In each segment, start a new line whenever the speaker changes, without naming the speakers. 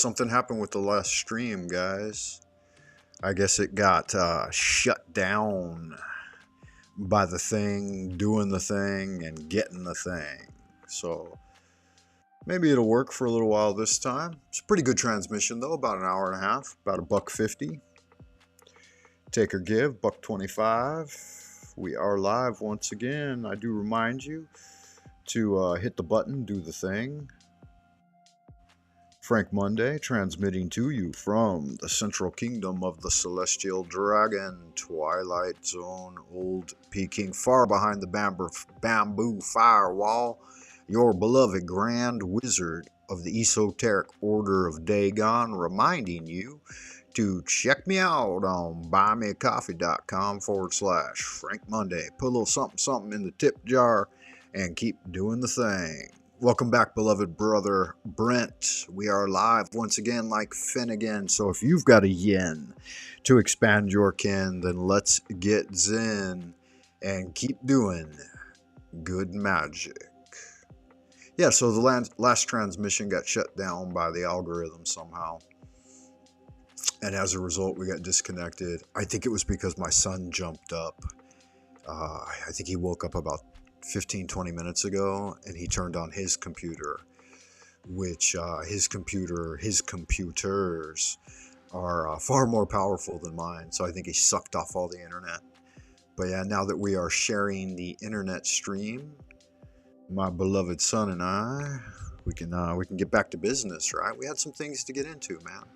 something happened with the last stream, guys. I guess it got shut down by the thing, doing the thing, and getting the thing. So maybe it'll work for a little while this time. It's a pretty good transmission though, about an hour and a half, about $1.50. Take or give, $1.25. We are live once again. I do remind you to hit the button, do the thing. Frank Monday, transmitting to you from the central kingdom of the Celestial Dragon, Twilight Zone, Old Peking, far behind the bamboo firewall, your beloved Grand Wizard of the Esoteric Order of Dagon, reminding you to check me out on buymeacoffee.com/Frank Monday. Put a little something in the tip jar and keep doing the thing. Welcome back, beloved brother Brent. We are live once again like Finnegan. So if you've got a yen to expand your kin, then let's get zen and keep doing good magic. Yeah, so the last transmission got shut down by the algorithm somehow. And as a result, we got disconnected. I think it was because my son jumped up. I think he woke up about 15-20 minutes ago, and he turned on his computer, which his computers are far more powerful than mine. So I think he sucked off all the internet. But yeah, now that we are sharing the internet stream, my beloved son and I, we can get back to business, right? We had some things to get into, man.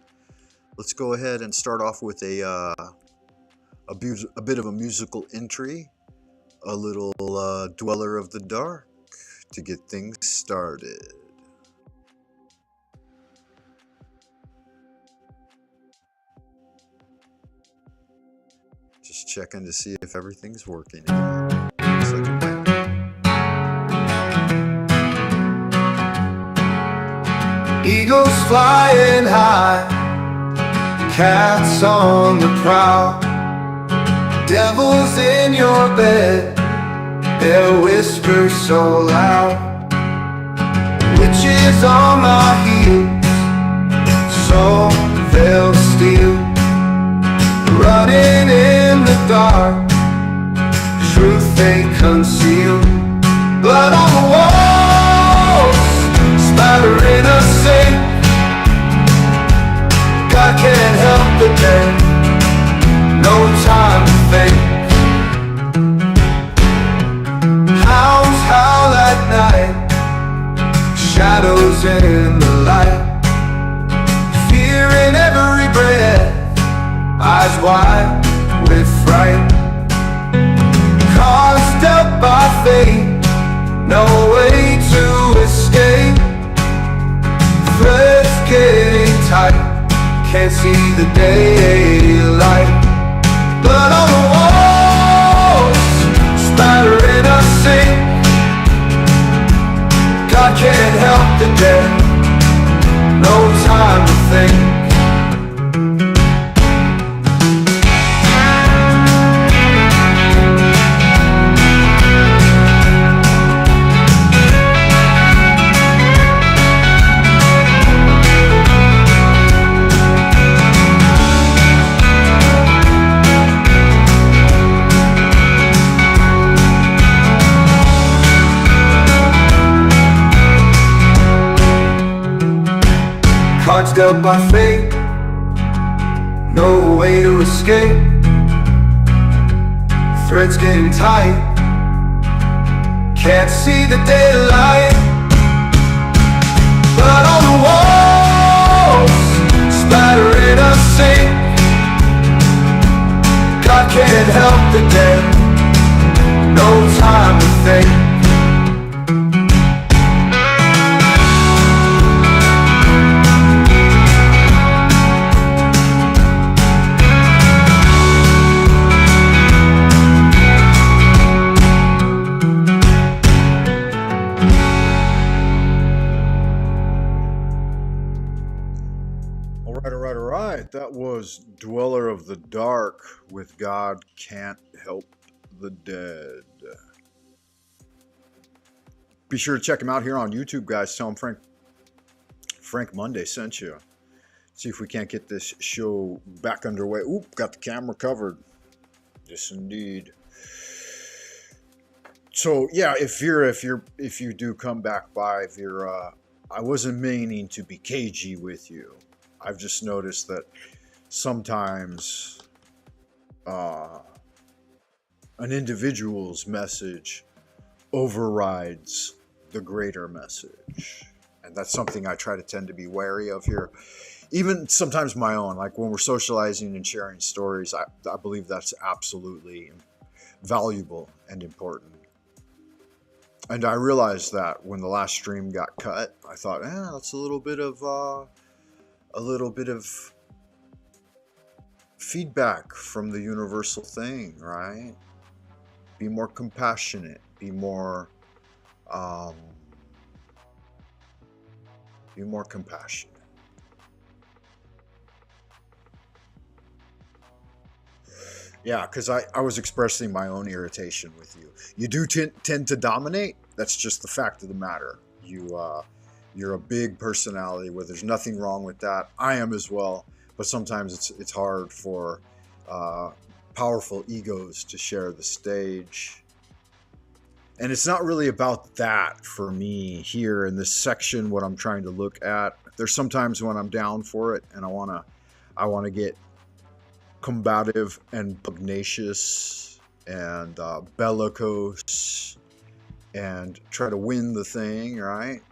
Let's go ahead and start off with a bit of a musical entry. A little Dweller of the Dark to get things started. Just checking to see if everything's working. Looks like it might.
Eagles flying high, cats on the prowl. Devils in your bed, their whispers so loud. Witches on my heels, so they'll steal. Running in the dark, truth they conceal. Blood on the walls, spattering us safe. God can't help the dead, no time to think. Hounds howl at night, shadows in the light. Fear in every breath, eyes wide with fright. Cards dealt by fate, no way to escape. Threads getting tight, can't see the daylight. Blood on the walls, spattering us sick. God can't help the dead, no time to think. Cards dealt by fate, no way to escape. Threads getting tight, can't see the daylight. Blood on the walls, spattering us sick. God can't help the dead, no time to think.
That was Dweller of the Dark with God Can't Help the Dead. Be sure to check him out here on YouTube, guys. Tell him Frank Monday sent you. See if we can't get this show back underway. Oop, got the camera covered. Yes, indeed. So yeah, if you do come back by, I wasn't meaning to be cagey with you. I've just noticed that sometimes an individual's message overrides the greater message, and that's something I try to tend to be wary of here. Even sometimes my own, like when we're socializing and sharing stories, I believe that's absolutely valuable and important. And I realized that when the last stream got cut, I thought, that's a little bit of feedback from the universal thing, right? Be more compassionate, be more compassionate. Yeah, because I was expressing my own irritation with you. You do tend to dominate. That's just the fact of the matter. You're a big personality where there's nothing wrong with that. I am as well. But sometimes it's hard for powerful egos to share the stage. And it's not really about that for me here in this section, what I'm trying to look at. There's sometimes when I'm down for it and I wanna get combative and pugnacious and bellicose and try to win the thing, right?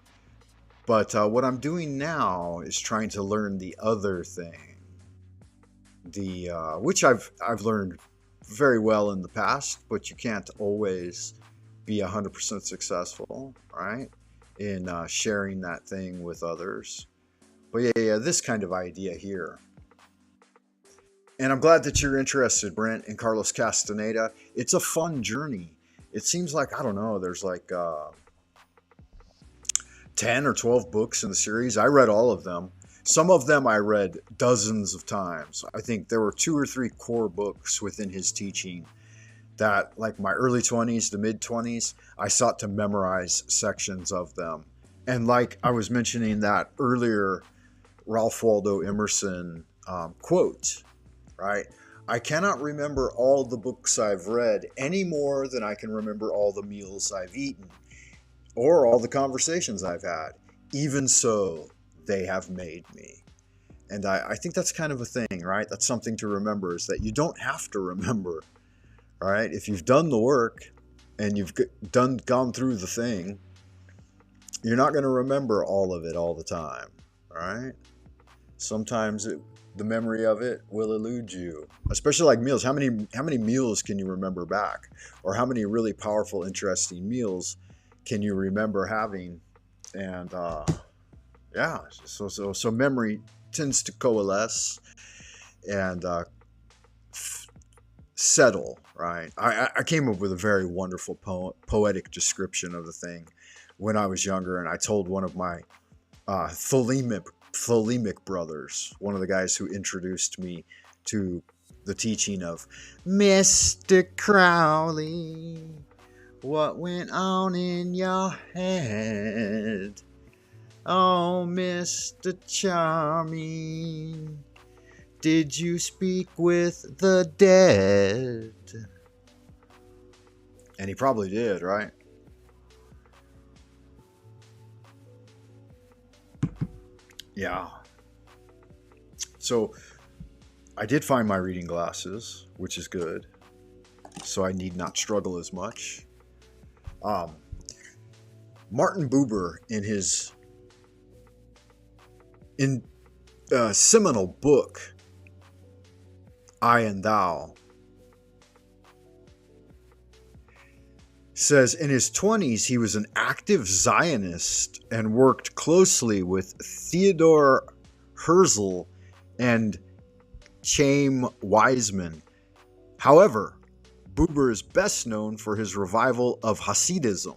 But what I'm doing now is trying to learn the other thing, which I've learned very well in the past, but you can't always be 100% successful, right? In sharing that thing with others. But yeah, this kind of idea here. And I'm glad that you're interested, Brent, in Carlos Castaneda. It's a fun journey. It seems like, I don't know, there's like 10 or 12 books in the series. I read all of them. Some of them I read dozens of times. I think there were 2 or 3 core books within his teaching that, like my early 20s to mid 20s, I sought to memorize sections of them. And like I was mentioning that earlier Ralph Waldo Emerson quote, right? I cannot remember all the books I've read any more than I can remember all the meals I've eaten or all the conversations I've had. Even so, they have made me. And I think that's kind of a thing, right? That's something to remember, is that you don't have to remember, right? If you've done the work and you've gone through the thing, you're not going to remember all of it all the time, right? Sometimes the memory of it will elude you, especially like meals. How many meals can you remember back? Or how many really powerful, interesting meals can you remember having? And yeah, so memory tends to coalesce and settle, right? I came up with a very wonderful poetic description of the thing when I was younger, and I told one of my Thelemic brothers, one of the guys who introduced me to the teaching of Mr. Crowley, what went on in your head? Oh, Mr. Charming, did you speak with the dead? And he probably did, right? Yeah. So I did find my reading glasses, which is good. So I need not struggle as much. Martin Buber, in his seminal book, I and Thou, says in his 20s he was an active Zionist and worked closely with Theodore Herzl and Chaim Weizmann. However, Buber is best known for his revival of Hasidism,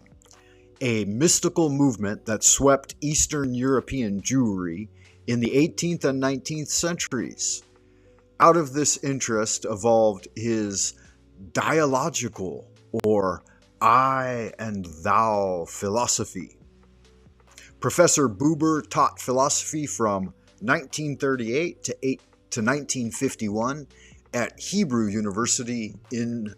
a mystical movement that swept Eastern European Jewry in the 18th and 19th centuries. Out of this interest evolved his dialogical or I and Thou philosophy. Professor Buber taught philosophy from 1938 to 1951 at Hebrew University in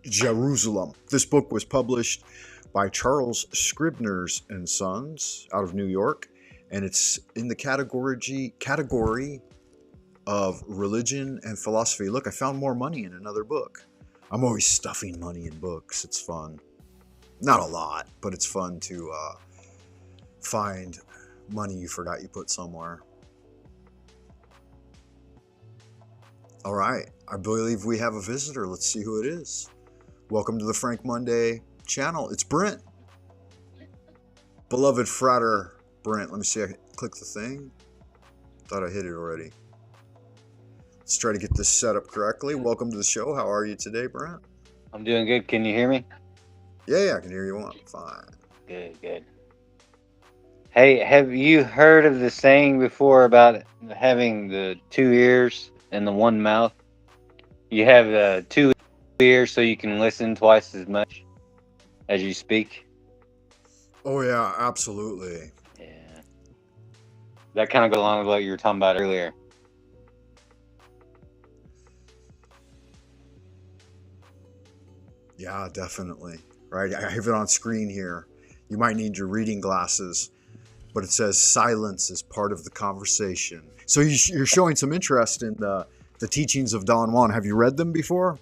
Jerusalem. This book was published by Charles Scribner's and Sons out of New York, and it's in the category of religion and philosophy. Look, I found more money in another book. I'm always stuffing money in books. It's fun. Not a lot, but it's fun to find money you forgot you put somewhere. All right, I believe we have a visitor. Let's see who it is. Welcome to the Frank Monday channel. It's Brent. Beloved frater Brent. Let me see. I click the thing. Thought I hit it already. Let's try to get this set up correctly. Welcome to the show. How are you today, Brent?
I'm doing good. Can you hear me?
Yeah, I can hear you. Fine.
Good. Hey, have you heard of the saying before about having the 2 ears and the 1 mouth? You have the 2 ears so you can listen twice as much as you speak.
Oh yeah, absolutely.
Yeah. That kind of goes along with what you were talking about earlier.
Yeah, definitely. Right, I have it on screen here. You might need your reading glasses, but it says silence is part of the conversation. So you're showing some interest in the teachings of Don Juan. Have you read them before?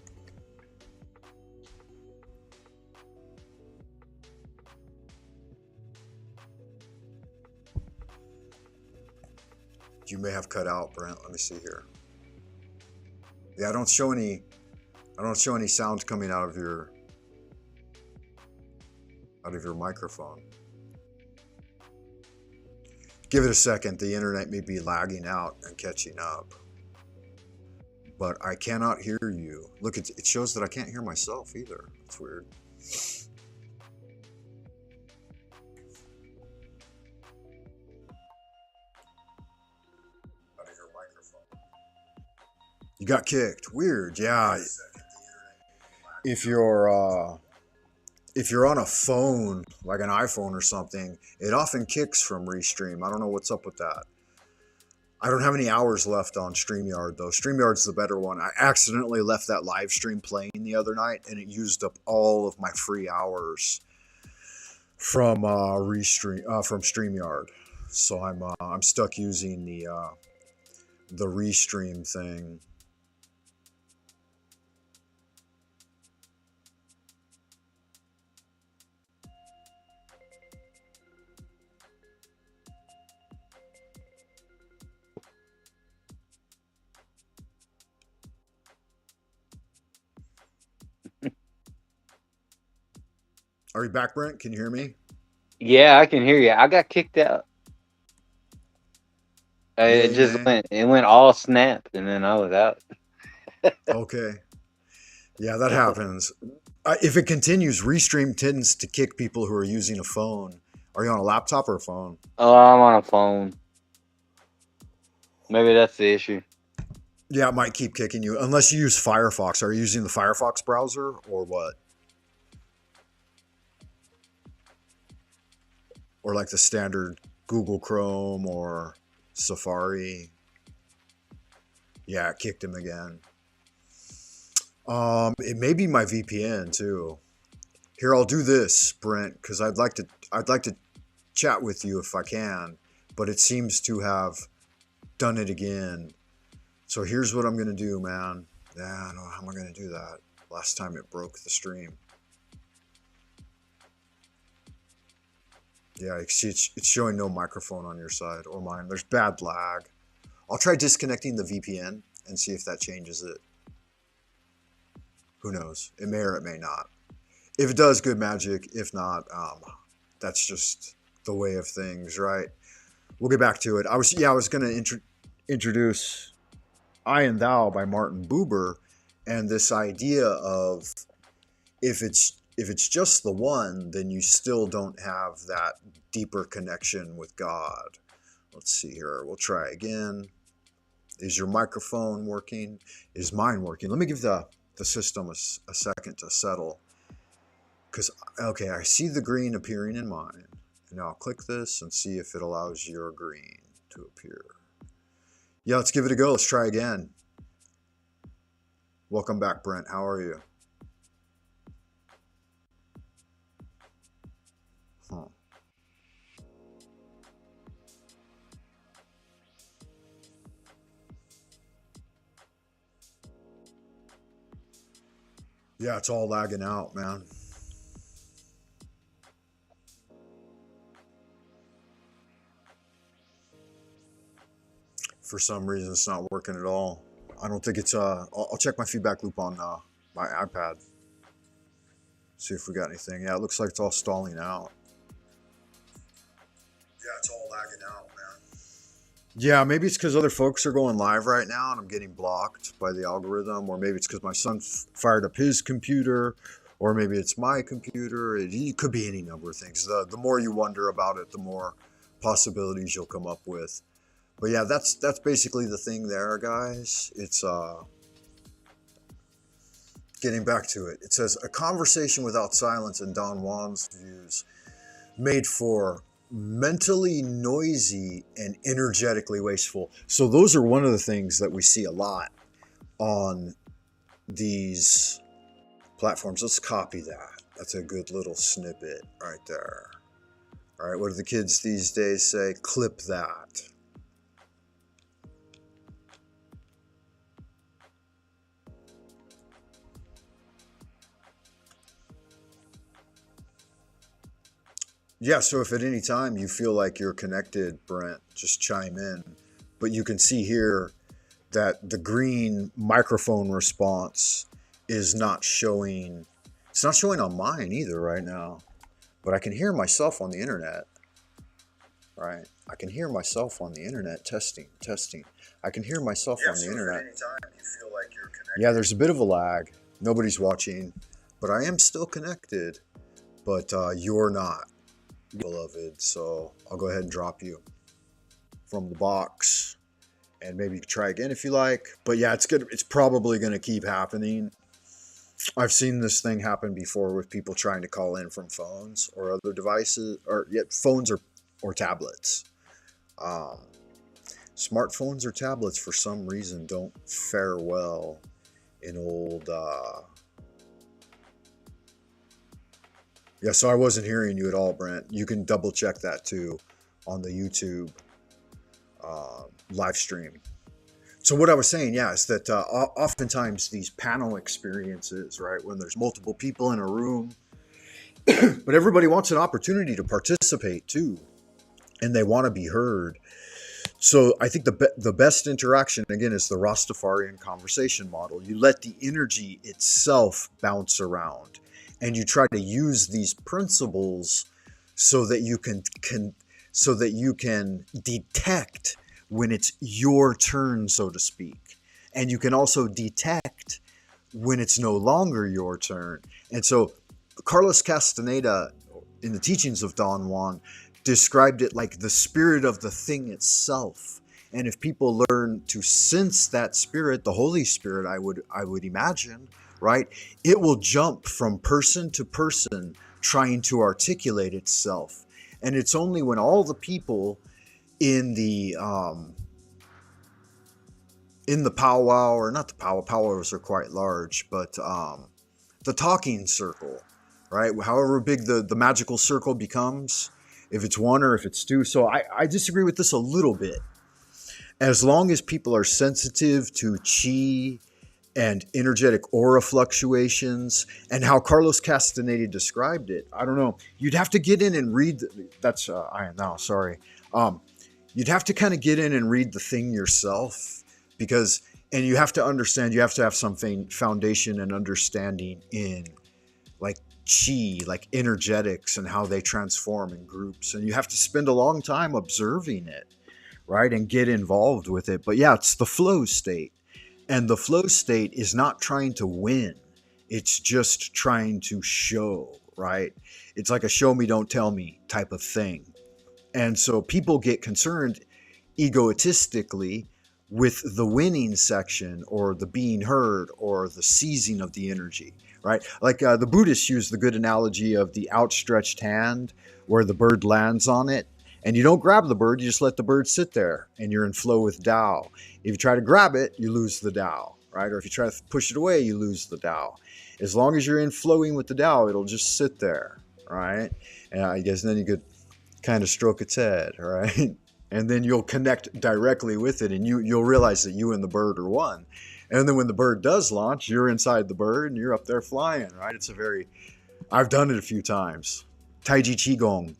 You may have cut out, Brent. Let me see here. Yeah, I don't show any sound coming out of your microphone. Give it a second. The internet may be lagging out and catching up. But I cannot hear you. Look, it shows that I can't hear myself either. It's weird. Out of your microphone. You got kicked. Weird. Yeah. If you're on a phone, like an iPhone or something, it often kicks from Restream. I don't know what's up with that. I don't have any hours left on StreamYard, though. StreamYard's the better one. I accidentally left that live stream playing the other night, and it used up all of my free hours from StreamYard. So I'm stuck using the Restream thing. Are you back, Brent? Can you hear me?
Yeah, I can hear you. I got kicked out. It went all snap, and then I was out.
Okay. Yeah, that happens. If it continues, Restream tends to kick people who are using a phone. Are you on a laptop or a phone?
Oh, I'm on a phone. Maybe that's the issue.
Yeah, it might keep kicking you. Unless you use Firefox. Are you using the Firefox browser or what? Or like the standard Google Chrome or Safari? Yeah, it kicked him again. It may be my VPN too. Here, I'll do this, Brent, because I'd like to chat with you if I can, but it seems to have done it again. So here's what I'm gonna do, man. Yeah, I don't know how am I gonna do that. Last time it broke the stream. Yeah, it's showing no microphone on your side or mine. There's bad lag. I'll try disconnecting the VPN and see if that changes it. Who knows? It may or it may not. If it does, good magic. If not, that's just the way of things, right? We'll get back to it. I was going to introduce I and Thou by Martin Buber, and this idea of if it's just the one, then you still don't have that deeper connection with God. Let's see here. We'll try again. Is your microphone working? Is mine working? Let me give the system a second to settle. Because, okay, I see the green appearing in mine. And now I'll click this and see if it allows your green to appear. Yeah, let's give it a go. Let's try again. Welcome back, Brent. How are you? Huh. Yeah, it's all lagging out, man. For some reason, it's not working at all. I don't think it's. I'll check my feedback loop on my iPad. See if we got anything. Yeah, it looks like it's all stalling out. Yeah, it's all lagging out, man. Yeah, maybe it's because other folks are going live right now and I'm getting blocked by the algorithm, or maybe it's because my son fired up his computer, or maybe it's my computer. It could be any number of things. The more you wonder about it, the more possibilities you'll come up with. But yeah, that's basically the thing there, guys. It's getting back to it. It says a conversation without silence in Don Juan's views made for mentally noisy and energetically wasteful. So those are one of the things that we see a lot on these platforms. Let's copy that. That's a good little snippet right there. All right, what do the kids these days say? Clip that. Yeah, so if at any time you feel like you're connected, Brent, just chime in. But you can see here that the green microphone response is not showing. It's not showing on mine either right now. But I can hear myself on the internet, right? I can hear myself on the internet testing, testing. I can hear myself on the internet. At any time you feel like you're connected. Yeah, there's a bit of a lag. Nobody's watching, but I am still connected. But you're not, beloved. So I'll go ahead and drop you from the box, and maybe you can try again if you like. But yeah, it's good. It's probably going to keep happening. I've seen this thing happen before with people trying to call in from phones or other devices, or yet phones or tablets. Um, Smartphones or tablets for some reason don't fare well in old. Yeah, so I wasn't hearing you at all, Brent. You can double check that too on the YouTube live stream. So what I was saying, yeah, is that oftentimes these panel experiences, right, when there's multiple people in a room, but everybody wants an opportunity to participate too, and they want to be heard. So I think the best interaction, again, is the Rastafarian conversation model. You let the energy itself bounce around, and you try to use these principles so that you can detect when it's your turn, so to speak. And you can also detect when it's no longer your turn. And so Carlos Castaneda, in the teachings of Don Juan, described it like the spirit of the thing itself. And if people learn to sense that spirit, the Holy Spirit, I would imagine, right, it will jump from person to person trying to articulate itself. And it's only when all the people in the powwow, or not the powwows are quite large, but the talking circle, right? However big the magical circle becomes, if it's one or if it's two. So I disagree with this a little bit. As long as people are sensitive to chi and energetic aura fluctuations and how Carlos Castaneda described it, I don't know. You'd have to get in and read. That's I am now sorry. You'd have to kind of get in and read the thing yourself, because, and you have to understand. You have to have some foundation and understanding in like chi, like energetics, and how they transform in groups. And you have to spend a long time observing it, right, and get involved with it. But yeah, it's the flow state. And the flow state is not trying to win. It's just trying to show, right? It's like a show me, don't tell me type of thing. And so people get concerned egotistically with the winning section, or the being heard, or the seizing of the energy, right? Like the Buddhists use the good analogy of the outstretched hand where the bird lands on it, And you don't grab the bird, you just let the bird sit there, and you're in flow with Tao. If you try to grab it, you lose the Tao, right? Or if you try to push it away, you lose the Tao. As long as you're in flowing with the Tao, it'll just sit there, right? And I guess then you could kind of stroke its head, right? And then you'll connect directly with it, and you'll realize that you and the bird are one. And then when the bird does launch, you're inside the bird, and you're up there flying, right? I've done it a few times. Taiji Qigong,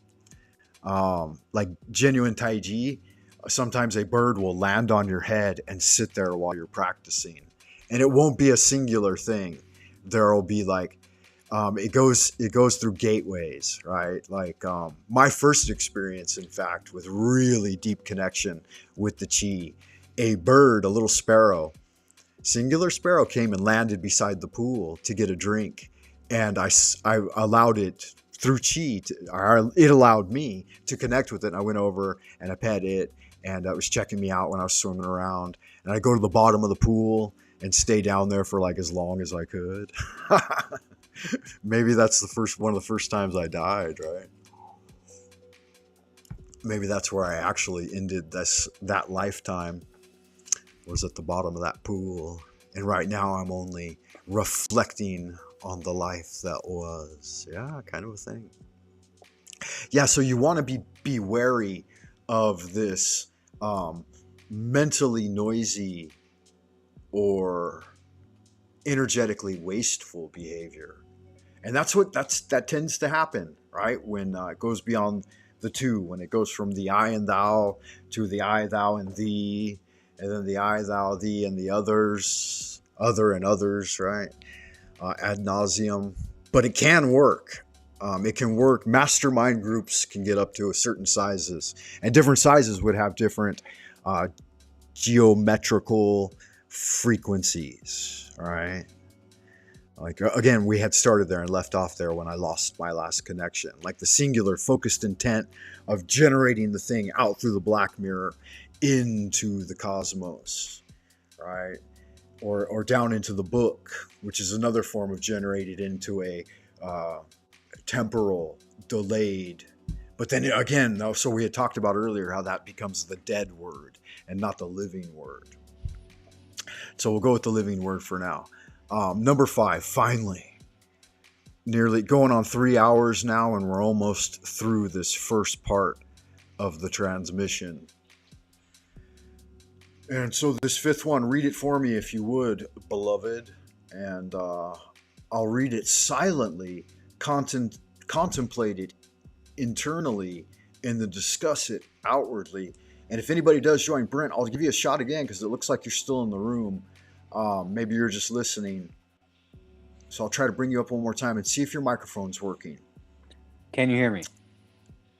like genuine Taiji, sometimes a bird will land on your head and sit there while you're practicing. And it won't be a singular thing. There'll be like, it goes through gateways, right? Like my first experience, in fact, with really deep connection with the chi, a bird, a little sparrow, singular sparrow, came and landed beside the pool to get a drink. And I allowed it through chi, it allowed me to connect with it. And I went over and I pet it, and it was checking me out when I was swimming around. And I go to the bottom of the pool and stay down there for like as long as I could. Maybe that's one of the first times I died, right? Maybe that's where I actually ended that lifetime, was at the bottom of that pool. And right now I'm only reflecting on the life that was. Yeah, kind of a thing. Yeah, so you want to be wary of this mentally noisy or energetically wasteful behavior. And that tends to happen, right? When it goes beyond the two, when it goes from the I and thou to the I, thou, and thee, and then the I, thou, thee, and the others, other and others, right? Ad nauseum. But it can work. It can work. Mastermind groups can get up to certain sizes, and different sizes would have different geometrical frequencies, all right? Like, again, we had started there and left off there when I lost my last connection. Like the singular focused intent of generating the thing out through the black mirror into the cosmos, right? Or down into the book, which is another form of generated into a temporal, delayed. But then again, though, so we had talked about earlier how that becomes the dead word and not the living word. So we'll go with the living word for now. Number 5, finally, nearly going on 3 hours now, and we're almost through this first part of the transmission. And so this 5th one, read it for me if you would, beloved. And I'll read it silently, contemplate it internally, and then discuss it outwardly. And if anybody does join Brent, I'll give you a shot again because it looks like you're still in the room. Maybe you're just listening. So I'll try to bring you up one more time and see if your microphone's working.
Can you hear me?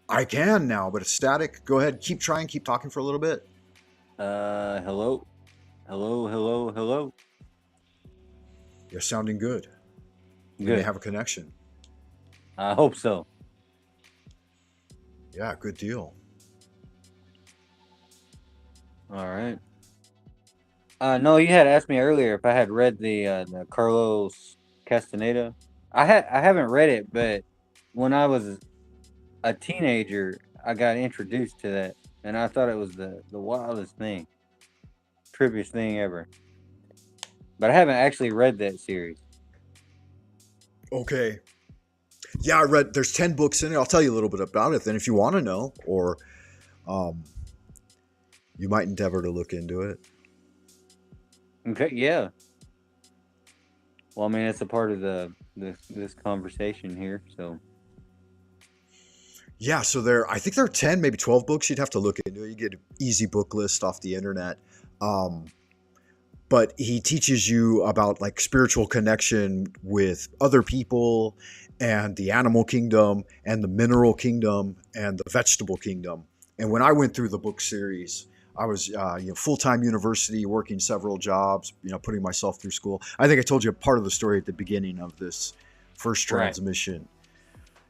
I can now, but it's static. Go ahead. Keep trying. Keep talking for a little bit.
Hello? Hello?
You're sounding good. You
Good.
may have a connection.
I hope so.
Yeah, good deal.
All right. No, you had asked me earlier if I had read the Carlos Castaneda. I haven't read it, but when I was a teenager, I got introduced to that, and I thought it was the wildest thing, trippiest thing ever. But I haven't actually read that series.
Okay. Yeah, I read. There's 10 books in it. I'll tell you a little bit about it then if you want to know, or you might endeavor to look into it.
Okay, yeah. Well, I mean, it's a part of this conversation here, so.
Yeah, so I think there are 10, maybe 12 books. You'd have to look into it. You get an easy book list off the internet. But he teaches you about like spiritual connection with other people and the animal kingdom and the mineral kingdom and the vegetable kingdom. And when I went through the book series, I was full-time university, working several jobs, putting myself through school. I think I told you part of the story at the beginning of this first transmission. Right.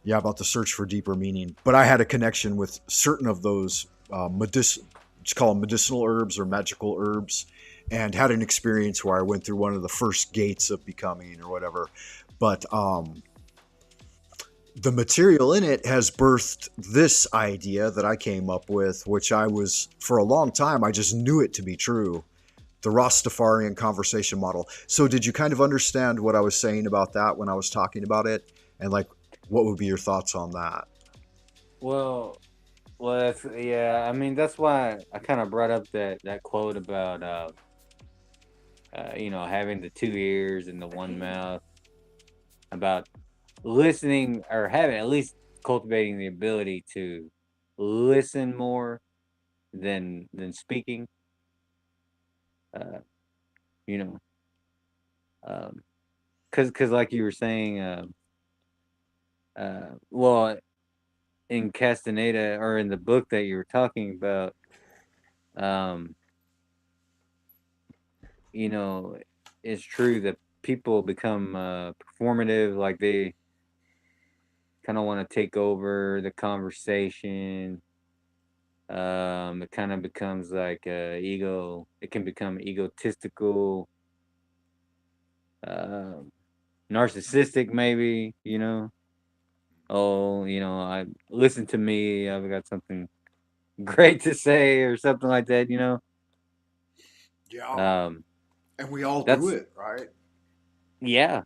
Yeah, about the search for deeper meaning. But I had a connection with certain of those let's call them medicinal herbs or magical herbs, and had an experience where I went through one of the first gates of becoming or whatever. But the material in it has birthed this idea that I came up with, which I was, for a long time, I just knew it to be true. The Rastafarian conversation model. So, did you kind of understand what I was saying about that when I was talking about it? And, like, what would be your thoughts on that?
Well, well, that's, yeah. I mean, that's why I kind of brought up that quote about having the two ears and the one mouth, about listening, or having, at least cultivating the ability to listen more than speaking. Uh, you know, because like you were saying, well, in Castaneda, or in the book that you were talking about, um, you know, it's true that people become performative, like they kind of want to take over the conversation. It kind of becomes like ego. It can become egotistical, uh, narcissistic, maybe. Oh, I listen to me. I've got something great to say, or something like that.
Yeah.
Um,
And we all do
that's
it, right?
Yeah.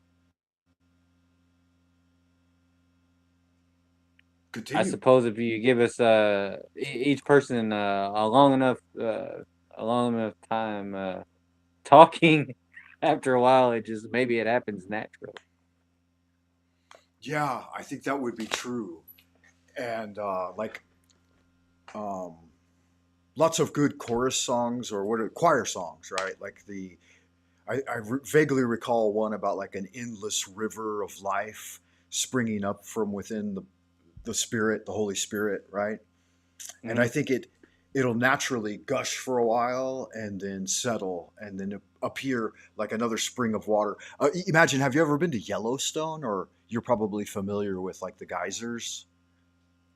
I
Continue.
suppose if you give us each person a long enough time talking, after a while, maybe it happens naturally.
Yeah, I think that would be true. And, like, um, lots of good chorus songs or what are choir songs, right? Like I vaguely recall one about like an endless river of life springing up from within the spirit, the Holy Spirit, right? And I
Hmm.
think it'll naturally gush for a while and then settle and then appear like another spring of water. Imagine, have you ever been to Yellowstone, or you're probably familiar with like the geysers?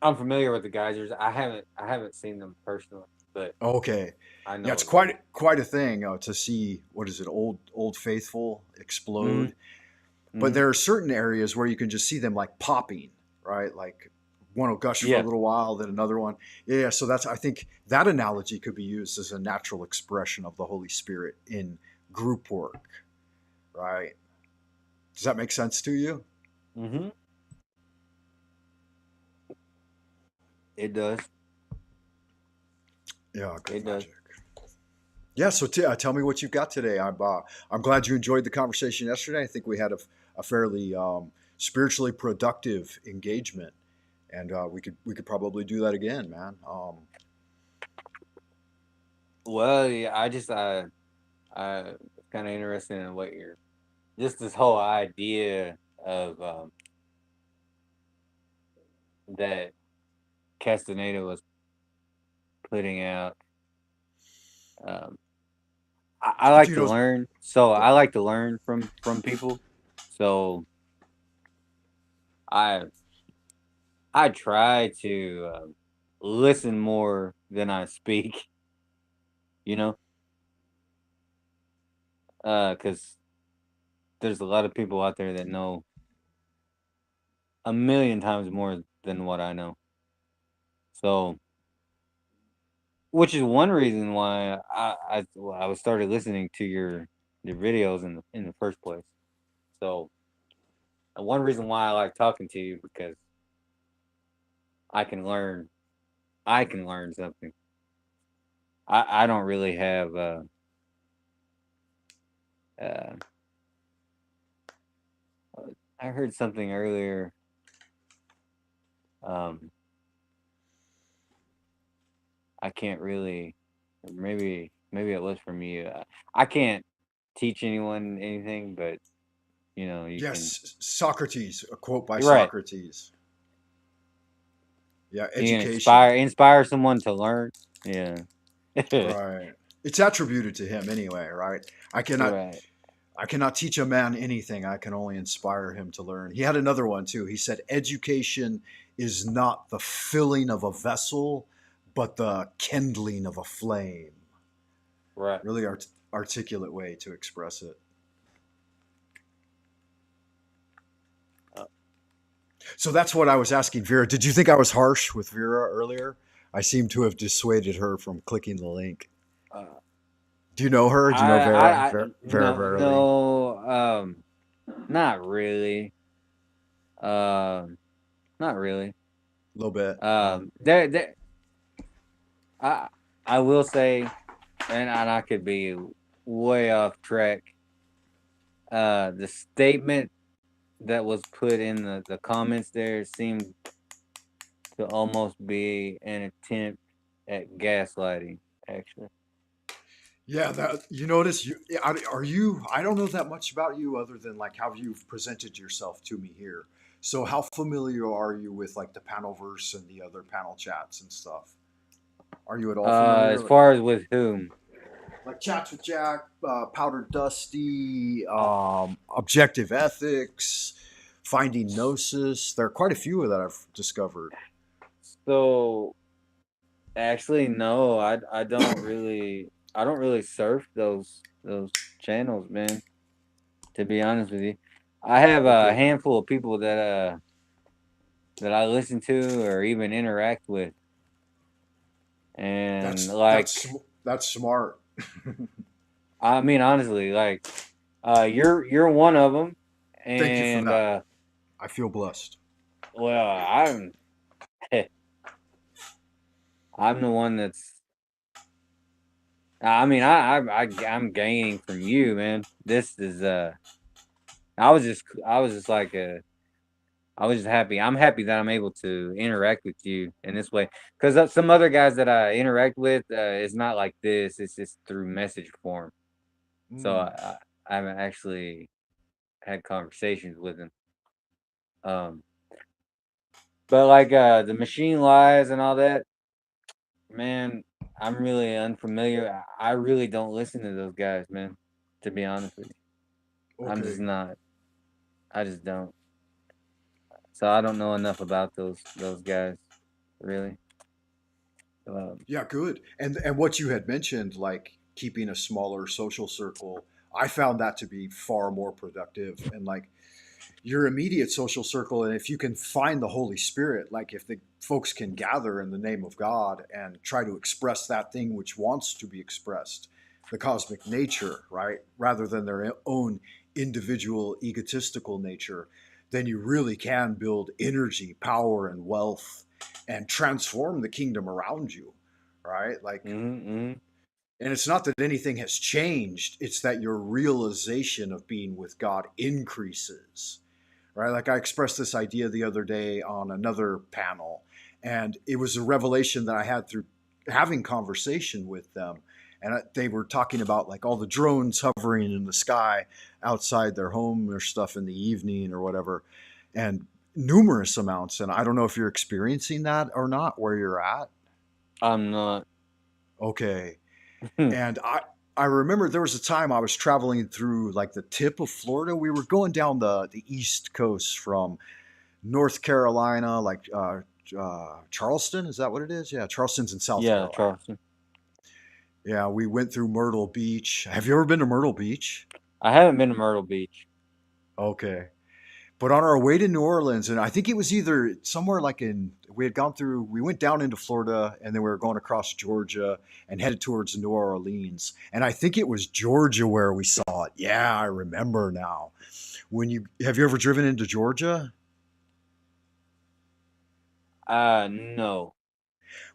I'm familiar with the geysers. I haven't seen them personally, but
Okay,
I
yeah,
know
it's
of them.
quite a thing to see what is it, Old Faithful
Hmm.
explode. But
Hmm.
there are certain areas where you can just see them like popping, right? Like one will gush for a
Yeah.
little while, then another one. Yeah, so that's, I think that analogy could be used as a natural expression of the Holy Spirit in group work, right? Does that make sense to you?
Hmm. It does.
Yeah, good
It does.
magic. Yeah, so tell me what you've got today. I'm glad you enjoyed the conversation yesterday. I think we had a fairly spiritually productive engagement, and we could probably do that again, man.
Well, yeah, I kind of interested in what you're, just this whole idea of that Castaneda was putting out. Um, I
Do
like
you
to
know?
learn, so
Go
I
ahead.
like to learn from people. So I I try to listen more than I speak. You know, because there's a lot of people out there that know a million times more than what I know. So, which is one reason why I was started listening to your videos in the first place. So, one reason why I like talking to you, because I can learn I can learn something. I don't really have uh I heard something earlier. Um, I can't really, maybe it was from you. I can't teach anyone anything, but you can.
Yes, Socrates, a quote by
You're right.
Socrates. Yeah,
You can
education.
inspire someone to learn. Yeah.
Right. It's attributed to him anyway, right? I cannot
Right.
I cannot teach a man anything. I can only inspire him to learn. He had another one too. He said education is not the filling of a vessel, but the kindling of a flame.
Right.
Really articulate way to express it.
Uh,
So that's what I was asking Vera. Did you think I was harsh with Vera earlier? I seem to have dissuaded her from clicking the link.
Uh,
Do you know her? Do you know Vera? Vera
no,
Verily?
no, not really. Um, not really.
A little bit.
There, I, I will say, and I could be way off track. The statement that was put in the comments there seemed to almost be an attempt at gaslighting, actually.
Yeah, that you notice. Are you? I don't know that much about you other than like how you've presented yourself to me here. So how familiar are you with like the panel verse and the other panel chats and stuff? Are you at all
As
familiar?
far as with whom?
Like chats with Jack, Powdered Dusty, Objective Ethics, Finding Gnosis. There are quite a few that I've discovered.
So actually, no, I don't really surf those channels, man. To be honest with you, I have a
Okay,
handful of people that I listen to or even interact with, and
that's
like
that's that's smart.
I mean, honestly, like you're one of them,
Thank you for
and
that. I feel blessed.
well, I'm the one that's. I mean, I'm gaining from you, man. This is I was just like I was just happy. I'm happy that I'm able to interact with you in this way because some other guys that I interact with, it's not like this. It's just through message form. So
Mm.
I haven't actually had conversations with them. Um, but like the machine lies and all that, man. I'm really unfamiliar. I really don't listen to those guys, man. To be honest with you, I'm just
Okay.
not. I just don't. So I don't know enough about those guys, really. Um,
Yeah, good. And what you had mentioned, like keeping a smaller social circle, I found that to be far more productive. And like your immediate social circle, and if you can find the Holy Spirit, like if the folks can gather in the name of God and try to express that thing which wants to be expressed, the cosmic nature, right, rather than their own individual egotistical nature, then you really can build energy, power, and wealth and transform the kingdom around you, right? Like,
mm-hmm.
and it's not that anything has changed, it's that your realization of being with God increases, right? Like I expressed this idea the other day on another panel, and it was a revelation that I had through having conversation with them. And they were talking about like all the drones hovering in the sky outside their home or stuff in the evening or whatever, and numerous amounts. And I don't know if you're experiencing that or not where you're at.
I'm not.
Okay. And I remember there was a time I was traveling through like the tip of Florida. We were going down the east coast from North Carolina, like Charleston. Is that what it is? Yeah, Charleston's in South
Yeah,
Carolina.
Charleston.
Yeah, we went through Myrtle Beach. Have you ever been to Myrtle Beach?
I haven't been to Myrtle Beach.
Okay. But on our way to New Orleans, and I think it was either somewhere like we had gone through, we went down into Florida and then we were going across Georgia and headed towards New Orleans. And I think it was Georgia where we saw it. Yeah, I remember now. Have you ever driven into Georgia?
No.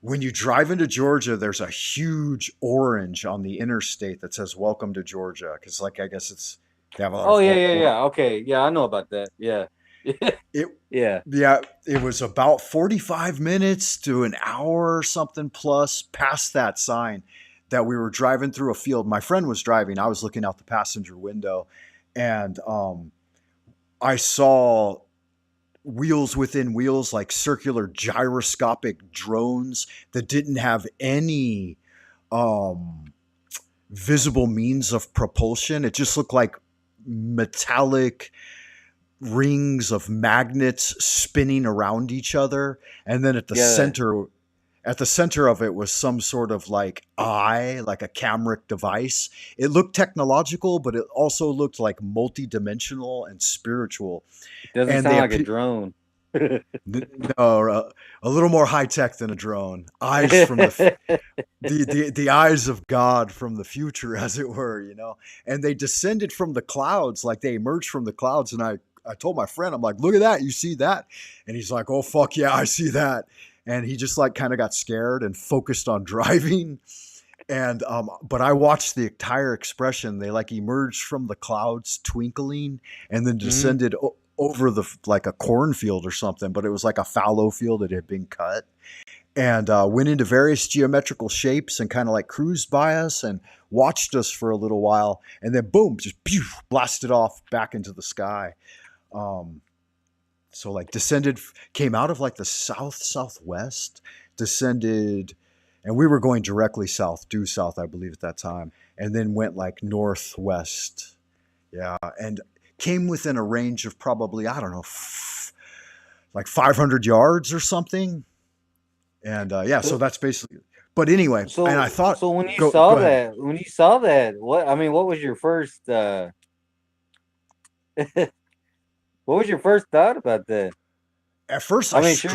When you drive into Georgia, there's a huge orange on the interstate that says "Welcome to Georgia" because, like, I guess they have a lot
Oh
of
yeah, yeah, yeah. Okay, yeah, I know about that. Yeah,
it.
yeah.
Yeah, it was about 45 minutes to an hour or something plus past that sign that we were driving through a field. My friend was driving. I was looking out the passenger window, and I saw wheels within wheels, like circular gyroscopic drones that didn't have any um, visible means of propulsion. It just looked like metallic rings of magnets spinning around each other, and then
Yeah.
at the center of it was some sort of like eye, like a cameric device. It looked technological, but it also looked like multi-dimensional and spiritual.
Doesn't
And
sound like a drone.
No, a little more high tech than a drone. Eyes from the eyes of God from the future, as it were, you know. And they descended from the clouds, like they emerged from the clouds. And I told my friend, I'm like, look at that, you see that? And he's like, oh fuck yeah, I see that. And he just like kind of got scared and focused on driving. And but I watched the entire expression. They like emerged from the clouds, twinkling, and then
Mhm.
descended over the like a cornfield or something. But it was like a fallow field that had been cut, and went into various geometrical shapes and kind of like cruised by us and watched us for a little while, and then boom, just pew, blasted off back into the sky. Um, so like descended, came out of like the southwest, descended, and we were going directly south, due south, I believe at that time, and then went like northwest. Yeah, and came within a range of probably I don't know, like 500 yards or something. And yeah, so
So,
that's basically. But anyway, and I thought,
so when you
go
saw
ahead.
that, what I mean, what was your first what was your first thought about that?
At first,
I mean, sure.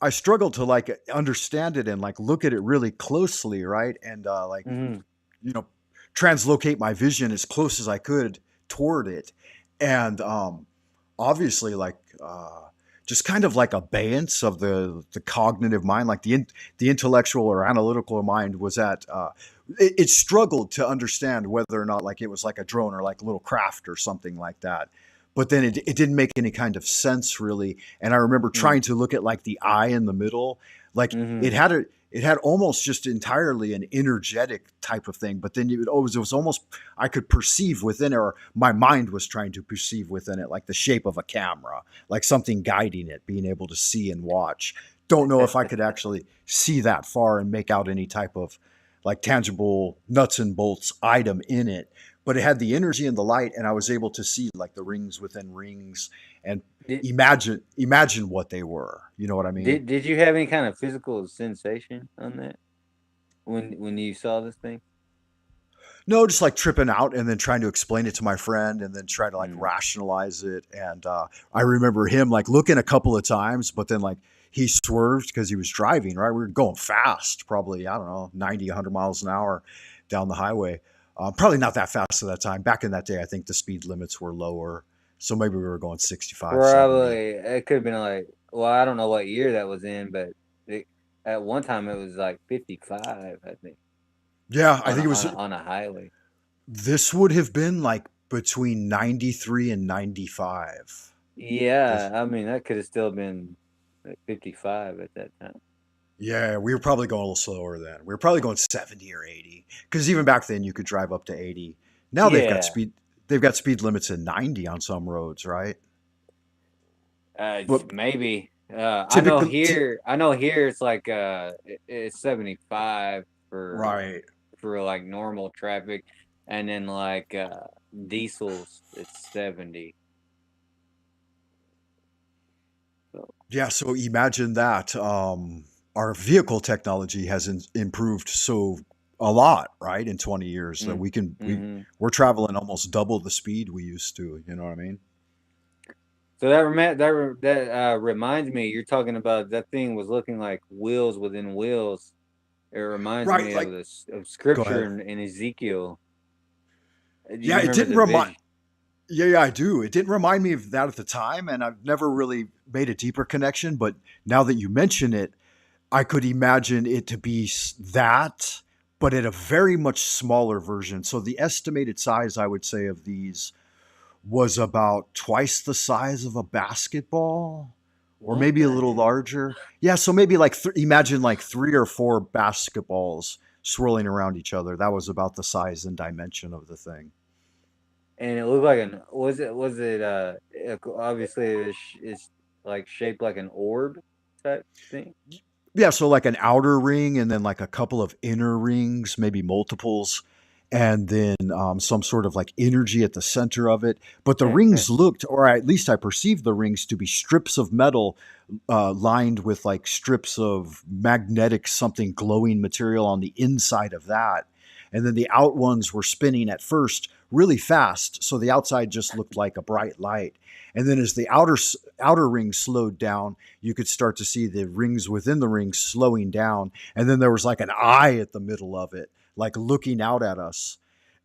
I struggled to like understand it and like look at it really closely, right? And like
Hmm.
you know, translocate my vision as close as I could toward it, and obviously like just kind of like abeyance of the cognitive mind, like the intellectual or analytical mind was at it struggled to understand whether or not like it was like a drone or like a little craft or something like that. But then it didn't make any kind of sense really. And I remember trying to look at like the eye in the middle, like
Mm-hmm.
it had almost just entirely an energetic type of thing. But then it was almost I could perceive within it, or my mind was trying to perceive within it, like the shape of a camera, like something guiding it, being able to see and watch. Don't know if I could actually see that far and make out any type of like tangible nuts and bolts item in it, but it had the energy and the light, and I was able to see like the rings within rings and
Did
imagine what they were. You know what I mean?
did you have any kind of physical sensation on that when you saw this thing?
No, just like tripping out and then trying to explain it to my friend and then try to like
Mm.
rationalize it. And I remember him like looking a couple of times, but then like he swerved because he was driving, right? We were going fast, probably, I don't know, 90, 100 miles an hour down the highway. Probably not that fast at that time. Back in that day, I think the speed limits were lower. So maybe we were going 65, 70.
Probably it could have been like, well, I don't know what year that was in, but it, at one time it was like 55, I think,
Yeah, I
on
think
a
it was,
on a highway.
this would have been like between 93 and 95.
Yeah,
This,
I mean that could have still been like 55 at that time.
Yeah, we were probably going a little slower then. We were probably going 70 or 80 because even back then you could drive up to 80. Now
Yeah,
they've got speed limits at 90 on some roads, right? But
maybe.
typically
I know here it's like it's 75
right.
for like normal traffic, and then like diesels it's 70. So
Yeah, so imagine that our vehicle technology has improved so a lot, right? In 20 years that
mm, mm-hmm.
we're traveling almost double the speed we used to, you know what I mean?
So that reminds me. You're talking about that thing was looking like wheels within wheels. It reminds
Right,
me of
like
this of
go
scripture
ahead.
in Ezekiel. Do you
Yeah, it
remember
didn't
the
remind.
vision?
Yeah, I do. It didn't remind me of that at the time, and I've never really made a deeper connection. But now that you mention it, I could imagine it to be that, but at a very much smaller version. So the estimated size, I would say, of these was about twice the size of a basketball, or
What
maybe a
the
little
heck?
larger. Yeah, so maybe like imagine like three or four basketballs swirling around each other. That was about the size and dimension of the thing.
And it looked like an was it obviously it's like shaped like an orb type thing.
Yeah, so like an outer ring and then like a couple of inner rings, maybe multiples, and then some sort of like energy at the center of it. But the rings looked, or at least I perceived the rings to be strips of metal lined with like strips of magnetic something glowing material on the inside of that. and then the out ones were spinning at first really fast, so the outside just looked like a bright light. And then as the outer ring slowed down, you could start to see the rings within the rings slowing down, and then there was like an eye at the middle of it, like looking out at us.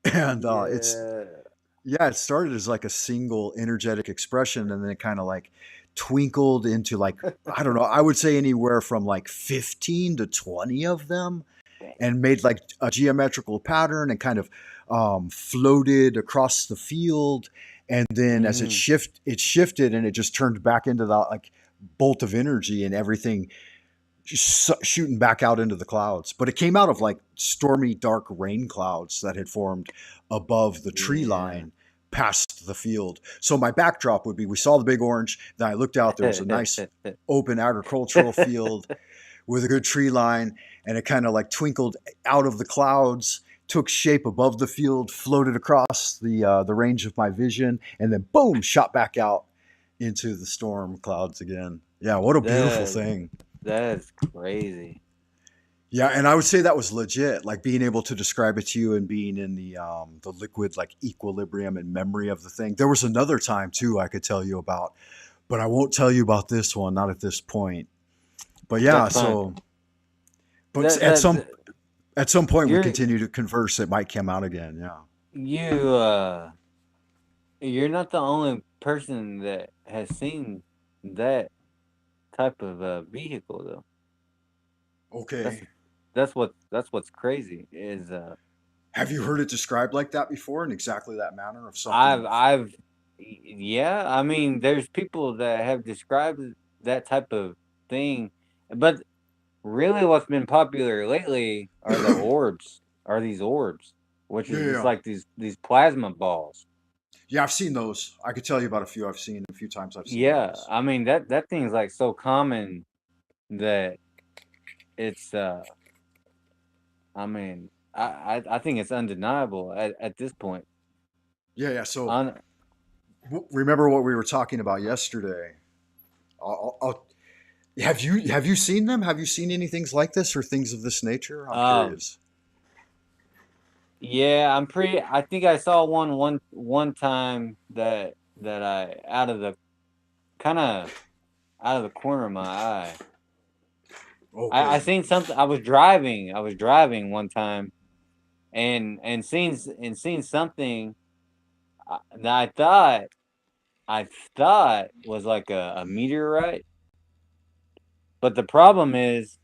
And
Yeah.
it started as like a single energetic expression, and then it kind of like twinkled into like, I don't know, I would say anywhere from like 15 to 20 of them, and made like a geometrical pattern and kind of floated across the field. And then as
Mm.
it shifted and it just turned back into that like bolt of energy, and everything just shooting back out into the clouds. But it came out of like stormy, dark rain clouds that had formed above the tree
Yeah.
line past the field. So my backdrop would be, we saw the big orange. Then I looked out, there was a nice open agricultural field with a good tree line, and it kind of like twinkled out of the clouds, took shape above the field, floated across the range of my vision, and then boom, shot back out into the storm clouds again. Yeah, what a beautiful
That
thing.
that's crazy.
Yeah, and I would say that was legit. Like being able to describe it to you and being in the liquid like equilibrium and memory of the thing. There was another time too I could tell you about, but I won't tell you about this one, not at this point. But yeah,
That's fine.
so but
That that
at some point we
you're
continue to converse. It might come out again. Yeah.
you you're not the only person that has seen that type of vehicle though. That's
Okay.
that's what's crazy is
Have you heard it described like that before in exactly that manner of
I've
something?
I've yeah, I mean there's people that have described that type of thing, but really what's been popular lately are the orbs, are these orbs, which
Yeah,
is just
yeah,
like these plasma balls.
yeah. I've seen those. I could tell you about a few I've seen. A few times I've seen
Yeah,
those.
I mean that thing's like so common that it's I mean I think it's undeniable at this point.
Yeah, yeah. So
On
remember what we were talking about yesterday. I'll, have you seen them? Have you seen any things like this or things of this nature? I'm
um
curious.
yeah, I'm pretty. I think I saw one time that I kind of out of the corner of my eye. I
Okay.
seen something. I was driving one time and seen something that I thought was like a meteorite. But the problem is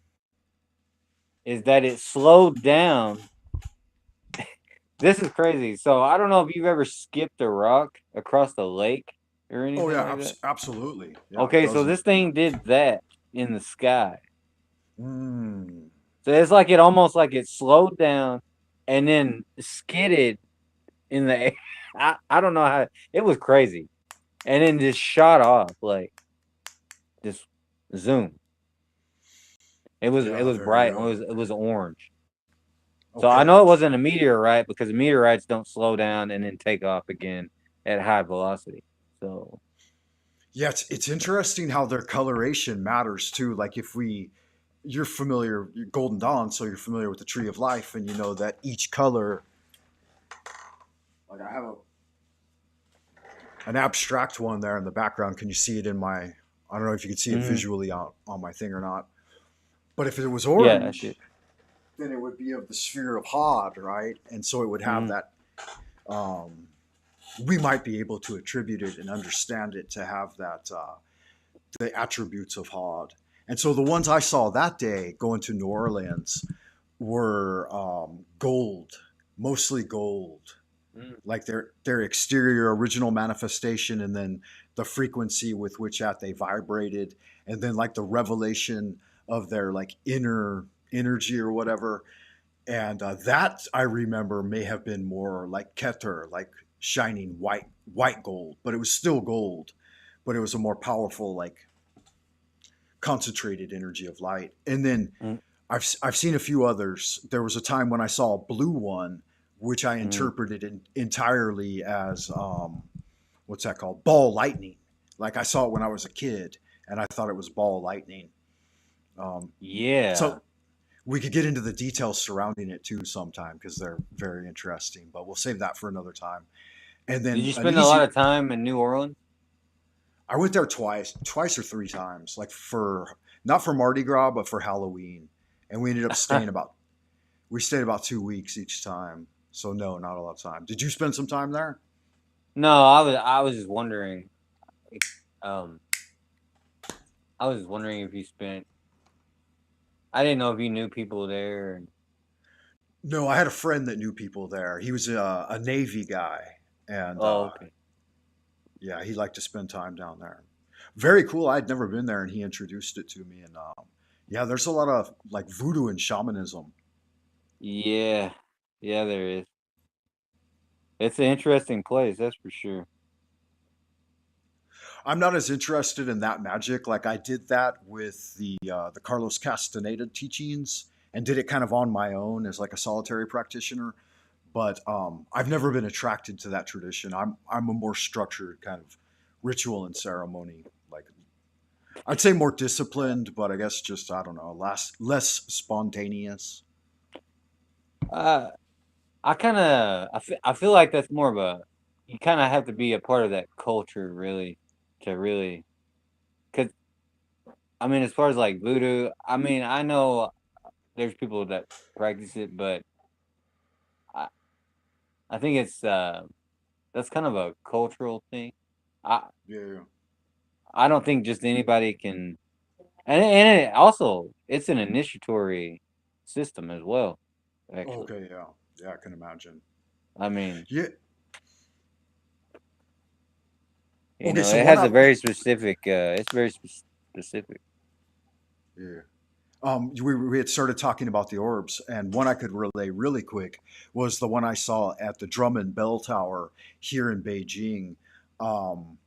that it slowed down. This is crazy. So I don't know if you've ever skipped a rock across the lake or
Oh
anything
yeah,
like that.
absolutely. Yeah,
Okay, so
dozen.
this thing did that in the sky.
Mm.
So it's like it almost like it slowed down and then skidded in the air. I don't know how it was crazy. And then just shot off like just zoom. It
Yeah,
was
there you
bright.
go.
It was orange. So I
Okay.
know it wasn't a meteorite because meteorites don't slow down and then take off again at high velocity. So
Yeah, it's interesting how their coloration matters too. Like if we, you're familiar, you're Golden Dawn, so you're familiar with the Tree of Life, and you know that each color, like I have an abstract one there in the background. Can you see it in my? I don't know if you can see it
mhm.
visually on my thing or not. But if it was
Yeah, I see
orange,
it.
then it would be of the sphere of Hod, right? And so it would have
Mhm.
that. Um, we might be able to attribute it and understand it to have that the attributes of Hod. And so the ones I saw that day going to New Orleans were gold, mostly gold,
Mm.
like their exterior original manifestation, and then the frequency with which that they vibrated, and then like the revelation of their like inner energy or whatever. And that I remember may have been more like Keter, like shining white gold, but it was still gold, but it was a more powerful like concentrated energy of light. And then
Mm.
I've seen a few others. There was a time when I saw a blue one, which I
Mm.
interpreted entirely as what's that called? Ball lightning. Like I saw it when I was a kid, and I thought it was ball lightning. Um,
Yeah.
so We could get into the details surrounding it too sometime because they're very interesting, but we'll save that for another time. And
Did
then
you
an
spend a lot
easy,
of time in New Orleans?
I went there twice or three times, like for not for Mardi Gras, but for Halloween. And we ended up we stayed about 2 weeks each time. So no, not a lot of time. Did you spend some time there?
No, I was just wondering. Um, I was wondering if you spent. I didn't know if you knew people there.
No, I had a friend that knew people there. He was a Navy guy, and
Oh, okay.
yeah, he liked to spend time down there. Very cool. I'd never been there, and he introduced it to me. And yeah, there's a lot of like voodoo and shamanism.
Yeah, yeah, there is. It's an interesting place, that's for sure.
I'm not as interested in that magic. Like I did that with the Carlos Castaneda teachings, and did it kind of on my own as like a solitary practitioner. But I've never been attracted to that tradition. I'm a more structured kind of ritual and ceremony. Like I'd say more disciplined, but I guess just I don't know, less spontaneous.
Uh, I feel like that's more of a. You kind of have to be a part of that culture, really, to really. Cause I mean, as far as like voodoo, I mean, I know there's people that practice it, but I I think it's that's kind of a cultural thing. I
Yeah.
I don't think just anybody can, and it also it's an initiatory system as well. Actually,
Okay. Yeah. Yeah. I can imagine.
I mean,
Yeah.
you
Okay.
know,
So
it
one
has a
I
very specific. It's very specific.
yeah. We had started talking about the orbs, and one I could relay really quick was the one I saw at the Drum and Bell Tower here in Beijing, um,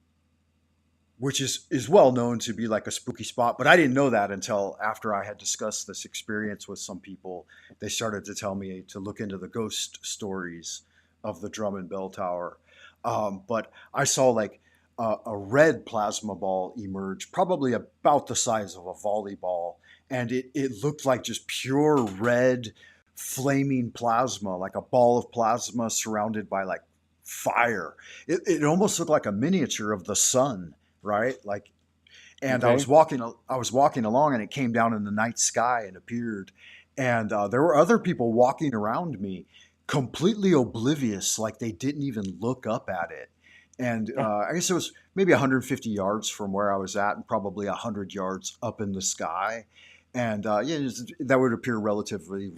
which is well known to be like a spooky spot. But I didn't know that until after I had discussed this experience with some people. They started to tell me to look into the ghost stories of the Drum and Bell Tower. But I saw like a red plasma ball emerge, probably about the size of a volleyball, and it looked like just pure red flaming plasma, like a ball of plasma surrounded by like fire. It almost looked like a miniature of the sun, right? Like, and
Okay.
I was walking along, and it came down in the night sky and appeared, and there were other people walking around me, completely oblivious, like they didn't even look up at it. And I guess it was maybe 150 yards from where I was at, and probably 100 yards up in the sky. And yeah, that would appear relatively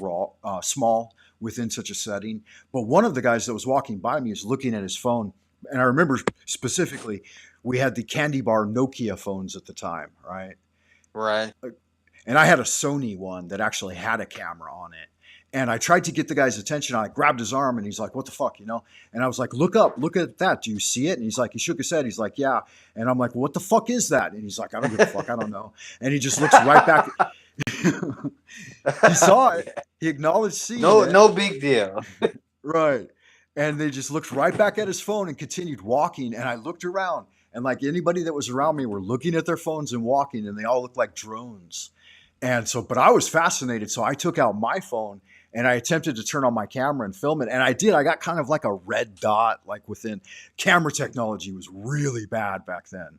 small within such a setting. But one of the guys that was walking by me was looking at his phone, and I remember specifically we had the candy bar Nokia phones at the time, right?
Right.
And I had a Sony one that actually had a camera on it. And I tried to get the guy's attention. I grabbed his arm, and he's like, "What the fuck?" You know? And I was like, "Look up, look at that. Do you see it?" And he's like, he shook his head. He's like, "Yeah." And I'm like, "What the fuck is that?" And he's like, "I don't give a fuck. I don't know." And he just looks right back. He saw it. He acknowledged seeing
No,
it.
no big deal.
Right. And they just looked right back at his phone and continued walking. And I looked around, and like anybody that was around me were looking at their phones and walking, and they all looked like drones. And so, but I was fascinated. So I took out my phone, and I attempted to turn on my camera and film it. And I did. I got kind of like a red dot, like within camera technology was really bad back then.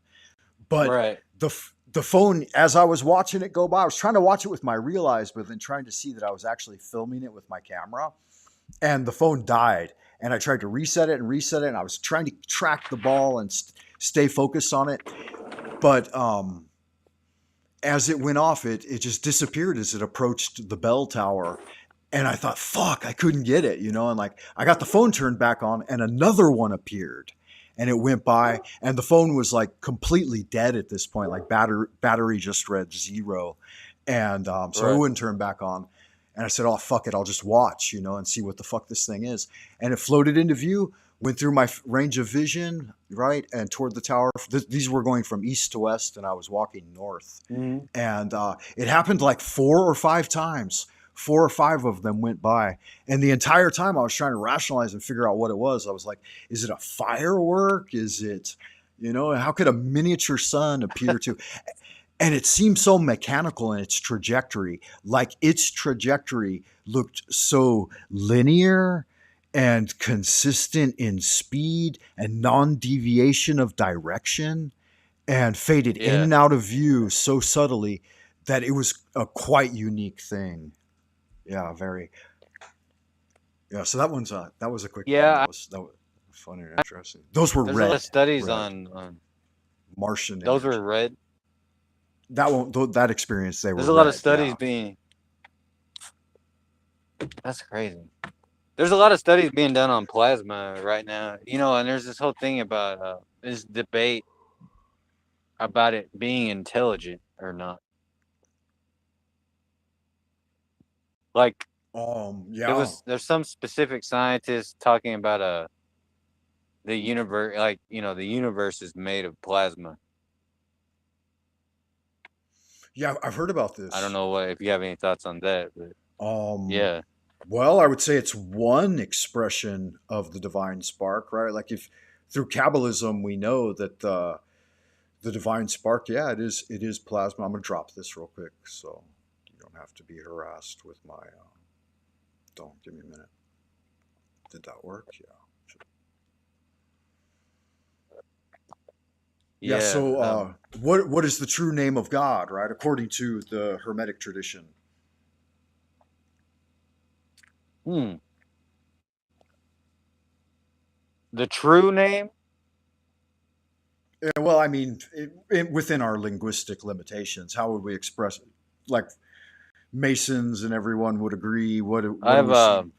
But
Right.
the phone, as I was watching it go by, I was trying to watch it with my real eyes, but then trying to see that I was actually filming it with my camera. And the phone died. And I tried to reset it, and I was trying to track the ball and stay focused on it. But as it went off, it just disappeared as it approached the bell tower. And I thought, fuck, I couldn't get it, you know? And like, I got the phone turned back on, and another one appeared, and it went by, and the phone was like completely dead at this point. Like battery just read 0. And so it
Right.
wouldn't turn back on. And I said, oh, fuck it. I'll just watch, you know, and see what the fuck this thing is. And it floated into view, went through my range of vision, right? And toward the tower. These were going from east to west, and I was walking north.
Mhm.
And it happened like 4 or 5 times. 4 or 5 of them went by. And the entire time I was trying to rationalize and figure out what it was. I was like, is it a firework? Is it, you know, how could a miniature sun appear to? and it seemed so mechanical in its trajectory. Like its trajectory looked so linear and consistent in speed and non-deviation of direction, and faded in
Yeah.
and out of view so subtly that it was a quite unique thing. Yeah, very. Yeah, so that was a quick one.
Yeah.
That was fun and interesting. Those were
There's a lot of
red,
studies
red
on
Martian
those were
energy.
red.
That one, that experience, they were
There's a lot of
red.
studies
Yeah.
being. That's crazy. There's a lot of studies being done on plasma right now. And there's this whole thing about this debate about it being intelligent or not. Like
Yeah.
there's some specific scientists talking about the universe, like the universe is made of plasma.
Yeah, I've heard about
I don't
this.
know if you have any thoughts on that, but
Um,
yeah,
well, I would say it's one expression of the divine spark, right? Like if through Kabbalism we know that the divine spark, yeah, it is plasma. I'm gonna drop this real quick so you don't have to be harassed with my. Don't give me a minute. Did that work? Yeah. Yeah.
yeah.
So, what is the true name of God, right? According to the Hermetic tradition.
Hmm. The true name?
Yeah, well, I mean, within our linguistic limitations, how would we express it? Like Masons and everyone would agree. What do
I've
we see?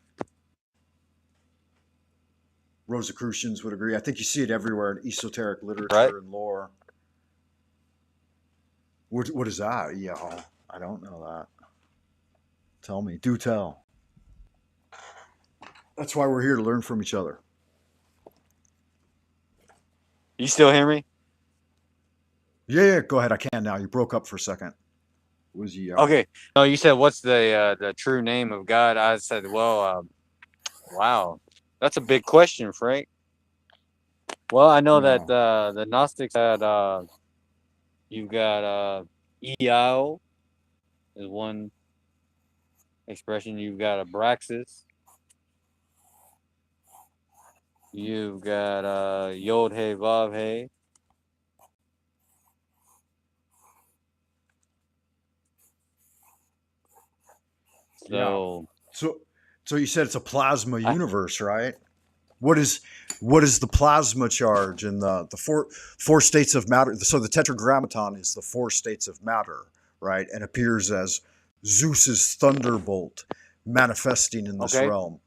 Rosicrucians would agree. I think you see it everywhere in esoteric
right.
literature and lore. What is that? Yeah, I don't know that. Tell me. Do tell. That's why we're here to learn from each other.
You still hear me?
Yeah, yeah, go ahead. I can now. You broke up for a second. Was he?
Okay. No, you said what's the true name of God? I said, well, wow, that's a big question, Frank. Well, I know that
Yeah.
the Gnostics had you've got Eo is one expression. You've got Abraxas. You've got Yod He Vav He.
Yeah.
So
So, so you said it's a plasma
I
universe, right? What is the plasma charge in the four states of matter? So the tetragrammaton is the four states of matter, right? And appears as Zeus's thunderbolt manifesting in this
okay,
realm.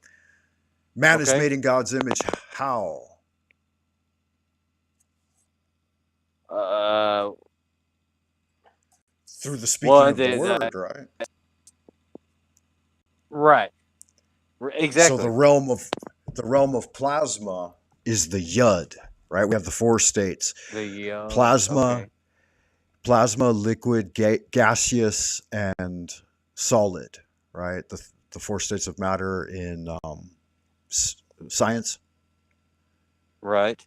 Man is
okay.
made in God's image. How?
Uh,
Through the speaking
well,
of the word, right?
right,
So
exactly.
the realm of plasma is the yud, right? We have the four states:
The
plasma,
okay,
liquid, gaseous, and solid, right? The four states of matter in science.
right,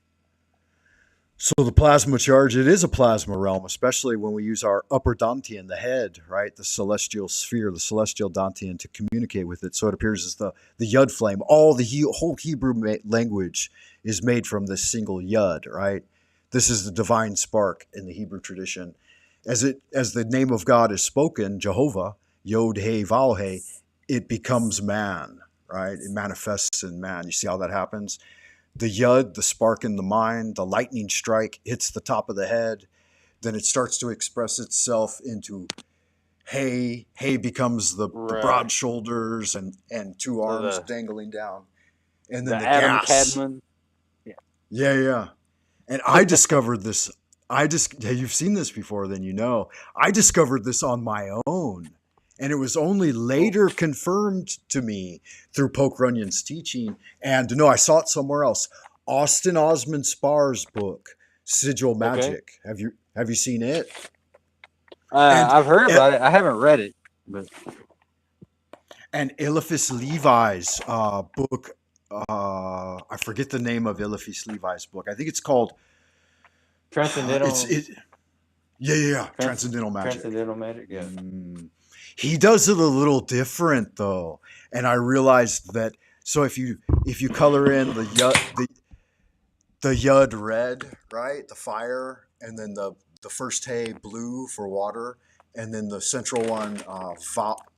So the plasma charge, it is a plasma realm, especially when we use our upper dantian, the head, right? The celestial sphere, the celestial dantian, to communicate with it. So it appears as the yud flame. All the whole Hebrew language is made from this single yud, right? This is the divine spark in the Hebrew tradition. As the name of God is spoken, Jehovah, Yod He Vav He, it becomes man, right? It manifests in man. You see how that happens? The yud, the spark in the mind, the lightning strike hits the top of the head. Then it starts to express itself into hay. Hay becomes the
right.
broad shoulders and two
So
arms dangling down. And
the
then the
Adam
gas.
Cadman. Yeah.
Yeah, yeah. And I discovered this. You've seen this before, then you know. I discovered this on my own. And it was only
Oh,
later confirmed to me through Poke Runyon's teaching. And no, I saw it somewhere else. Austin Osman Sparr's book, Sigil
okay.
Magic. Have you seen it? And
I've heard about it. I haven't read it, but
and Eliphas Levi's book. I forget the name of Eliphas Levi's book. I think it's called. It's
Transcendental.
it. Yeah. Transcendental magic.
Transcendental magic. Yeah.
He does it a little different though, and I realized that. So if you color in the yud red, right, the fire, and then the first hay blue for water, and then the central one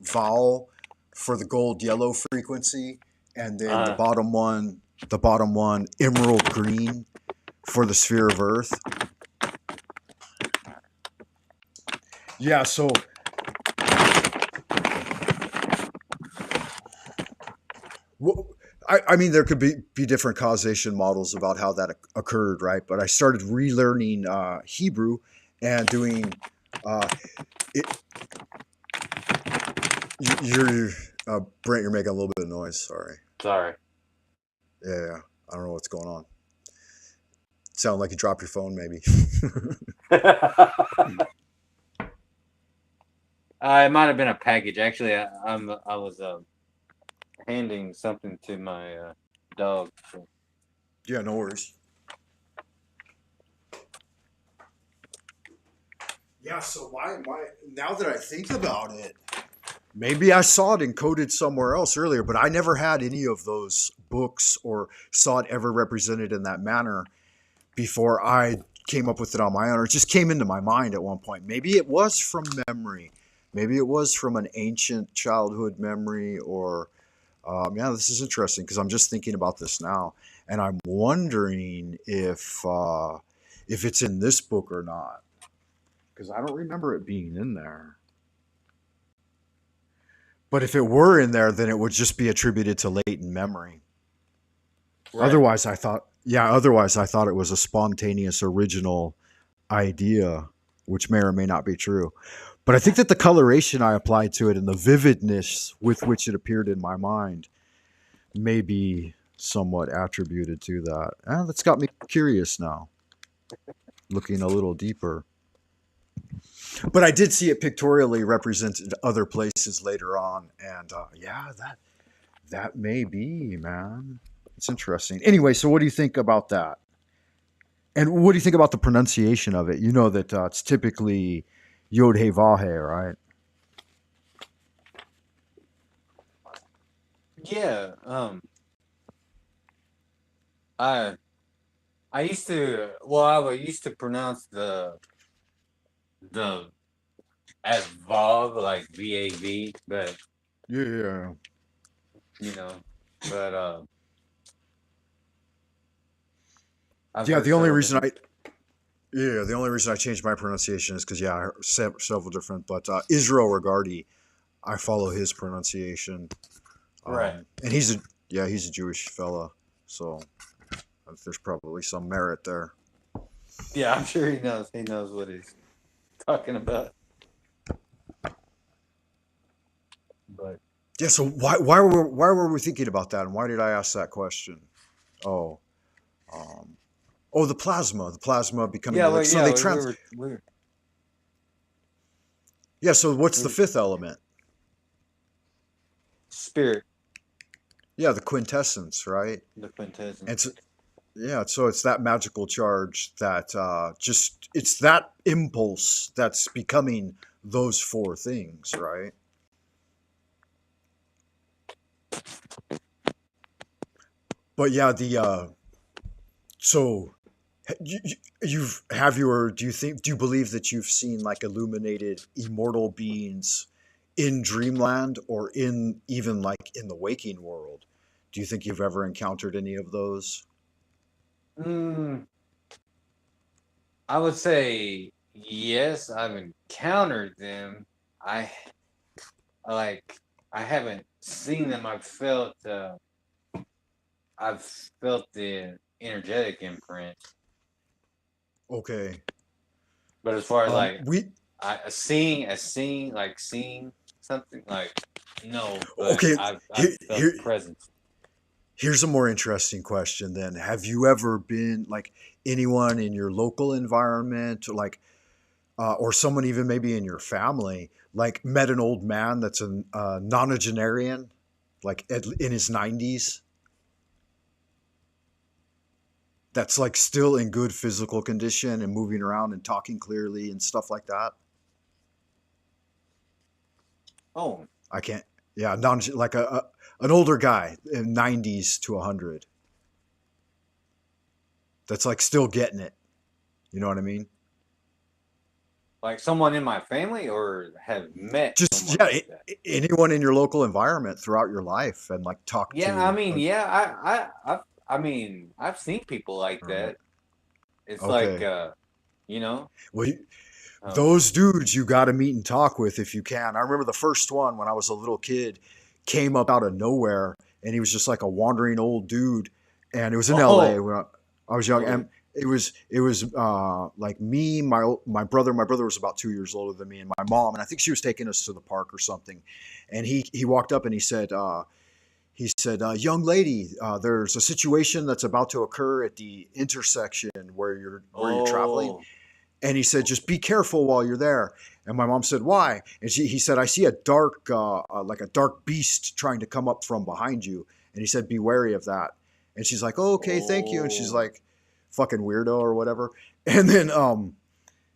vowel for the gold yellow frequency, and then the bottom one emerald green for the sphere of earth. Yeah, so I mean, there could be different causation models about how that occurred, right? But I started relearning Hebrew and doing it. You're Brent. You're making a little bit of noise. Sorry. Yeah. I don't know what's going on. Sound like you dropped your phone, maybe.
It might have been a package. Actually, I was handing something to my dog. So.
Yeah, no worries. Yeah, so why now that I think about it, maybe I saw it encoded somewhere else earlier, but I never had any of those books or saw it ever represented in that manner before I came up with it on my own, or it just came into my mind at one point. Maybe it was from memory. Maybe it was from an ancient childhood memory, or yeah, this is interesting because I'm just thinking about this now, and I'm wondering if it's in this book or not, because I don't remember it being in there. But if it were in there, then it would just be attributed to latent memory. Right. Otherwise, I thought it was a spontaneous, original idea, which may or may not be true. But I think that the coloration I applied to it and the vividness with which it appeared in my mind may be somewhat attributed to that. That's got me curious now, looking a little deeper. But I did see it pictorially represented other places later on, and yeah, that may be, man. It's interesting. Anyway, so what do you think about that? And what do you think about the pronunciation of it? You know that it's typically Yod He Vav He, right?
Yeah. I used to pronounce the as Vav, like VAV, but
yeah,
you know, but
the only reason I changed my pronunciation is because I heard several different, but Israel Regardi, I follow his pronunciation,
right?
And he's a Jewish fella, so there's probably some merit there.
Yeah, I'm sure he knows. He knows what he's talking about. But
yeah, so why were we thinking about that, and why did I ask that question? The plasma becoming Yeah, so what's the fifth element?
Spirit.
Yeah, the quintessence, right?
The quintessence.
So it's that magical charge that it's that impulse that's becoming those four things, right? But yeah, do you believe that you've seen like illuminated immortal beings in Dreamland or in even like in the waking world? Do you think you've ever encountered any of those?
I would say yes, I've encountered them. I haven't seen them. I've felt the energetic imprint.
Okay.
But as far as seeing something, like, no. But
okay.
I've felt presence.
Here's a more interesting question then. Have you ever been, like, anyone in your local environment, or someone even maybe in your family, like, met an old man that's a nonagenarian, like in his 90s? that's like still in good physical condition and moving around and talking clearly and stuff like that.
Oh,
I can't. Yeah, non like a an older guy in 90s to 100. That's like still getting it. You know what I mean?
like someone in my family, or have met
Just
someone
yeah,
like that?
anyone in your local environment throughout your life and like talk
Yeah, I
to.
mean, yeah, I mean, I've seen people like
All right.
that. It's like,
Okay.
you know,
Well,
um,
those dudes you got to meet and talk with if you can. I remember the first one when I was a little kid came up out of nowhere, and he was just like a wandering old dude, and it was in L.A.
oh,
when I was young,
really?
and it was like me, my brother. My brother was about 2 years older than me, and my mom, and I think she was taking us to the park or something, and he walked up and he said, young lady, there's a situation that's about to occur at the intersection where you're traveling.
Oh,
And he said, just be careful while you're there. And my mom said, why? And he said, I see a like a dark beast trying to come up from behind you. And he said, be wary of that. And she's like, oh, okay, thank you. And she's
oh,
like, fucking weirdo or whatever. And then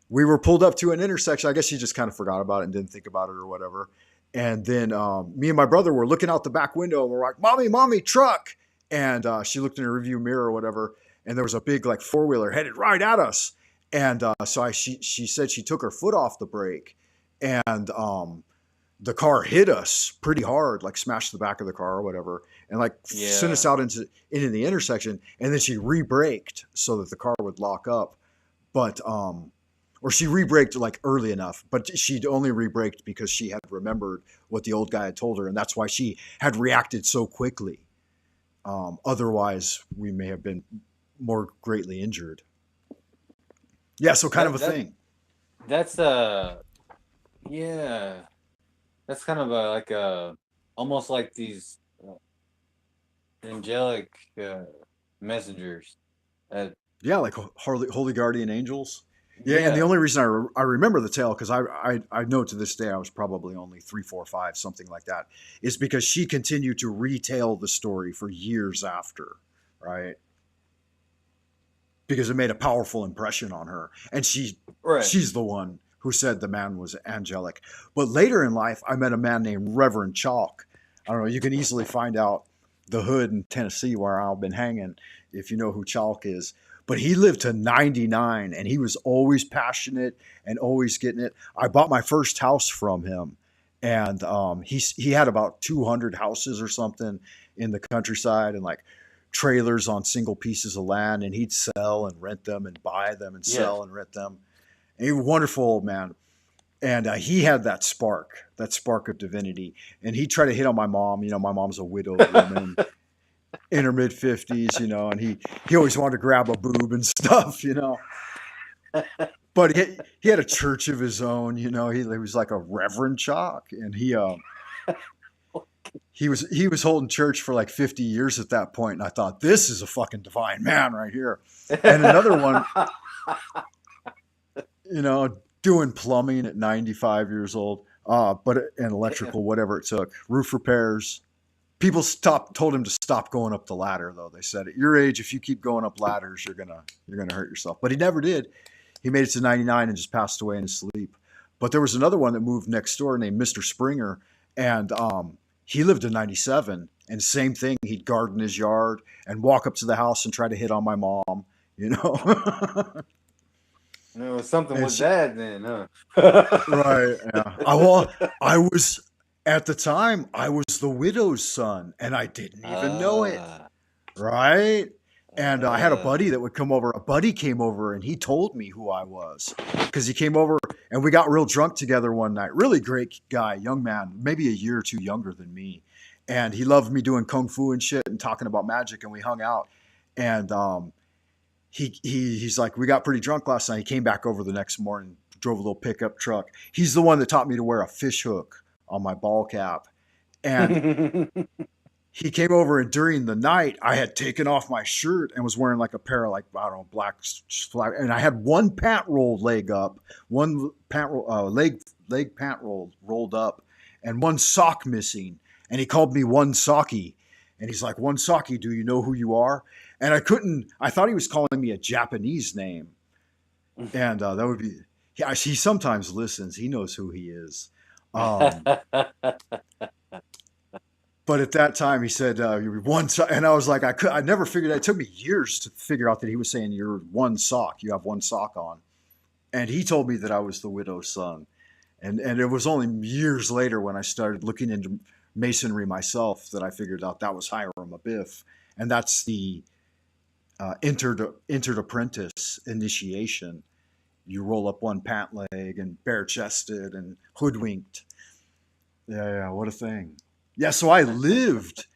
we were pulled up to an intersection. I guess she just kind of forgot about it and didn't think about it or whatever. And then me and my brother were looking out the back window and we're like, mommy, truck. And she looked in her review mirror or whatever. And there was a big like four-wheeler headed right at us. And she said she took her foot off the brake, and the car hit us pretty hard, like smashed the back of the car or whatever, and like sent us
yeah.
out into the intersection. And then she re-braked so that the car would lock up, but or she re-braked like early enough, but she'd only re-braked because she had remembered what the old guy had told her, and that's why she had reacted so quickly. Otherwise, we may have been more greatly injured. Yeah, so kind of
That
a
that
thing.
that's yeah. That's kind of like almost like these angelic messengers. Uh,
Yeah, like holy guardian angels. Yeah, and the
yeah.
only reason I remember the tale because I know to this day I was probably only 3, 4, 5, something like that, is because she continued to retell the story for years after, right? Because it made a powerful impression on her, and
Right.
she's the one who said the man was angelic. But later in life, I met a man named Reverend Chalk. I don't know. You can easily find out the hood in Tennessee where I've been hanging if you know who Chalk is. But he lived to 99, and he was always passionate and always getting it. I bought my first house from him, and he had about 200 houses or something in the countryside, and like trailers on single pieces of land, and he'd sell and rent them and buy them and
Yes.
sell and rent them. And he was a wonderful old man. And he had that spark of divinity. And he tried to hit on my mom. You know, my mom's a widowed woman in her mid 50s, and he always wanted to grab a boob and stuff, But he had a church of his own, he was like a Reverend Chalk. And he was holding church for like 50 years at that point, and I thought, this is a fucking divine man right here. And another one, doing plumbing at 95 years old, and
Damn.
electrical, whatever it took, roof repairs. People told him to stop going up the ladder, though. They said, at your age, if you keep going up ladders, you're gonna hurt yourself. But he never did. He made it to 99 and just passed away in his sleep. But there was another one that moved next door named Mr. Springer, and he lived to 97. And same thing, he'd garden his yard and walk up to the house and try to hit on my mom, you know.
There was something
And
with
she,
that then, huh?
right. Yeah. I was at the time I was the widow's son, and I didn't even know it.
Ah,
Right. And I had a
uh,
buddy that would come over. A buddy came over and he told me who I was because he came over and we got real drunk together one night. Really great guy, young man, maybe a year or two younger than me. And he loved me doing kung fu and shit and talking about magic. And we hung out. And he's like, we got pretty drunk last night. He came back over the next morning, drove a little pickup truck. He's the one that taught me to wear a fish hook on my ball cap. And he came over, and during the night I had taken off my shirt and was wearing like a pair of like, I don't know, black and I had one pant rolled leg up, one pant leg pant rolled up, and one sock missing. And he called me One Socky, and he's like, One Socky, do you know who you are? and I couldn't. I thought he was calling me a Japanese name, and that would be. Yeah, he sometimes listens. He knows who he is. Um, but at that time, he said you're one sock, and I was like, I never figured out. It took me years to figure out that he was saying you're one sock. You have one sock on, and he told me that I was the widow's son, and it was only years later when I started looking into masonry myself that I figured out that was Hiram Abiff, and that's the entered apprentice initiation. You roll up one pant leg and bare chested and hoodwinked. Yeah, yeah, what a thing. Yeah, so I lived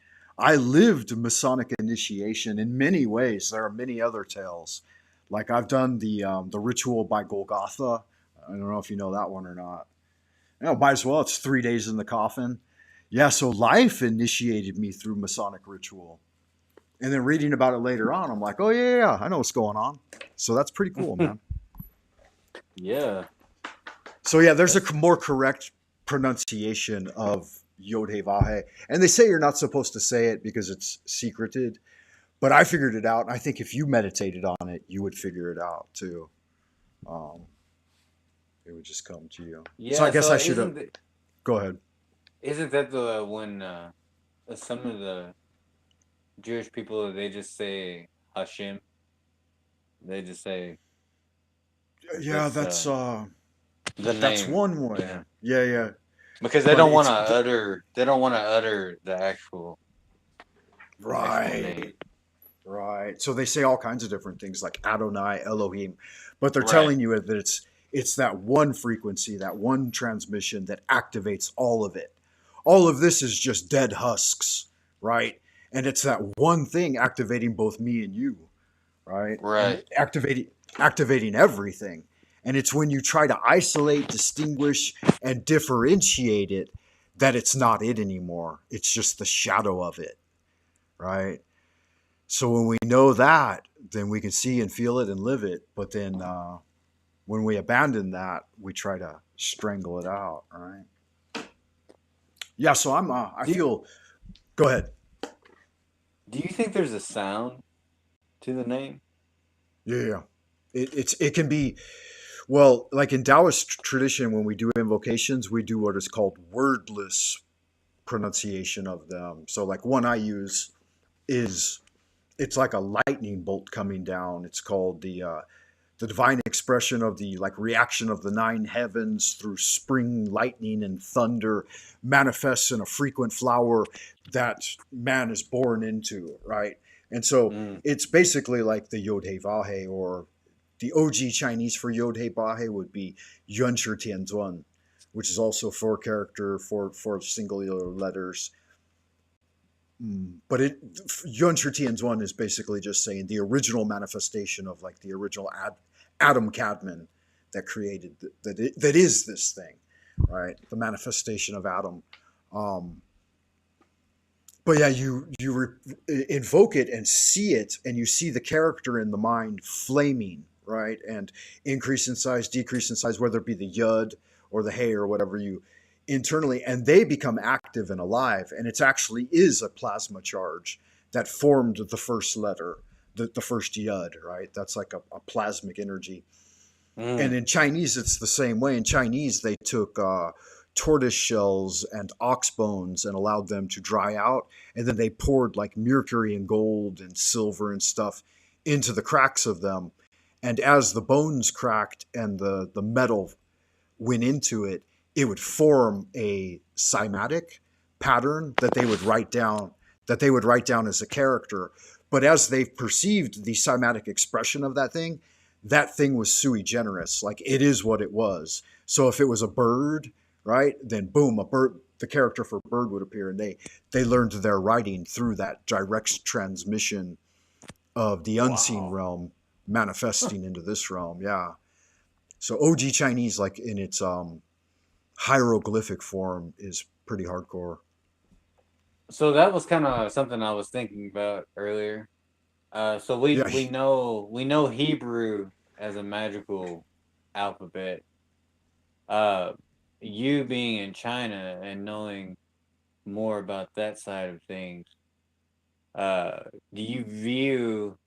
Masonic initiation in many ways. There are many other tales. Like I've done the ritual by Golgotha. I don't know if you know that one or not. You might as well. It's 3 days in the coffin. Yeah, so life initiated me through Masonic ritual. And then reading about it later on, I'm like, oh yeah, yeah, I know what's going on. So that's pretty cool, man.
Yeah.
So yeah, there's a more correct pronunciation of Yod He Vahe, and they say you're not supposed to say it because it's secreted. But I figured it out, and I think if you meditated on it, you would figure it out too. Um, it would just come to you.
Yeah,
So I guess
so
I should have. Go ahead.
isn't that the when some of the Jewish people they just say Hashem? They just say
Yeah,
that's the
that's
name.
one way.
Yeah.
Yeah, yeah.
Because they
But
don't want
it's
to utter. They don't want to utter the actual
right.
name.
Right. So they say all kinds of different things like Adonai, Elohim, but they're
Right.
telling you that it's that one frequency, that one transmission that activates all of it. All of this is just dead husks, right? And it's that one thing activating both me and you, right?
Right.
And activating everything. And it's when you try to isolate, distinguish, and differentiate it that it's not it anymore. It's just the shadow of it, right? So when we know that, then we can see and feel it and live it. But then when we abandon that, we try to strangle it out, right? Yeah. So I
Do you,
feel. Go ahead.
do you think there's a sound to the name?
Yeah. Yeah. It can be well like in Taoist tradition when we do invocations, we do what is called wordless pronunciation of them. So like one I use is it's like a lightning bolt coming down. It's called the divine expression of the like reaction of the nine heavens through spring lightning and thunder manifests in a frequent flower that man is born into, right? And so
Mm.
it's basically like the Yod He Vahe, or the OG Chinese for Yod He Vahe would be Yuan Shi Tian Zhuan, which is also four character, four singular letters. But Yuan Shi Tian Zhuan is basically just saying the original manifestation of like the original Adam Cadman that created that is this thing, right? The manifestation of Adam. Um, but yeah, invoke it and see it, and you see the character in the mind flaming, right? And increase in size, decrease in size, whether it be the yud or the hay or whatever you internally, and they become active and alive. And it actually is a plasma charge that formed the first letter, the first yud, right? That's like a plasmic energy. And
Mm.
in Chinese, it's the same way. In Chinese, they took tortoise shells and ox bones and allowed them to dry out. And then they poured like mercury and gold and silver and stuff into the cracks of them. And as the bones cracked and the metal went into it, it would form a cymatic pattern that they would write down as a character. But as they perceived the cymatic expression of that thing was sui generis, like it is what it was. So if it was a bird, right, then boom, the character for bird would appear, and they learned their writing through that direct transmission of the unseen
Wow.
realm manifesting into this realm. Yeah. So OG Chinese, like in its hieroglyphic form, is pretty hardcore.
So that was kind of something I was thinking about earlier. So we
Yeah.
we know Hebrew as a magical alphabet. Uh, you being in China and knowing more about that side of things, Do you view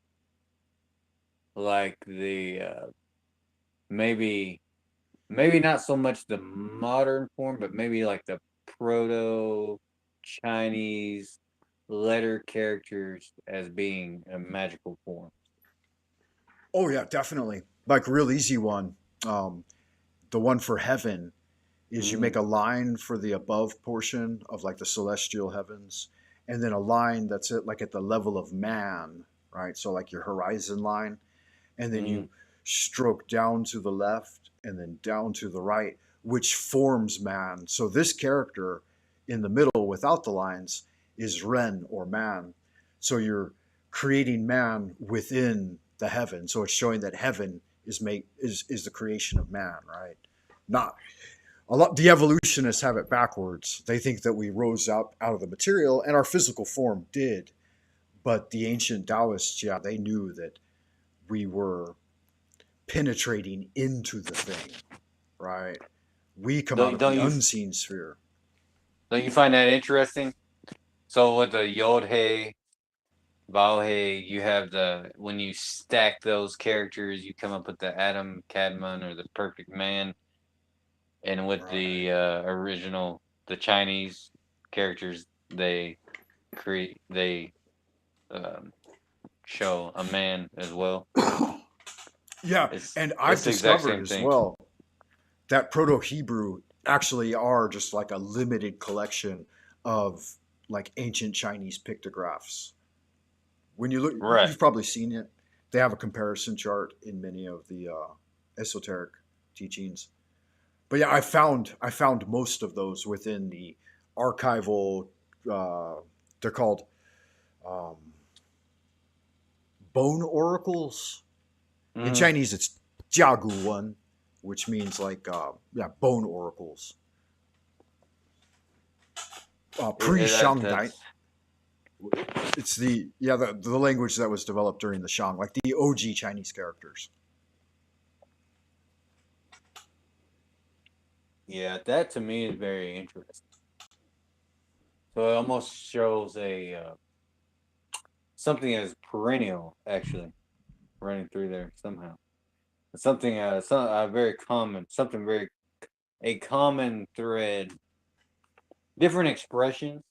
like the maybe maybe not so much the modern form, but maybe like the proto Chinese letter characters as being a magical form?
Oh yeah, definitely. Like real easy one. Um, the one for heaven is you make
Mm,
a line for the above portion of like the celestial heavens, and then a line that's at the level of man, right? So like your horizon line, and then
mm,
you stroke down to the left and then down to the right, which forms man. So this character in the middle without the lines is Ren or man. So you're creating man within the heaven. So it's showing that heaven is the creation of man, right? Not a lot. The evolutionists have it backwards. They think that we rose up out of the material and our physical form did. But the ancient Taoists, yeah, they knew that we were penetrating into the thing, right? We come out
don't
of the
don't you
unseen sphere.
don't you find that interesting? So with the Yod Hey, Valhe, you have the when you stack those characters, you come up with the Adam Kadmon or the perfect man, and with
Right.
the original, the Chinese characters, they um, show a man as well.
Yeah,
It's
and I've
it's the exact
discovered
same
as
thing.
well that Proto Hebrew actually are just like a limited collection of like ancient Chinese pictographs. When you look,
Right.
you've probably seen it. They have a comparison chart in many of the esoteric teachings. But yeah, I found most of those within the archival. Uh, they're called um, bone oracles. In
Hmm.
Chinese, it's jiagu one, which means like yeah, bone oracles. Pre Shang Dai.
That's
It's the language that was developed during the Shang, like the OG Chinese characters.
yeah. That to me is very interesting. So it almost shows a something as perennial actually running through there somehow. Something very common, something very a common thread, different expressions,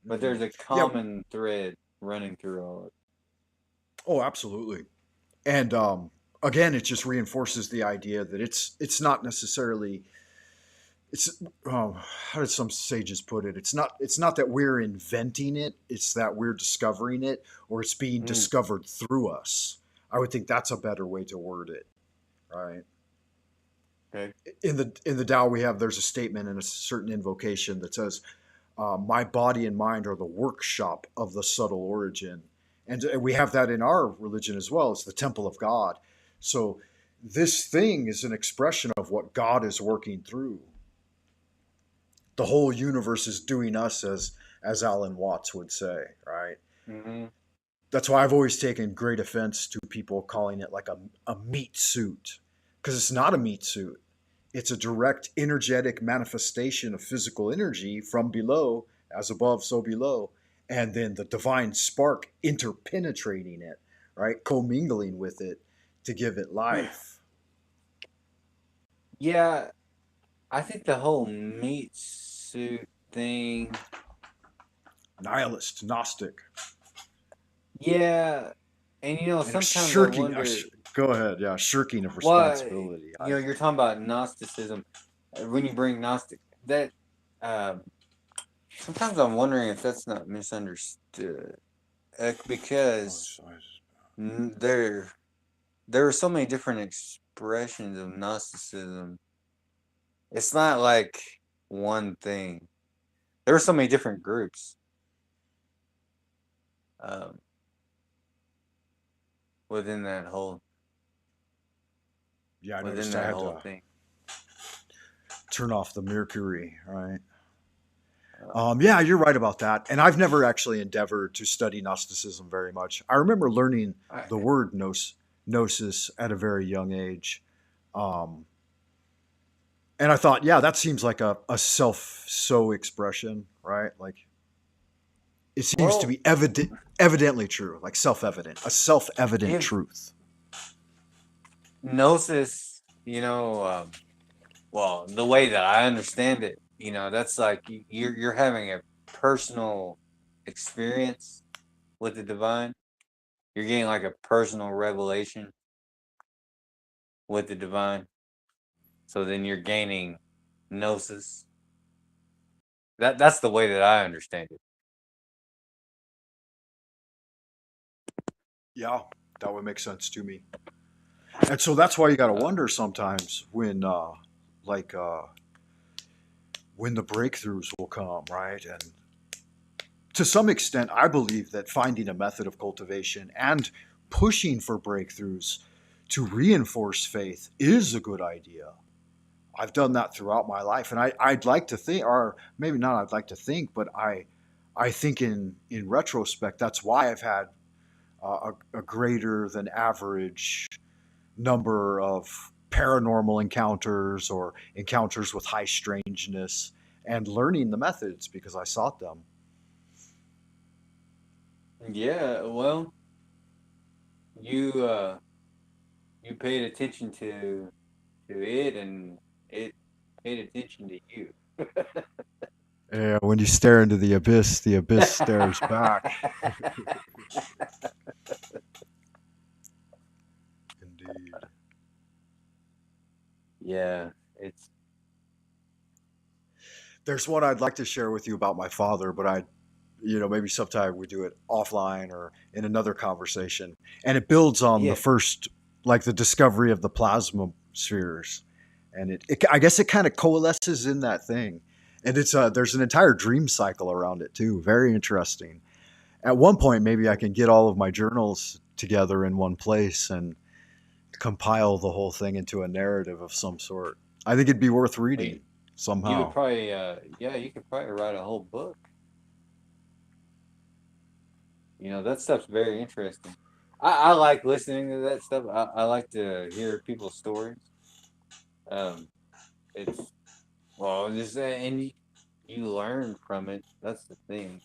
but
Hmm.
there's a
Yeah.
common thread running through all of it.
Oh, absolutely. And again, it just reinforces the idea that it's not necessarily it's how did some sages put it? It's not that we're inventing it; it's that we're discovering it, or it's being
Mm,
discovered through us. I would think that's a better way to word it, right?
okay.
In the Tao, there's a statement in a certain invocation that says, "My body and mind are the workshop of the subtle origin," and we have that in our religion as well. It's the temple of God. So this thing is an expression of what God is working through. The whole universe is doing us, as Alan Watts would say, right?
Hmm.
That's why I've always taken great offense to people calling it like a meat suit, because it's not a meat suit. It's a direct energetic manifestation of physical energy from below, as above, so below, and then the divine spark interpenetrating it, right? Commingling with it to give it life.
Yeah, I think the whole meat suit thing.
Nihilist, Gnostic,
Yeah, and
and a
sometimes I
shirking.
wonder
Go ahead, yeah, shirking of
why.
responsibility.
You're talking about Gnosticism. When you bring Gnostic, that um, sometimes I'm wondering if that's not misunderstood, because there are so many different expressions of Gnosticism. It's not like one thing. There are so many different groups um, within that whole
Yeah, I
within
noticed I
that
had
whole
to
thing.
turn off the Mercury, right?
Uh,
Yeah, you're right about that. And I've never actually endeavored to study Gnosticism very much. I remember learning
I,
the word gnosis at a very young age. Um, and I thought, yeah, that seems like a self so expression, right? Like It seems to
Well,
be evidently true, like self-evident, a self-evident
if
truth.
gnosis, well, the way that I understand it, that's like you're having a personal experience with the divine. You're getting like a personal revelation with the divine. So then you're gaining gnosis. That's the way that I understand it.
Yeah, that would make sense to me. And so that's why you got to wonder sometimes like, when the breakthroughs will come, right? And to some extent, I believe that finding a method of cultivation and pushing for breakthroughs to reinforce faith is a good idea. I've done that throughout my life, and I'd like to think, or maybe not. I'd like to think, but I think in retrospect, that's why I've had a greater than average number of paranormal encounters or encounters with high strangeness, and learning the methods because I sought them.
Yeah, well, you you paid attention to it, and it paid attention to you.
Yeah, when you stare into the abyss stares back. Indeed.
Yeah, it's
There's one I'd like to share with you about my father, but maybe sometime we do it offline or in another conversation. And it builds on the
yeah,
first, like the discovery of the plasma spheres. And I guess it kind of coalesces in that thing. And there's an entire dream cycle around it too. Very interesting. At one point, maybe I can get all of my journals together in one place and compile the whole thing into a narrative of some sort. I think it'd be worth
well, you,
reading
you would
somehow.
probably yeah, you could probably write a whole book. That stuff's very interesting. I like listening to that stuff. I like to hear people's stories. Um, it's well, just and you learn from it. That's the thing.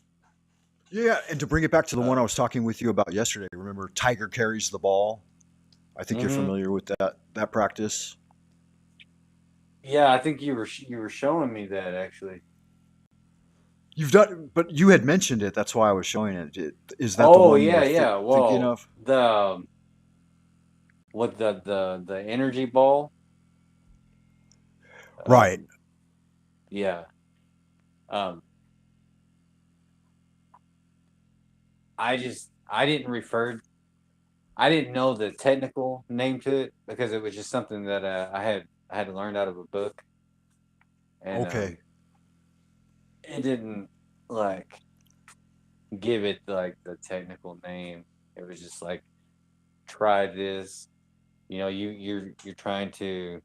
Yeah, and to bring it back to the one I
Um,
was talking with you about yesterday, remember Tiger carries the ball? I think you're
hmm
familiar with that practice.
Yeah, I think you were showing me that actually.
You've done, but you had mentioned it. That's why I was showing it. Is that the
Oh
one you
yeah,
were
yeah.
thinking
Well,
of?
what the energy ball.
Right.
Um, yeah. Um, I didn't refer. I didn't know the technical name to it because it was just something that I had learned out of a book, and
Okay.
it didn't like give it like the technical name. It was just like try this. You're trying to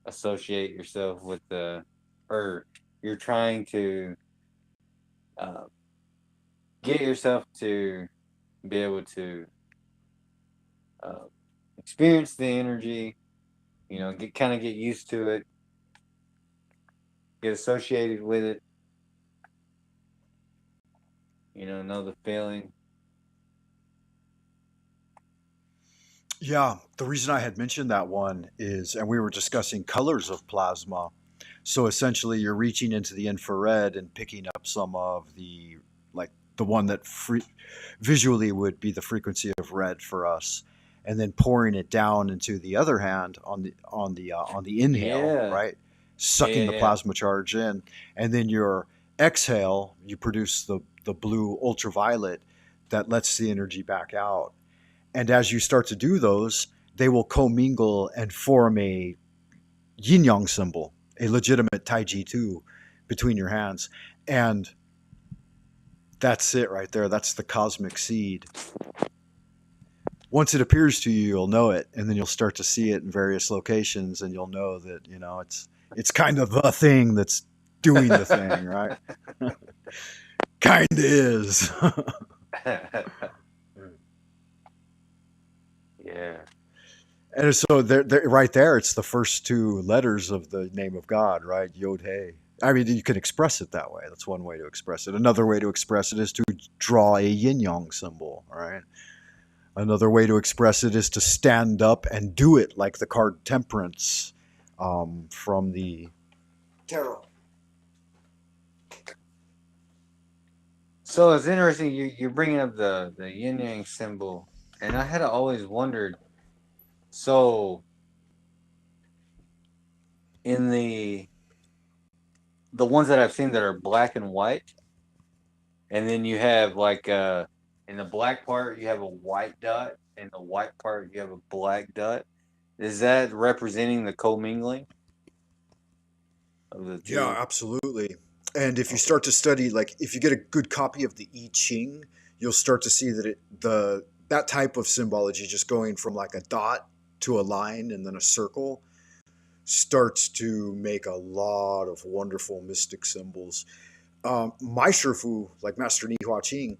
associate yourself with or you're trying to uh, get yourself to be able to uh, experience the energy. Get used to it, get associated with it. Know the feeling.
Yeah. The reason I had mentioned that one is, and we were discussing colors of plasma. So essentially, you're reaching into the infrared and picking up some of like the one that visually would be the frequency of red for us, and then pouring it down into the other hand on the inhale,
Yeah,
right?
yeah,
Sucking
yeah,
the
yeah.
plasma charge in, and then your exhale, you produce the blue ultraviolet that lets the energy back out. And as you start to do those, they will commingle and form a yin yang symbol, a legitimate Taiji Tu between your hands. And that's it right there. That's the cosmic seed. Once it appears to you, you'll know it, and then you'll start to see it in various locations, and you'll know that it's kind of the thing that's doing the thing, right? Kind of is.
Yeah.
And so right there, it's the first two letters of the name of God, right? Yod Hey. I mean, you can express it that way. That's one way to express it. Another way to express it is to draw a yin yang symbol, right? Another way to express it is to stand up and do it, like the card Temperance from the tarot.
So it's interesting you're bringing up the yin yang symbol, and I had always wondered. So in the ones that I've seen that are black and white, and then you have like in the black part you have a white dot, and the white part you have a black dot. Is that representing the commingling of the two?
Yeah, absolutely. And if you start to study, like if you get a good copy of the I Ching, you'll start to see that that type of symbology, just going from like a dot to a line and then a circle, starts to make a lot of wonderful mystic symbols. My Shifu, like Master Ni Hua Ching,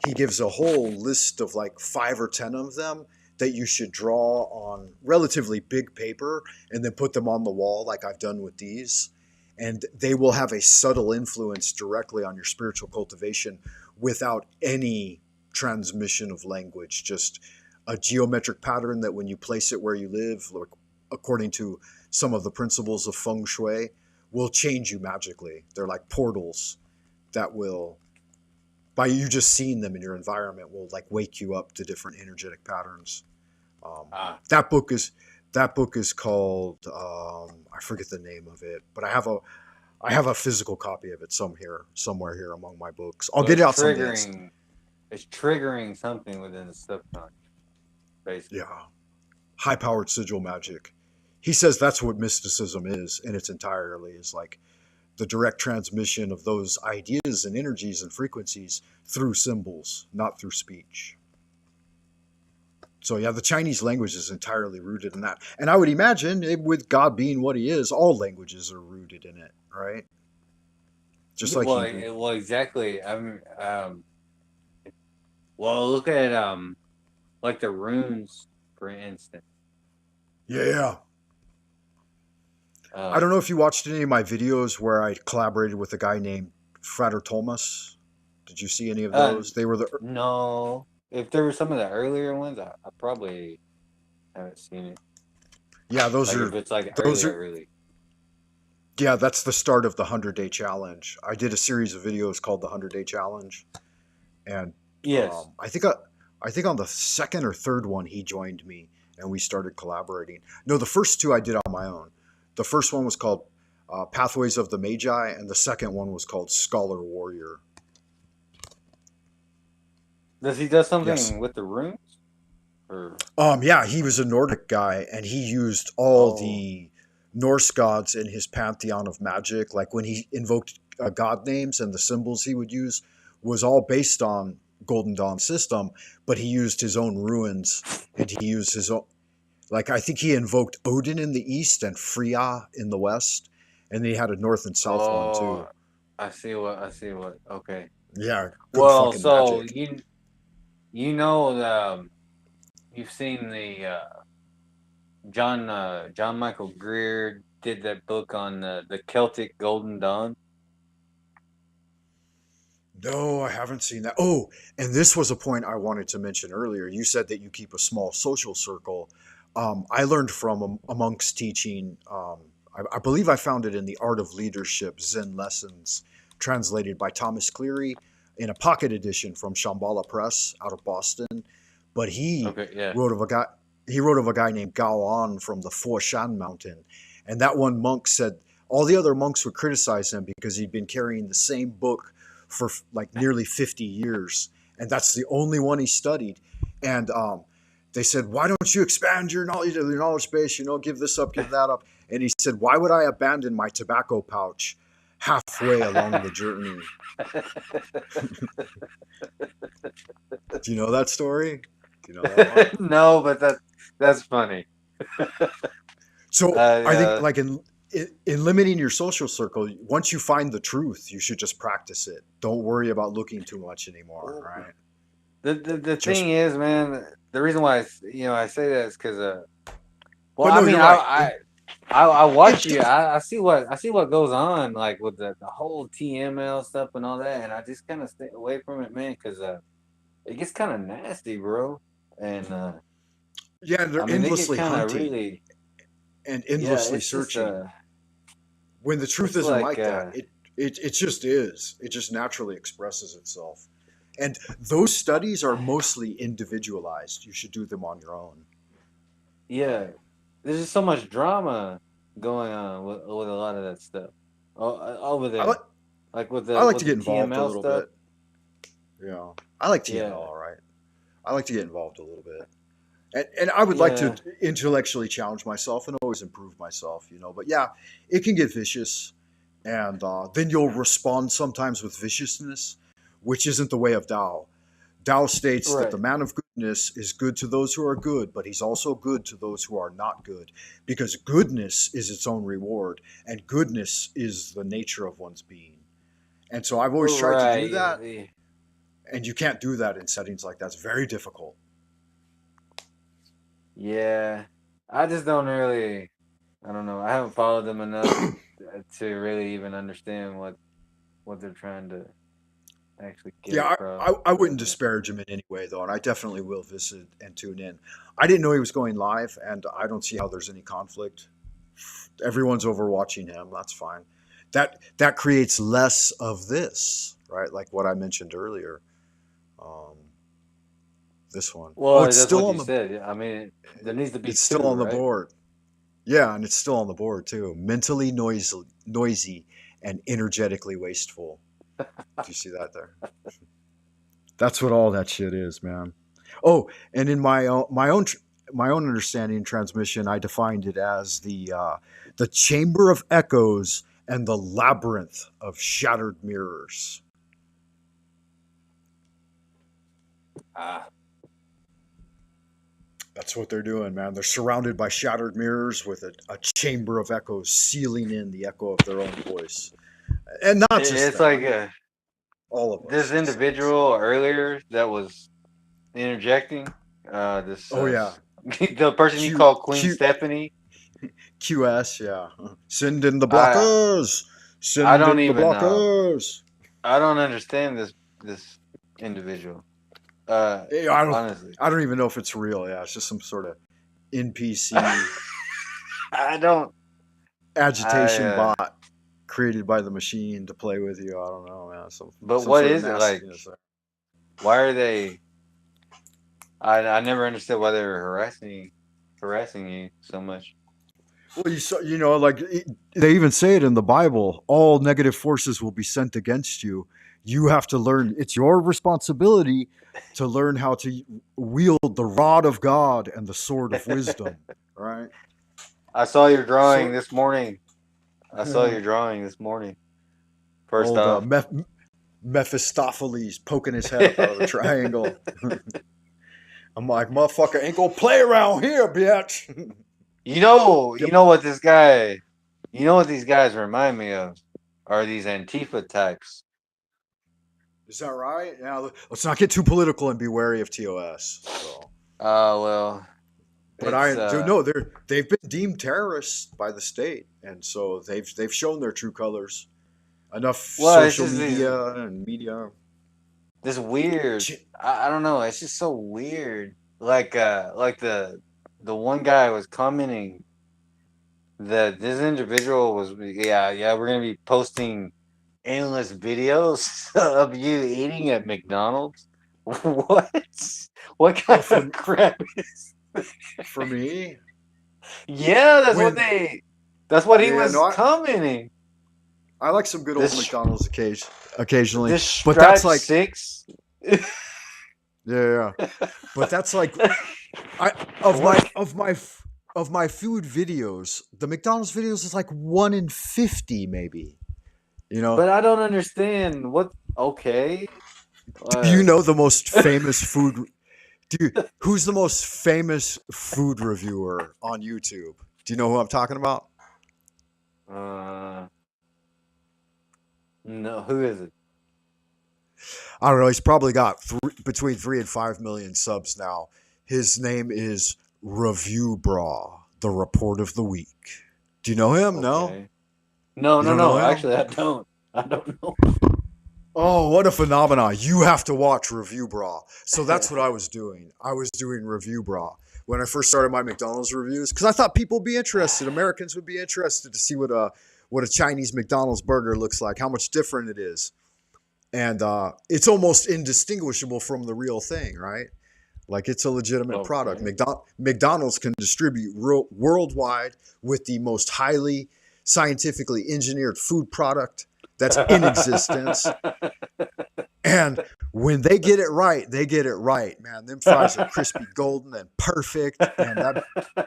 he gives a whole list of like 5 or 10 of them that you should draw on relatively big paper and then put them on the wall, like I've done with these. And they will have a subtle influence directly on your spiritual cultivation without any transmission of language. Just a geometric pattern that when you place it where you live, according to some of the principles of feng shui, will change you magically. They're like portals that will, by you just seeing them in your environment, will like wake you up to different energetic patterns. That book is called I forget the name of it, but I have a physical copy of it somewhere here among my books. I'll get it out someday.
It's triggering something within the subconscious, basically.
Yeah, high-powered sigil magic. He says that's what mysticism is in its entirety, is like the direct transmission of those ideas and energies and frequencies through symbols, not through speech. So yeah, the Chinese language is entirely rooted in that. And I would imagine, with God being what he is, all languages are rooted in it, right? Just like Hebrew.
Well, exactly. I mean, well, look at like the runes, for instance.
Yeah. I don't know if you watched any of my videos where I collaborated with a guy named Frater Thomas. Did you see any of those? They were
no. If there were some of the earlier ones, I probably haven't seen it.
Yeah, those are.
If it's like early.
Yeah, that's the start of the 100-day challenge. I did a series of videos called the 100-day challenge, and
yes,
I think on the second or third one he joined me and we started collaborating. No, the first 2 I did on my own. The first one was called Pathways of the Magi, and the second one was called Scholar Warrior.
Does he do something with the runes? Or
yeah, he was a Nordic guy, and he used all the Norse gods in his pantheon of magic. Like when he invoked god names, and the symbols he would use was all based on Golden Dawn system, but he used his own ruins, and he used his own. Like I think he invoked Odin in the east and Freya in the west, and then he had a north and south one too.
I see what. Okay.
Yeah.
Well, so magic. You know, you've seen the John Michael Greer did that book on the Celtic Golden Dawn.
No, I haven't seen that. Oh, and this was a point I wanted to mention earlier. You said that you keep a small social circle. I learned from a monk's teaching. I believe I found it in the Art of Leadership Zen Lessons, translated by Thomas Cleary in a pocket edition from Shambhala Press out of Boston. But he wrote of a guy. He wrote of a guy named Gao An from the Foshan Mountain, and that one monk said all the other monks would criticize him because he'd been carrying the same book for like nearly 50 years, and that's the only one he studied. And they said, "Why don't you expand your knowledge base? Give this up, give that up." And he said, "Why would I abandon my tobacco pouch halfway along the journey?" Do you know that story? Do you know that one?
No, but that's funny.
So I think, like in limiting your social circle, once you find the truth, you should just practice it. Don't worry about looking too much anymore, right?
The thing is, man, the reason why I say that is because, I watch you. I see what goes on, like with the whole TML stuff and all that, and I just kind of stay away from it, man, because it gets kind of nasty, bro. And
Yeah,
I
they're
mean, they get
endlessly
kind of
hunting
really,
and
yeah.
endlessly
It's just
searching. When the truth
it's
isn't
like
like that, it just is. It just naturally expresses itself. And those studies are mostly individualized. You should do them on your own.
yeah. There's just so much drama going on with a lot of that stuff over
I like
there, like
I like to
with the
get involved a
TML
little
stuff.
bit. Yeah, I like TML.
Yeah,
All right, I like to get involved a little bit, and I would like to
yeah,
intellectually challenge myself and always improve myself. But yeah, it can get vicious, and then you'll respond sometimes with viciousness, which isn't the way of Tao. Tao states that the
right.
man of goodness is good to those who are good, but he's also good to those who are not good, because goodness is its own reward, and goodness is the nature of one's being. And so I've always tried to do that,
Right.
and you can't do that in settings like that. It's very difficult.
Yeah. I just don't really. I don't know. I haven't followed them enough to really even understand what they're trying to actually get
Yeah,
across.
I
But
wouldn't disparage him in any way, though, and I definitely will visit and tune in. I didn't know he was going live, and I don't see how there's any conflict. Everyone's overwatching him. That's fine. That creates less of this, right? Like what I mentioned earlier. Um, this one. Oh,
well, that's what you said. I mean, there needs to be
it's still
two,
on the
right?
board. Yeah, and it's still on the board too. Mentally noisy, and energetically wasteful. Do you see that there? That's what all that shit is, man. Oh, and in my own understanding and transmission, I defined it as the chamber of echoes and the labyrinth of shattered mirrors.
Ah,
That's what they're doing, man. They're surrounded by shattered mirrors with a chamber of echoes sealing in the echo of their own voice. And not just
it's
them. I
like
mean, all of
this
us to some
individual
extent.
earlier that was interjecting. This
Oh yeah,
the person you
Q
call Queen
Q
Stephanie.
QS. Yeah, send in the
I
blockers.
I
Send
don't
in the
even
blockers.
I don't understand this individual. Uh,
Yeah, I don't.
honestly,
I don't even know if it's real. Yeah, it's just some sort of NPC
I don't. I
agitation bot created by the machine to play with you. I don't know, man.
but
Some
what
sort of
is it like?
nastiness there.
Why are they? I never understood why they were harassing you so much.
Well, like they even say it in the Bible. All negative forces will be sent against you. You have to learn. It's your responsibility to learn how to wield the rod of God and the sword of wisdom. Right.
I saw your drawing
So,
this morning. I saw your drawing this morning. First
old
off,
Mephistopheles poking his head up out of the triangle. I'm like, motherfucker ain't gonna play around here, bitch.
you know what this guy, you know what these guys remind me of, are these Antifa types.
Is that right? Yeah. Let's not get too political and be wary of TOS. So,
Well,
but
it's
I do know they've been deemed terrorists by the state, and so they've shown their true colors. Enough
well, it's
social
just
media and media.
this weird. I don't know. It's just so weird. Like the one guy was commenting that this individual was, yeah, we're gonna be posting endless videos of you eating at McDonald's. What? What
Oh,
kind of crap is?
for me,
Yeah,
when
That's what he
yeah, no,
was commenting.
I like some good old
This
McDonald's occasionally,
this
but that's
Stripe
like
Six.
yeah. But that's like I of my
What?
of my of my food videos, the McDonald's videos is like 1 in 50, maybe. You know,
But I don't understand what. Okay.
do you
Uh,
know the most famous food? Who's the most famous food reviewer on YouTube? Do you know who I'm talking about?
uh, no. Who is it?
I don't know. He's probably got between 3 and 5 million subs now. His name is Review Bra, the report of the week. Do you know him? No,
Okay. No,
you
no,
don't know
no.
him.
Actually, I don't. I don't know.
Oh, what a phenomenon. You have to watch Review Bra. So that's what I was doing. I was doing Review Bra when I first started my McDonald's reviews because I thought people would be interested. Americans would be interested to see what a Chinese McDonald's burger looks like, how much different it is. And it's almost indistinguishable from the real thing, right? Like it's a legitimate product.
Okay.
McDonald's can distribute worldwide with the most highly scientifically engineered food product that's in existence. And when they get it right, they get it right, man. Them fries are crispy golden and perfect. And that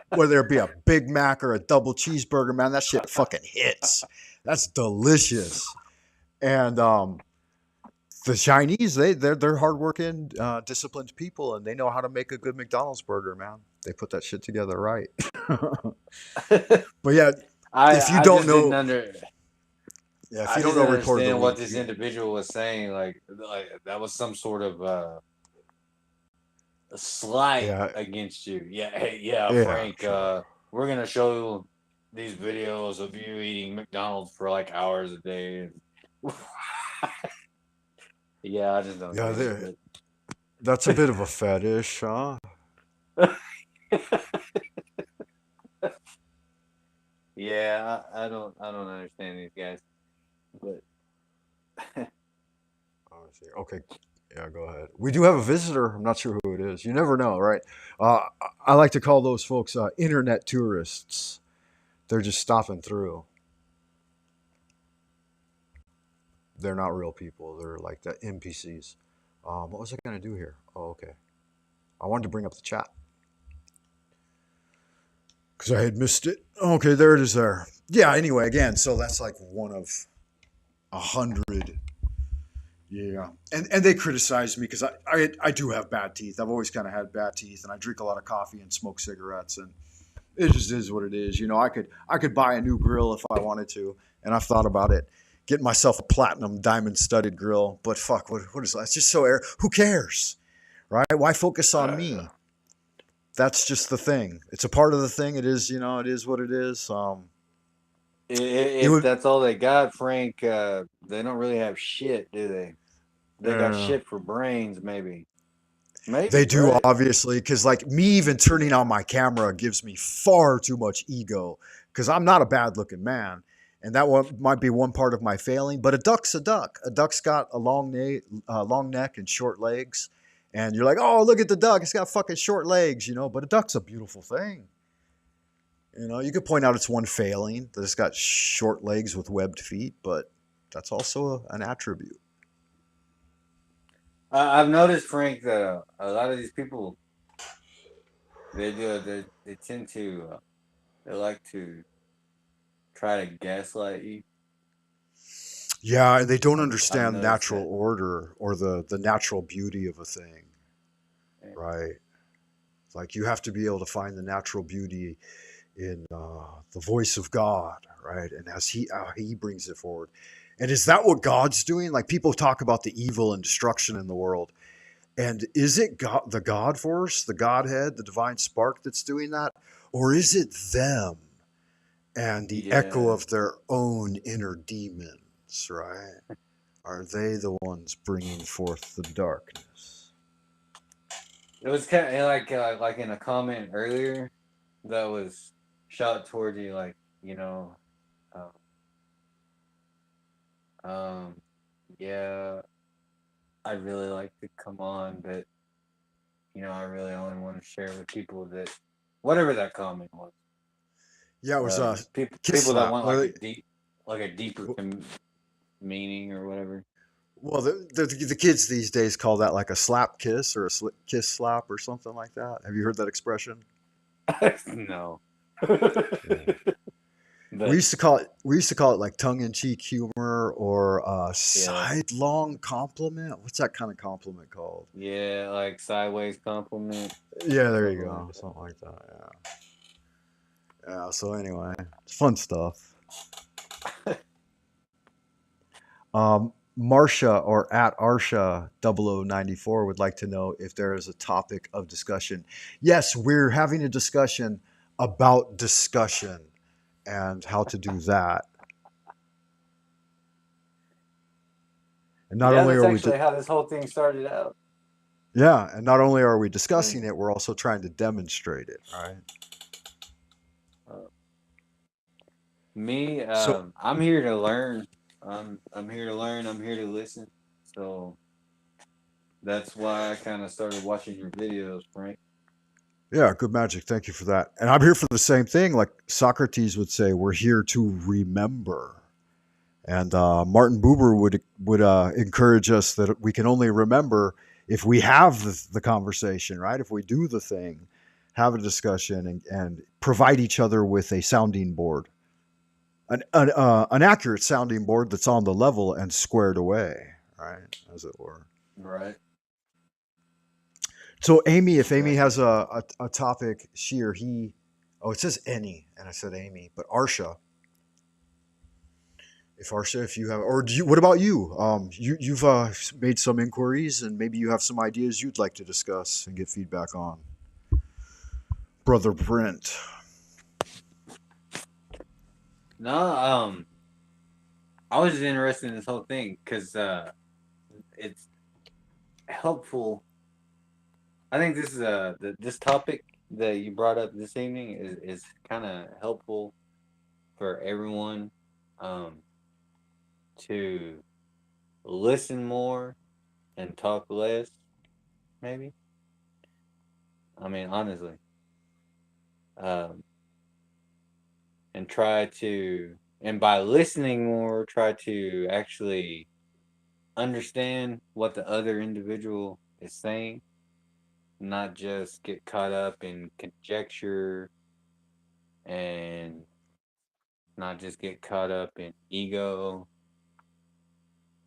whether it be a Big Mac or a double cheeseburger, man, that shit fucking hits. That's delicious. And the Chinese, they're hardworking, disciplined people, and they know how to make a good McDonald's burger, man. They put that shit together right. But yeah, if you
I
don't
just didn't
know, yeah, if
I
you
just
don't know,
didn't
report of the
understand what
week.
this individual was saying. Like that was some sort of a slight
Yeah,
against you. Yeah, hey, yeah,
yeah,
Frank.
sure.
We're gonna show these videos of you eating McDonald's for like hours a day. Yeah, I just don't
Yeah,
get it.
that's a bit of a fetish, huh?
But yeah, I don't understand these guys. But
Oh, I see. Okay, yeah, go ahead. We do have a visitor. I'm not sure who it is. You never know, right? Uh, I like to call those folks internet tourists. They're just stopping through. They're not real people. They're like the NPCs. What was I going to do here? Oh, okay. I wanted to bring up the chat because I had missed it. Okay, there it is there. Yeah, anyway, again, so that's like one of 100. Yeah. And they criticize me because I do have bad teeth. I've always kind of had bad teeth, and I drink a lot of coffee and smoke cigarettes, and it just is what it is. You know, I could buy a new grill if I wanted to, and I've thought about it. Getting myself a platinum diamond studded grill, but fuck, what is that? It's just so air. Who cares, right? Why focus on me? That's just the thing. It's a part of the thing. It is, it is what it is. It
if
would,
that's all they got, Frank, they don't really have shit, do they? They got
uh,
shit for brains, maybe.
they
Maybe,
do
right?
obviously, because like me even turning on my camera gives me far too much ego, because I'm not a bad looking man, and that one might be one part of my failing. But a duck's a duck. A duck's got a long neck and short legs, and you're like, oh, look at the duck. It's got fucking short legs, But a duck's a beautiful thing. You could point out its one failing that it's got short legs with webbed feet, but that's also an attribute.
I've noticed, Frank, that a lot of these people they tend to they like to try to gaslight you.
Yeah, and they don't
I've
understand
noticed
natural
that.
order or the natural beauty of a thing, right? It's like you have to be able to find the natural beauty in the voice of God, right? And as he brings it forward. And is that what God's doing? Like people talk about the evil and destruction in the world. And is it God, the God force, the Godhead, the divine spark that's doing that? Or is it them and the echo
Yeah,
of their own inner demons, right? Are they the ones bringing forth the darkness?
it was kind of like in a comment earlier that was shot towards you, like you know, um, um yeah, I'd really like to come on, but I really only want to share with people that whatever that comment was.
Yeah, it was kiss
People that
slap.
want
Well,
like a deeper meaning or whatever.
the kids these days call that like a slap kiss or a kiss slap or something like that. Have you heard that expression?
No.
Yeah. We
But
used to call it we used to call it like tongue in cheek humor or
yeah,
sidelong compliment. What's that kind of compliment called?
yeah, like sideways compliment,
Yeah, there you
something like
go. Something like that. Yeah. Yeah. So anyway, it's fun stuff. Marcia or at Arsha 0094 would like to know if there is a topic of discussion. Yes, we're having a discussion about discussion. and how to do that. And not
Yeah,
only
that's
are we
actually how this whole thing started out.
yeah, and not only are we
When
discussing it, we're also trying to demonstrate it, right?
uh, me,
So
I'm here to learn. I'm here to learn. I'm here to listen. So that's why I kind of started watching your videos, Frank.
yeah, good magic. Thank you for that. And I'm here for the same thing. Like Socrates would say, we're here to remember. And Martin Buber would encourage us that we can only remember if we have the conversation, right? If we do the thing, have a discussion, and provide each other with a sounding board, an accurate sounding board that's on the level and squared away, right, as it were.
Right.
So Amy, if Amy
Exactly.
has a topic, she or he, oh, it says any, and I said Amy, but Arsha, if Arsha, if you have, or do you, what about you? You've made some inquiries, and maybe you have some ideas you'd like to discuss and get feedback on. Brother Brent.
No, I was just interested in this whole thing because it's helpful. I think this is this topic that you brought up this evening is kind of helpful for everyone um, to listen more and talk less. Maybe. I mean, honestly, um, and try to, and by listening more, try to actually understand what the other individual is saying, not just get caught up in conjecture and not just get caught up in ego,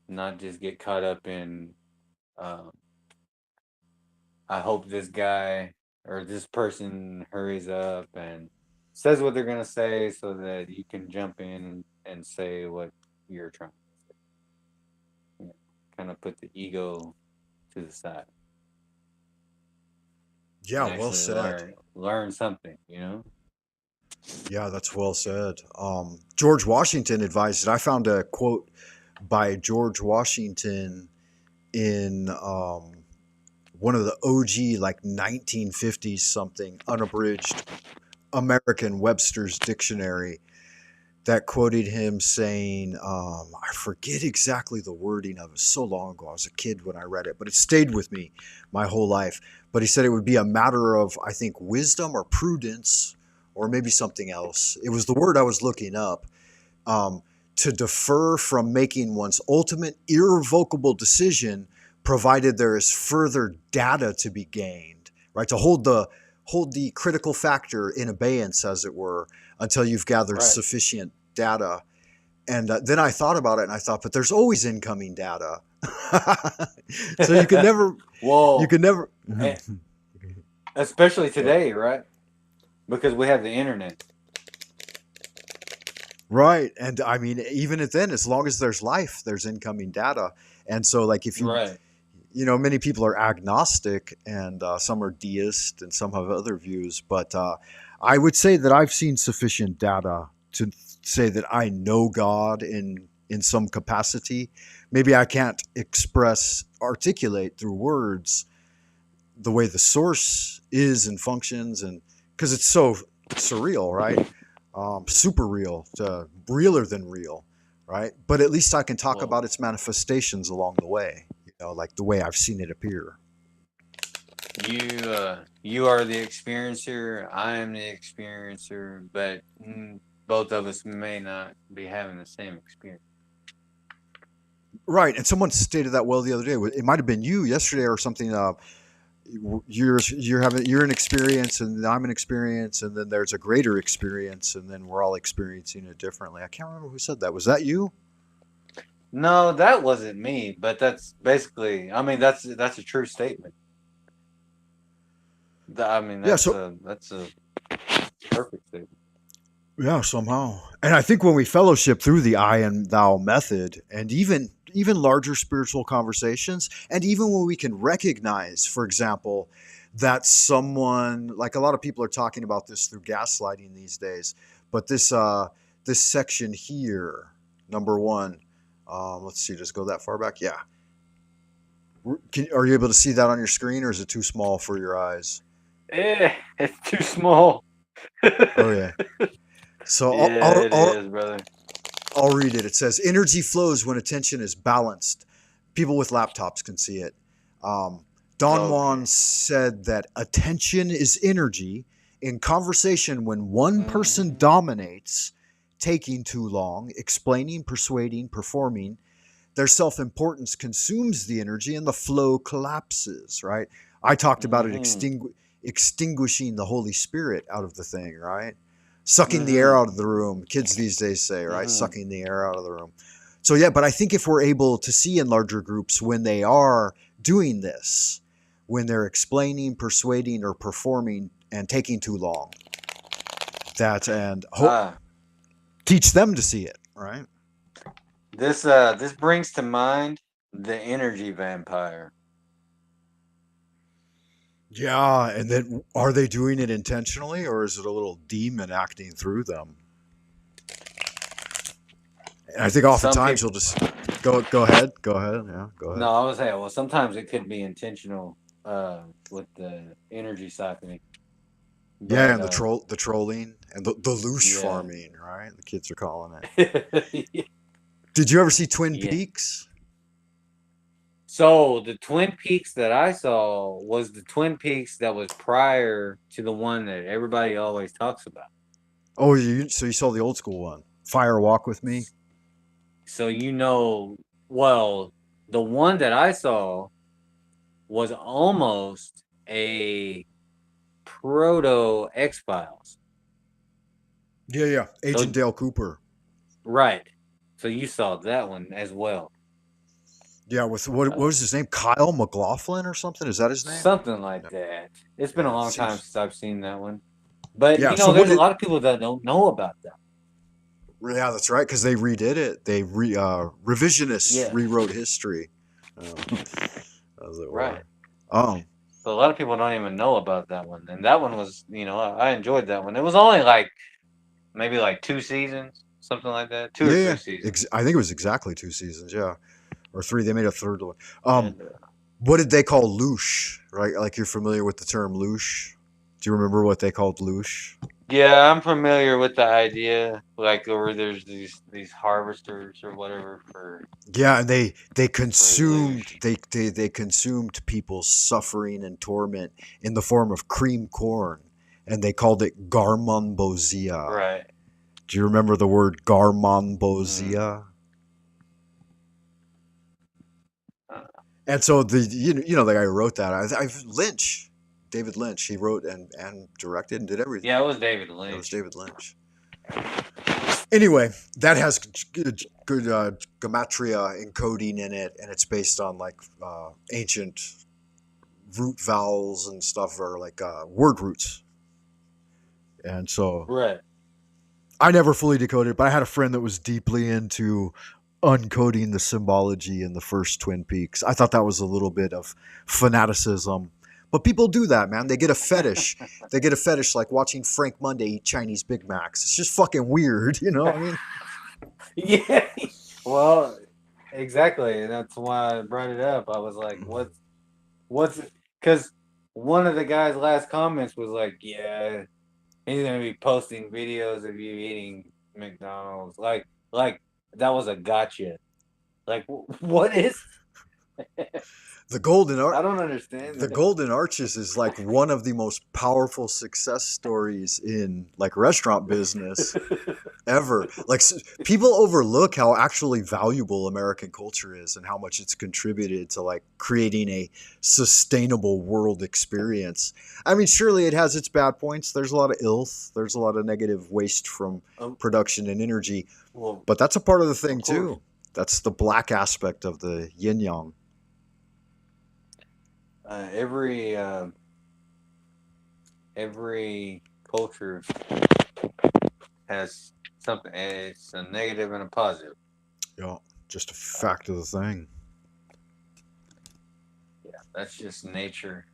not just get caught up in, um, I hope this guy or this person hurries up and says what they're going to say so that you can jump in and say what you're trying to say. You know, kind of put the ego to the side
Yeah,
and
well
actually
said.
learn something, you know?
Yeah, that's well said. George Washington advised it. I found a quote by George Washington in one of the OG, like 1950s something, unabridged American Webster's Dictionary that quoted him saying, I forget exactly the wording of it. So long ago, I was a kid when I read it, but it stayed with me my whole life. But he said it would be a matter of, I think, wisdom or prudence or maybe something else. It was the word I was looking up. Um, to defer from making one's ultimate irrevocable decision, provided there is further data to be gained, right? To hold the critical factor in abeyance, as it were, until you've gathered
Right.
sufficient data. And then I thought about it, and I thought, but there's always incoming data, so you could never, you
Well,
could never.
especially today, right? Because we have the internet.
Right. And I mean, even then, as long as there's life, there's incoming data. And so, like, if you,
Right.
many people are agnostic and some are deist and some have other views. But I would say that I've seen sufficient data to say that I know God in some capacity. Maybe I can't articulate through words the way the source is and functions, and because it's so surreal, right? Super real, realer than real, right? But at least I can talk
Well,
about its manifestations along the way, like the way I've seen it appear.
you are the experiencer. I am the experiencer, but both of us may not be having the same experience.
Right, and someone stated that well the other day. It might have been you yesterday or something. You're an experience, and I'm an experience, and then there's a greater experience, and then we're all experiencing it differently. I can't remember who said that. Was that you?
No, that wasn't me, but that's basically. I mean, that's a true statement. I mean,
Yeah.
that's a perfect statement.
Yeah, somehow. And I think when we fellowship through the I and thou method, and even larger spiritual conversations, and even when we can recognize, for example, that someone, like a lot of people are talking about this through gaslighting these days, but this section here, number one, let's see, just go that far back. Yeah. Are you able to see that on your screen, or is it too small for your eyes?
It's too small.
Okay. So
Yeah, it is, brother.
I'll read it. It says, energy flows when attention is balanced. People with laptops can see it. Don Juan said that attention is energy. In conversation, when one person dominates, taking too long, explaining, persuading, performing, their self-importance consumes the energy and the flow collapses, right? I talked about it extinguishing the Holy Spirit out of the thing, right? Sucking the air out of the room. Kids these days say, right? Sucking the air out of the room. So yeah, but I think if we're able to see in larger groups when they are doing this, when they're explaining, persuading, or performing and taking too long, that and teach them to see it, right?
This brings to mind the energy vampire.
Yeah, and then are they doing it intentionally, or is it a little demon acting through them? And I think oftentimes you'll just go ahead, yeah, go ahead.
No, I was saying, well, sometimes it could be intentional with the energy siphoning.
Yeah, and the trolling and the loosh farming, right? The kids are calling it. Did you ever see Twin Peaks?
So the Twin Peaks that I saw was the Twin Peaks that was prior to the one that everybody always talks about.
Oh, so you saw the old school one, Fire Walk with Me?
So well, the one that I saw was almost a proto X-Files.
Yeah. Agent Dale Cooper.
Right. So you saw that one as well.
Yeah, with what was his name? Kyle MacLachlan or something? Is that his name?
Something like that. It's been a long time since I've seen that one. But there's a lot of people that don't know about that.
Yeah, that's right, because they redid it. They revisionists rewrote history. As it were.
Right. So a lot of people don't even know about that one. And that one was, I enjoyed that one. It was only maybe 2 seasons, something like that. 2 or 3 seasons.
I think it was exactly 2 seasons, yeah. Or 3. They made a third one. What did they call loosh? Right? Like, you're familiar with the term loosh? Do you remember what they called loosh?
Yeah, I'm familiar with the idea. Where there's these harvesters or whatever for.
Yeah, and they consumed they consumed people's suffering and torment in the form of cream corn, and they called it garmonbozia.
Right.
Do you remember the word garmonbozia? And so the guy who wrote that, Lynch, David Lynch, he wrote and directed and did everything.
Yeah, it was David Lynch.
It was David Lynch. Anyway, that has good gematria encoding in it, and it's based on ancient root vowels and stuff, or word roots. And so,
right.
I never fully decoded it, but I had a friend that was deeply into uncoding the symbology in the first Twin Peaks. I thought that was a little bit of fanaticism. But people do that, man. They get a fetish. They get a fetish like watching Frank Monday eat Chinese Big Macs. It's just fucking weird, you know what I mean?
Yeah. Well, exactly. And that's why I brought it up. I was like, what's because one of the guy's last comments was like, yeah, he's gonna be posting videos of you eating McDonald's. Like that was a gotcha. Like, what is
The Golden
I don't understand.
The Golden Arches is one of the most powerful success stories in restaurant business ever. People overlook how actually valuable American culture is and how much it's contributed to creating a sustainable world experience. I mean, surely it has its bad points. There's a lot of ilth. There's a lot of negative waste from production and energy. But that's a part of the thing too. That's the black aspect of the yin yang.
Every culture has something. It's a negative and a positive.
Yeah, just a fact of the thing.
Yeah, that's just nature.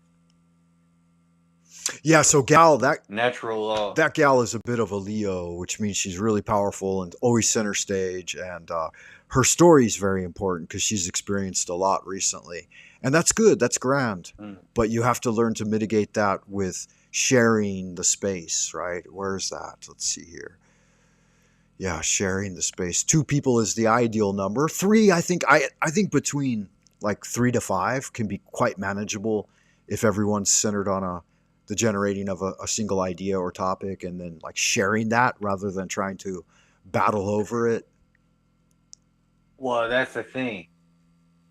Yeah, so gal,
Natural law.
that gal is a bit of a Leo, which means she's really powerful and always center stage. And her story is very important because she's experienced a lot recently. And that's good, that's grand.
Mm.
But you have to learn to mitigate that with sharing the space, right? Where's that? Let's see here. Yeah, sharing the space. 2 people is the ideal number. 3, I think between like 3 to 5 can be quite manageable if everyone's centered on the generating of a single idea or topic, and then like sharing that rather than trying to battle over it.
Well, that's the thing.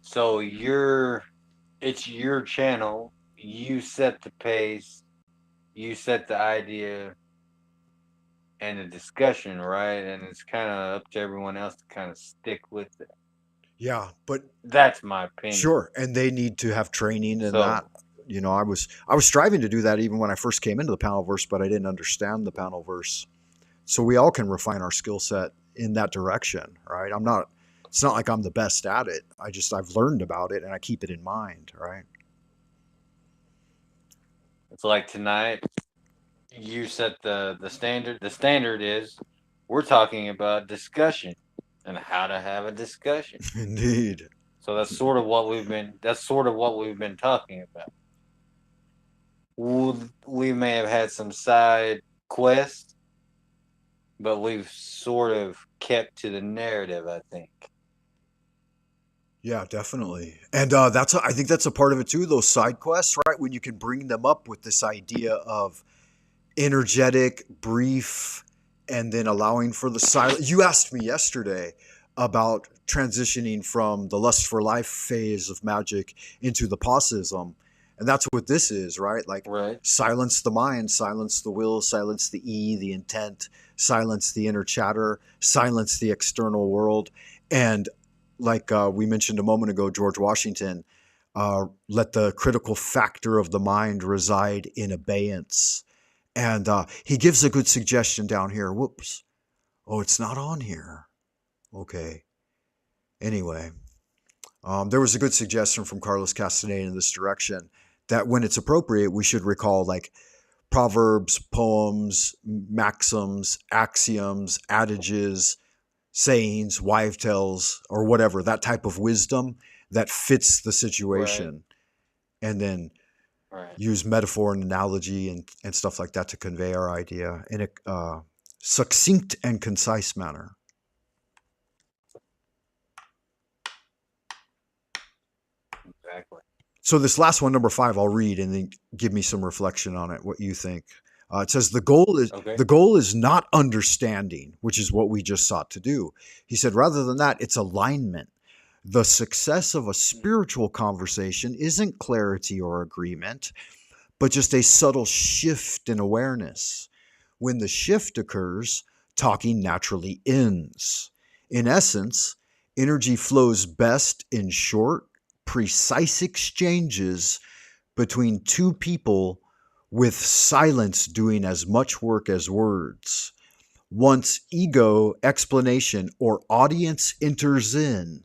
So it's your channel. You set the pace. You set the idea and the discussion, right? And it's kind of up to everyone else to kind of stick with it.
Yeah, but
That's my opinion.
sure, and they need to have training in
So-
that. You know, I was striving to do that even when I first came into the panel verse, but I didn't understand the panel verse. So we all can refine our skill set in that direction, right? It's not like I'm the best at it. I've learned about it and I keep it in mind, right?
It's like tonight, you set the standard. The standard is we're talking about discussion and how to have a discussion.
Indeed.
So that's sort of what we've been talking about. We may have had some side quests, but we've sort of kept to the narrative, I think.
Yeah, definitely. And I think that's a part of it too, those side quests, right? When you can bring them up with this idea of energetic, brief, and then allowing for the silence. You asked me yesterday about transitioning from the lust for life phase of magic into the paucism. And that's what this is, right? Like
Right.
silence the mind, silence the will, silence the the intent, silence the inner chatter, silence the external world. And like we mentioned a moment ago, George Washington, let the critical factor of the mind reside in abeyance. And he gives a good suggestion down here. Whoops. Oh, it's not on here. Okay. Anyway, there was a good suggestion from Carlos Castaneda in this direction that when it's appropriate, we should recall like proverbs, poems, maxims, axioms, adages, sayings, wives' tales, or whatever, that type of wisdom that fits the situation. Right. And then use metaphor and analogy and stuff like that to convey our idea in a succinct and concise manner.
Exactly.
So this last one, number 5, I'll read and then give me some reflection on it, what you think. It says the goal is not understanding, which is what we just sought to do. He said, rather than that, it's alignment. The success of a spiritual conversation isn't clarity or agreement, but just a subtle shift in awareness. When the shift occurs, talking naturally ends. In essence, energy flows best in short, precise exchanges between 2 people with silence doing as much work as words. Once ego, explanation, or audience enters in,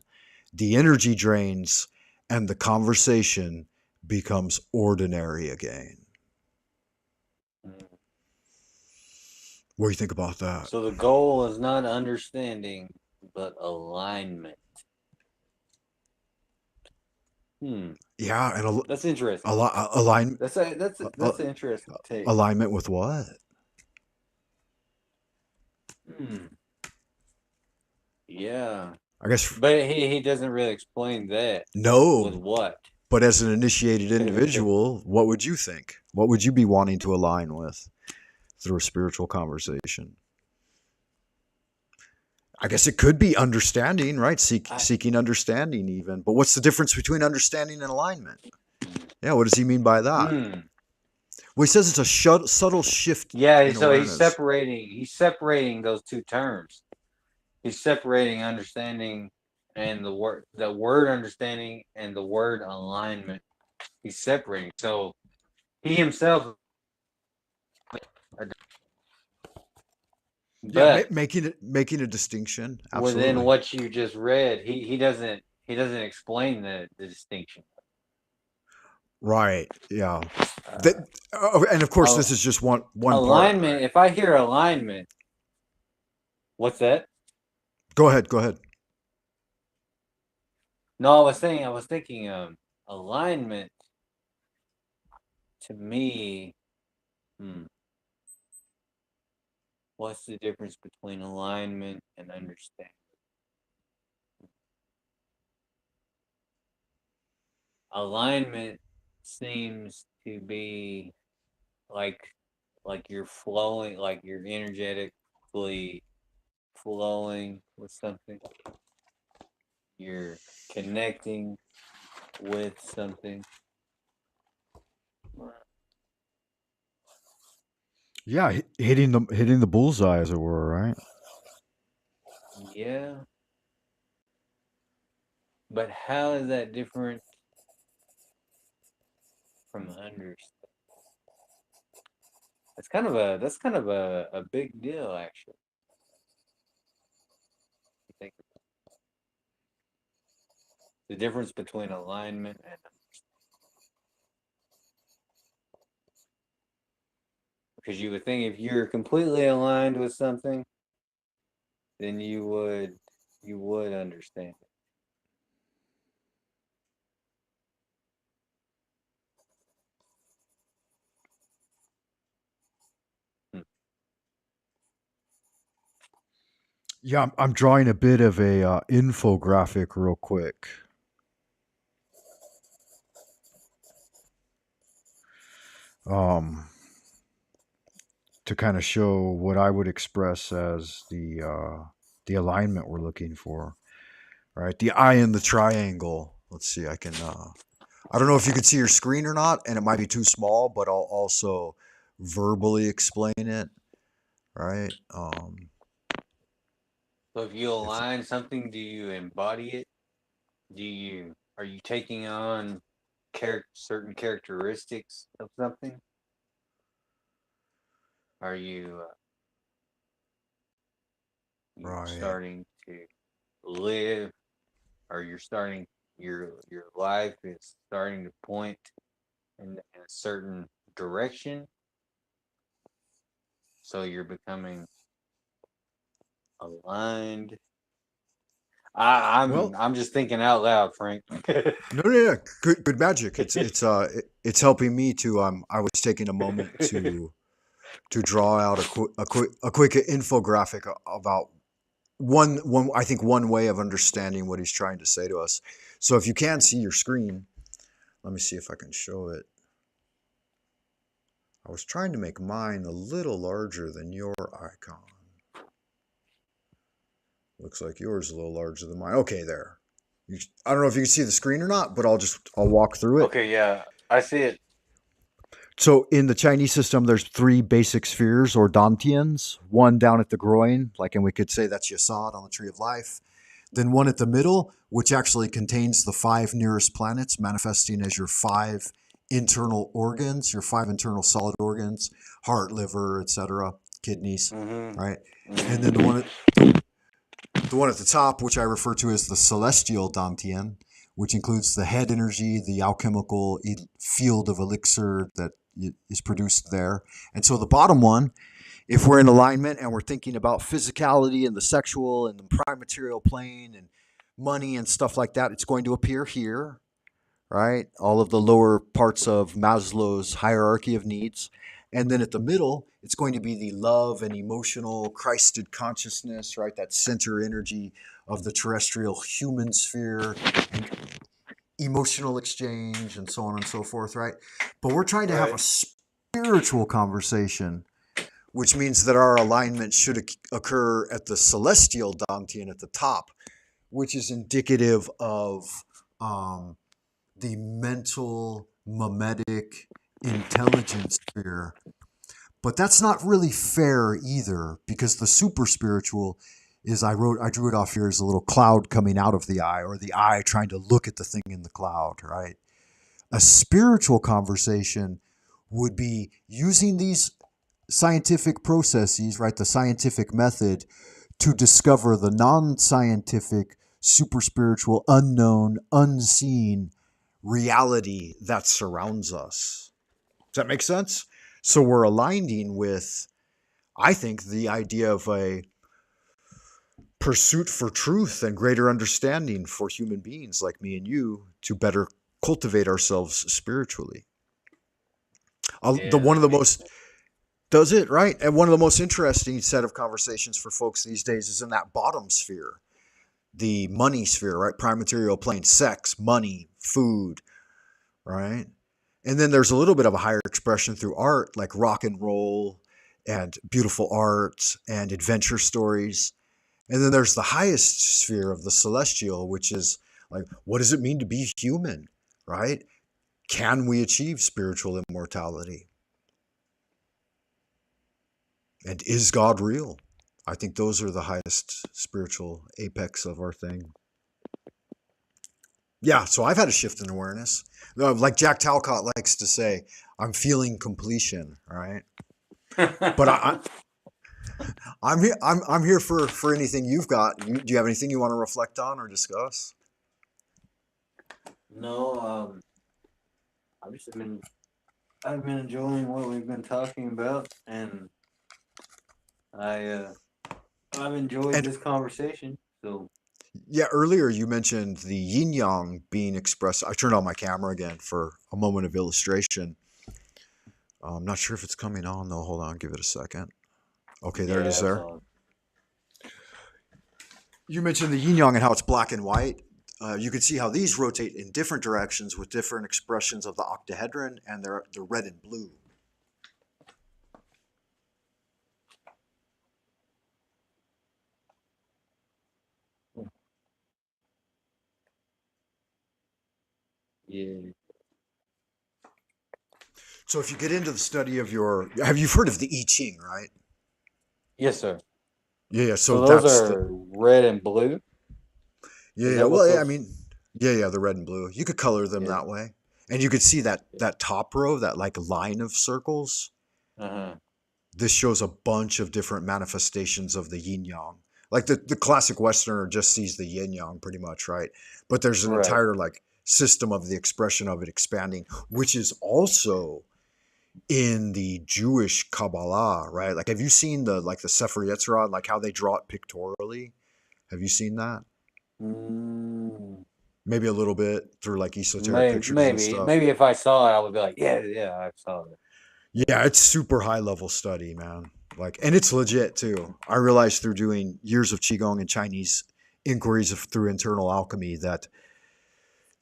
the energy drains and the conversation becomes ordinary again. What do you think about that?
So the goal is not understanding, but alignment.
Yeah, and
that's interesting.
Alignment.
That's an interesting take.
Alignment with what?
Yeah.
I guess.
But he doesn't really explain that.
No.
With what?
But as an initiated individual, what would you think? What would you be wanting to align with through a spiritual conversation? I guess it could be understanding, right? Seeking understanding even. But what's the difference between understanding and alignment? Yeah, what does he mean by that? Well, he says it's a subtle shift.
Yeah, so awareness. He's separating those 2 terms. He's separating understanding and the word understanding and the word alignment. He's separating. So he himself
making a distinction. Absolutely.
Within what you just read, he doesn't explain the distinction.
Right. Yeah.
Uh,
That, and of course, this
al-
is just one part.
alignment.
Right?
If I hear alignment, what's that?
Go ahead. Go ahead.
No, I was thinking, alignment to me. Hmm, what's the difference between alignment and understanding? Alignment seems to be like you're flowing, like you're energetically flowing with something. You're connecting with something.
Yeah, hitting the bullseye, as it were. Right.
Yeah, but how is that different from understanding? That's kind of a big deal, actually. I think the difference between alignment and because you would think if you're completely aligned with something, then you would understand it. Hmm.
Yeah, I'm drawing a bit of a infographic real quick. Um, to kind of show what I would express as the alignment we're looking for. Right, the eye in the triangle. Let's see. I can. I don't know if you can see your screen or not, and it might be too small, but I'll also verbally explain it. Right.
So if you
If
align something, do you embody it? Are you taking on certain characteristics of something? Are you
right.
starting to live? Or you're starting your life is starting to point in a certain direction, so you're becoming aligned.
Well,
I'm just thinking out loud, Frank.
no, no, no. Good magic. It's helping me to. I was taking a moment to draw out a quick infographic about one I think one way of understanding what he's trying to say to us. So if you can see your screen, let me see if I can show it. I was trying to make mine a little larger than your icon. Looks like yours is a little larger than mine. Okay, there. I don't know if you can see the screen or not, but I'll walk through it.
Okay, yeah, I see it.
So in the Chinese system, there's three basic spheres or dantians. One down at the groin, and we could say that's Yasod on the Tree of Life. Then one at the middle, which actually contains the five nearest planets, manifesting as your five internal organs, your five internal solid organs, heart, liver, etc., kidneys,
Mm-hmm.
right? And then
Mm-hmm.
the one at the top, which I refer to as the celestial dantian, which includes the head energy, the alchemical field of elixir that is produced there. And so the bottom one, if we're in alignment and we're thinking about physicality and the sexual and the prime material plane and money and stuff like that, it's going to appear here, right? All of the lower parts of Maslow's hierarchy of needs. And then at the middle, it's going to be the love and emotional Christed consciousness, right? That center energy of the terrestrial human sphere and emotional exchange and so on and so forth, right? But we're trying to have a
Right.
spiritual conversation, which means that our alignment should occur at the celestial dantian at the top, which is indicative of the mental, mimetic, intelligence sphere. But that's not really fair either, because the super spiritual is I drew it off here as a little cloud coming out of the eye, or the eye trying to look at the thing in the cloud, right? A spiritual conversation would be using these scientific processes, right? The scientific method to discover the non scientific, super spiritual, unknown, unseen reality that surrounds us. Does that make sense? So we're aligning with, I think, the idea of a pursuit for truth and greater understanding for human beings like me and you to better cultivate ourselves spiritually. The
Yeah,
one of
that
the
makes
most does it right, and one of the most interesting set of conversations for folks these days is in that bottom sphere, the money sphere, right? Prime material plane, sex, money, food, right? And then there's a little bit of a higher expression through art, like rock and roll and beautiful art and adventure stories. And then there's the highest sphere of the celestial, which is like, what does it mean to be human, right? Can we achieve spiritual immortality? And is God real? I think those are the highest spiritual apex of our thing. Yeah, so I've had a shift in awareness. Like Jack Talcott likes to say, I'm feeling completion, right? But I'm here. I'm here for anything you've got. Do you have anything you want to reflect on or discuss?
No, I've been enjoying what we've been talking about, and I I've enjoyed
And
this conversation. So
yeah, earlier you mentioned the yin yang being expressed. I turned on my camera again for a moment of illustration. I'm not sure if it's coming on though. Hold on, give it a second. Okay, there it is
yeah, it's
there.
all
You mentioned the yin yang and how it's black and white. You can see how these rotate in different directions with different expressions of the octahedron, and they're red and blue.
yeah.
So if you get into the study of have you heard of the I Ching, right?
Yes, sir.
Yeah,
So
so
those
that's the
are red and blue. Is
yeah.
that what
Well, yeah, I
those?
mean, yeah, the red and blue. You could color them
Yeah.
that way, and you could see that top row, that like line of circles.
Uh huh.
This shows a bunch of different manifestations of the yin yang. Like the classic Westerner just sees the yin yang pretty much, right? But there's an
Right.
entire like system of the expression of it expanding, which is also in the Jewish Kabbalah, right? Like, have you seen the Sefer Yetzirah, like how they draw it pictorially? Have you seen that?
Mm,
Maybe a little bit through like esoteric
maybe,
pictures and
maybe,
stuff.
maybe if I saw it, I would be like, yeah, yeah, I saw it.
Yeah, it's super high level study, man. Like, and it's legit too. I realized through doing years of qigong and Chinese inquiries through internal alchemy that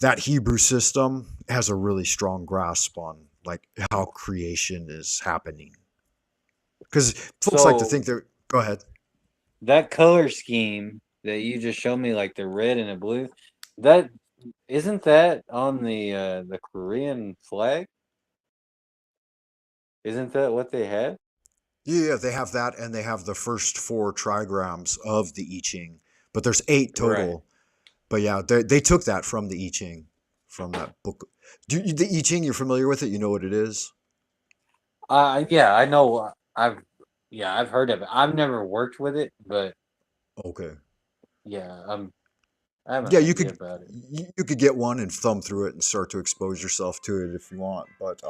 that Hebrew system has a really strong grasp on like how creation is happening. Because folks like to
So
think they're. Go ahead.
that color scheme that you just showed me, like the red and the blue, that isn't that on the Korean flag? Isn't that what they had?
Yeah, they have that, and they have the first four trigrams of the I Ching, but there's eight
Right.
total. But yeah, they took that from the I Ching, from that book. The I Ching, you're familiar with it? You know what it is?
Yeah, I know. I've heard of it. I've never worked with it, but
Okay.
yeah, I have an
Yeah,
idea about it.
you could get one and thumb through it and start to expose yourself to it if you want. But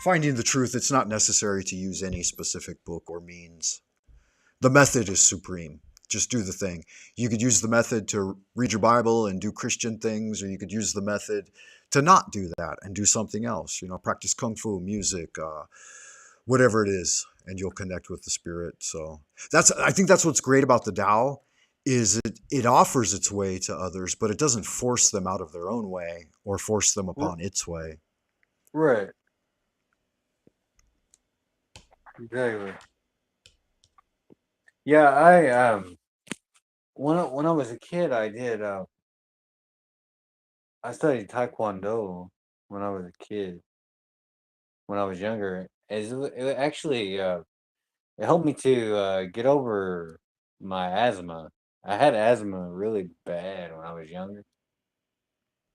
finding the truth, it's not necessary to use any specific book or means. The method is supreme. Just do the thing. You could use the method to read your Bible and do Christian things, or you could use the method to not do that and do something else. You know, practice kung fu, music, whatever it is, and you'll connect with the spirit. So I think that's what's great about the Tao is it offers its way to others, but it doesn't force them out of their own way or force them
R-
upon its way.
Right. Exactly. Yeah, I when I was a kid, I studied Taekwondo when I was a kid. When I was younger, it actually it helped me to get over my asthma. I had asthma really bad when I was younger,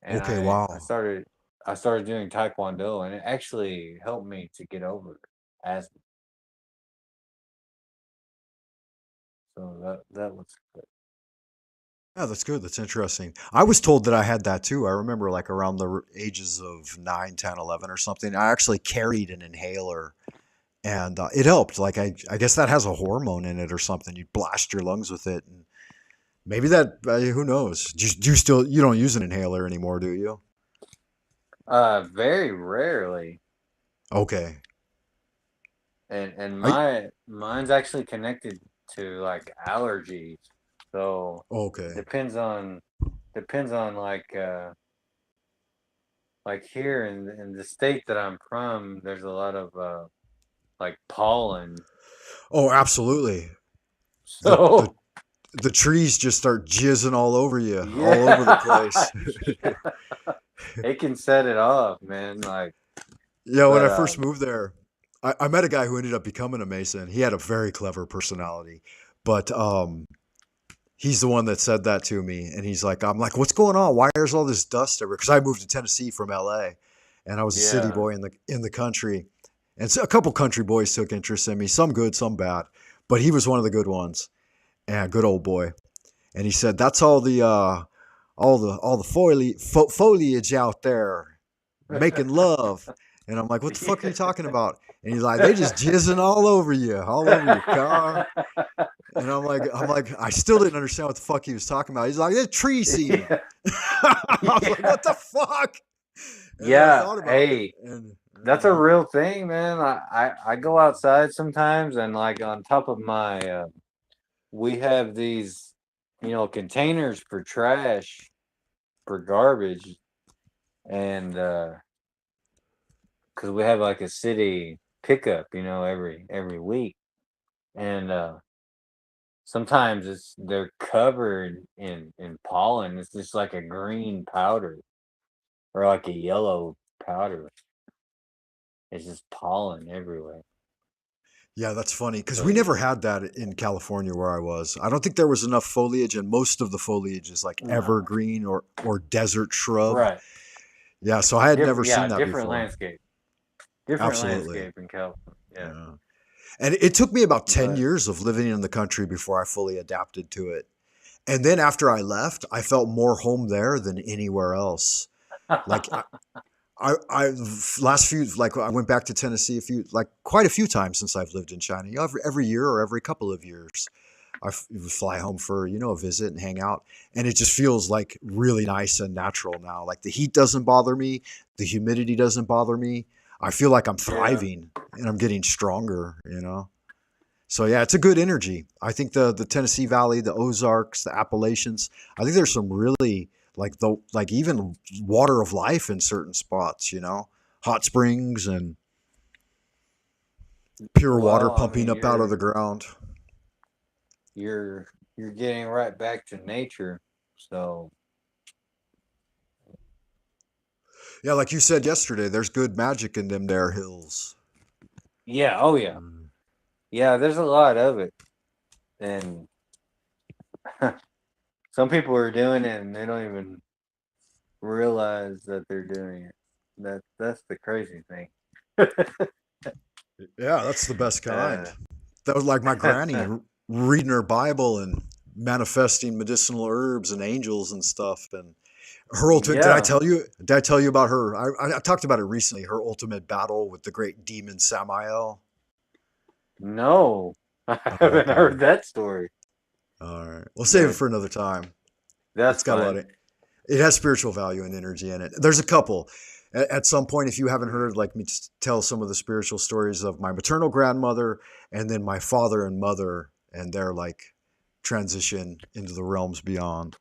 and
Okay,
I
wow.
started doing Taekwondo, and it actually helped me to get over asthma. So that was good.
Yeah, that's good. That's interesting. I was told that I had that too. I remember like around the ages of 9, 10, 11, or something. I actually carried an inhaler and it helped. Like I guess that has a hormone in it or something. You blast your lungs with it, and maybe that. Who knows? Do you still you don't use an inhaler anymore, do you?
Very rarely.
Okay.
And
I
mine's actually connected to like allergies. So
okay.
depends on like here in the state that I'm from, there's a lot of like pollen.
Oh, absolutely. The
So
the the trees just start jizzing all over you, all over the
yeah,
place.
it can set it off, man. Like,
Yeah, when
but
I first moved there, I met a guy who ended up becoming a Mason. He had a very clever personality, but he's the one that said that to me. And he's like, I'm like, what's going on? Why is all this dust everywhere? Because I moved to Tennessee from LA, and I was a city
yeah,
boy in the country. And so a couple country boys took interest in me, some good, some bad, but he was one of the good ones, and good old boy. And he said, "That's all the foliage out there making love." And I'm like, "What the fuck are you talking about?" And he's like, "They just jizzing all over your car." And I'm like, I still didn't understand what the fuck he was talking about. He's like, "It's tree seed."
yeah,
I was like,
yeah,
"What the fuck?" And then I
yeah.
thought about it,
Hey,
and
that's a real thing, man. I go outside sometimes, and like on top of my we have these, containers for trash, for garbage, and because we have like a city pickup, every week, and sometimes they're covered in pollen. It's just like a green powder or like a yellow powder. It's just pollen everywhere.
yeah, that's funny because
So
we never
yeah,
had that in California where I was. I don't think there was enough foliage, and most of the foliage is like
no,
evergreen or desert shrub.
right,
Yeah, so I had never
different,
seen
yeah,
that
different
before.
landscape, different
Absolutely.
landscape in California. Yeah,
Yeah. And it took me about 10
but
years of living in the country before I fully adapted to it. And then after I left, I felt more home there than anywhere else. Like I last few like I went back to Tennessee quite a few times since I've lived in China. You know, every year or every couple of years, would fly home for a visit and hang out, and it just feels like really nice and natural now. Like the heat doesn't bother me, the humidity doesn't bother me. I feel like I'm
yeah,
thriving and I'm getting stronger. So yeah, it's a good energy. I think the Tennessee Valley, the Ozarks, the Appalachians. I think there's some really like even water of life in certain spots. Hot springs and pure water
well, I
pumping
mean,
up out of the ground.
you're you're getting right back to nature. So
Yeah, like you said yesterday, there's good magic in them there hills.
yeah, oh yeah,
Mm.
yeah. There's a lot of it, and some people are doing it and they don't even realize that they're doing it. That's the crazy thing.
Yeah, that's the best kind.
uh,
That was like my granny reading her Bible and manifesting medicinal herbs and angels and stuff. And her ultimate, did I
yeah,
tell you? Did I tell you about her? I talked about it recently. Her ultimate battle with the great demon Samael.
no, I
Oh,
haven't
okay.
heard that story.
All right. We'll save it
But
for another time.
that's
It's got a lot
fine.
of. It has spiritual value and energy in it. There's a couple. At some point, if you haven't heard, like me tell some of the spiritual stories of my maternal grandmother and then my father and mother and their like transition into the realms beyond.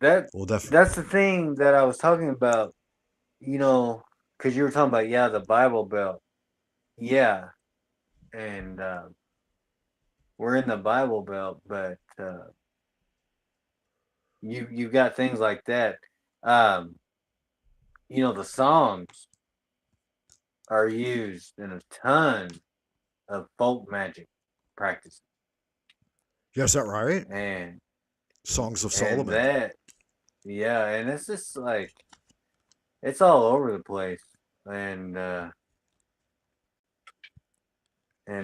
That
We'll definitely.
that's the thing that I was talking about. You know, because you were talking about, yeah, the Bible Belt. Yeah, and we're in the Bible Belt, but you got things like that. Um, the songs are used in a ton of folk magic practices,
Yeah, is that right?
and
Songs of
and
Solomon.
that yeah, and it's just like it's all over the place, and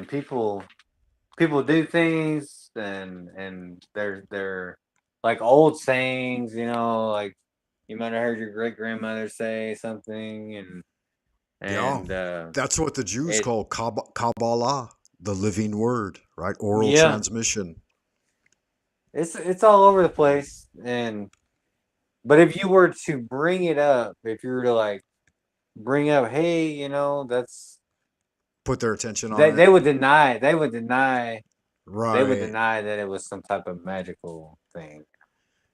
people do things, and they're like old sayings, like you might have heard your great grandmother say something,
Yeah,
and
that's what the Jews
it
call Kabbalah, the living word, right? Oral
yeah,
transmission.
it's all over the place, but if you were to bring it up, if you were to like bring up, hey, that's
Put their attention on
they
it.
they would deny they would deny they would
Right.
deny that it was some type of magical thing.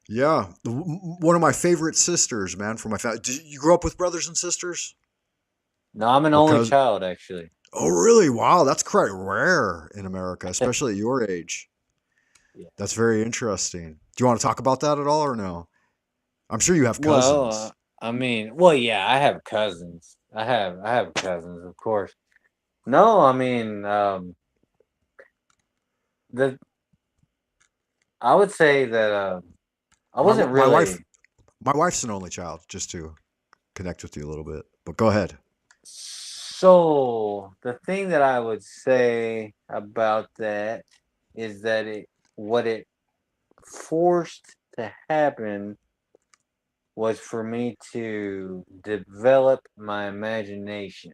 Yeah. One of my favorite sisters, man, from my family. Did you grow up with brothers and sisters?
No, I'm an
Or
only
cousins?
child actually.
Oh, really? Wow, that's quite rare in America, especially at your age.
Yeah.
That's very interesting. Do you want to talk about that at all or no? I'm sure you have
Well,
cousins.
I mean, well, yeah, I have cousins. I have cousins, of course. No, I mean, the I would say that I
My
wasn't
my wife
really.
my wife's an only child, just to connect with you a little bit. But go ahead.
So the thing that I would say about that is that what it forced to happen was for me to develop my imagination.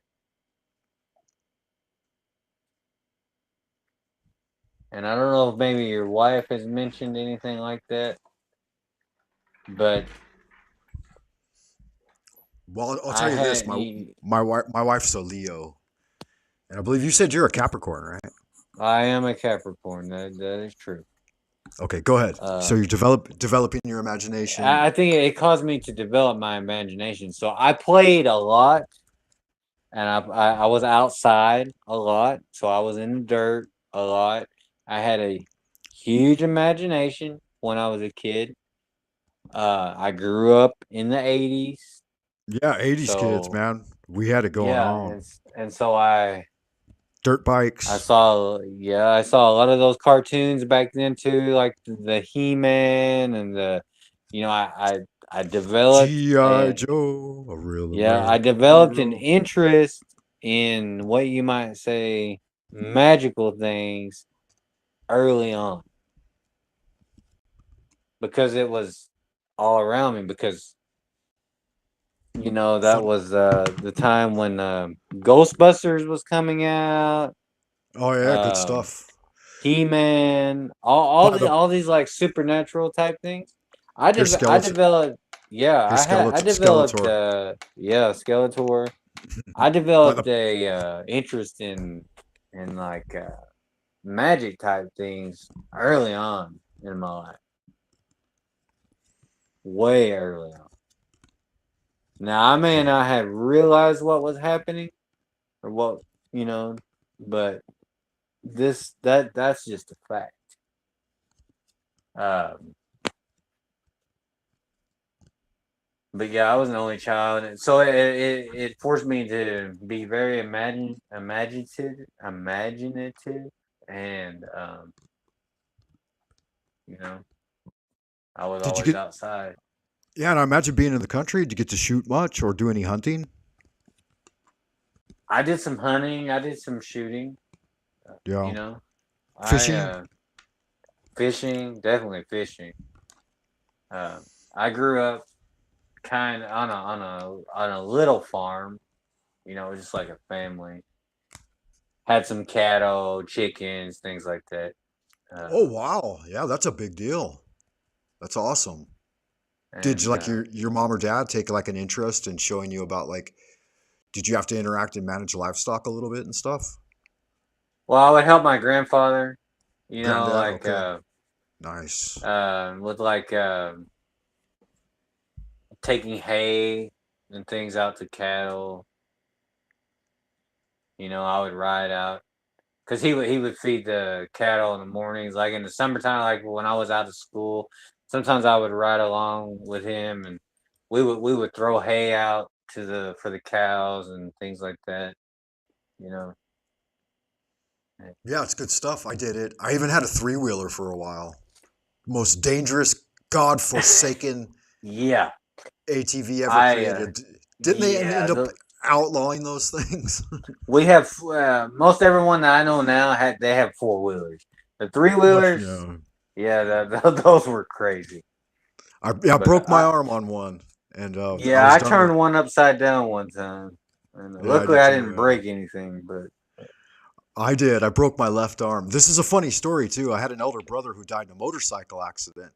And I don't know if maybe your wife has mentioned anything like that, but
Well, I'll
I
tell you this.
had
My wife's a Leo, and I believe you said you're a Capricorn, right?
I am a Capricorn. That is true.
Okay, go ahead. So
Uh,
you're developing your imagination.
I think it caused me to develop my imagination. So I played a lot, and I was outside a lot. So I was in the dirt a lot. I had a huge imagination when I was a kid. I grew up in the '80s,
Yeah, 80s kids,
so
man. We had it going
yeah,
on.
and so
Dirt
I
bikes,
saw, yeah, I saw a lot of those cartoons back then too, like the He-Man and I developed
G.I.
a
Joe, a real
yeah, I
American
developed an
hero.
interest in what you might say magical things early on because it was all around me because that
Fun.
was the time when Ghostbusters was coming out.
Oh yeah, good
Um,
stuff.
He-Man, all
By
the
the
all these like supernatural type things.
here's
I
skeleton.
developed, yeah,
Here's
I developed
Skeletor.
yeah, Skeletor. I
By the
developed a interest in like magic type things early on in my life. Way early on. Now I may not have realized what was happening or what, you know, but that's just a fact. Um But yeah, I was an only child, and so it forced me to be very imaginative, and you know, I was
did you
always
get
outside.
Yeah, and I imagine being in the country, did you get to shoot much or do any hunting?
I did some hunting, I did some shooting.
Yeah.
You know, I
Fishing?
fishing, definitely fishing. Uh, I grew up kind of on a little farm. Just like a family. Had some cattle, chickens, things like that.
Oh
Uh,
wow. Yeah, that's a big deal. That's awesome. Did you
and
like your mom or dad take like an interest in showing you about like did you have to interact and manage livestock a little bit and stuff?
Well, I would help my grandfather,
Granddad?
like
Okay. Nice.
with like taking hay and things out to cattle. I would ride out because he would feed the cattle in the mornings, like in the summertime, like when I was out of school. Sometimes I would ride along with him, and we would throw hay out for the cows and things like that. You know.
Yeah, it's good stuff. I did it. I even had a three-wheeler for a while. Most dangerous, god-forsaken
Yeah,
ATV ever
I
created. Didn't they
yeah.
end up outlawing those things?
We have most everyone that I know now they have four wheelers. The three
Much,
wheelers,
yeah.
Yeah, those were crazy.
I
But
broke my arm on one, and I
yeah,
was
I
done with.
turned one upside down one time, and
Yeah, I
luckily
did
I
too.
didn't
Yeah.
break anything. But
I did. I broke my left arm. This is a funny story too. I had an elder brother who died in a motorcycle accident,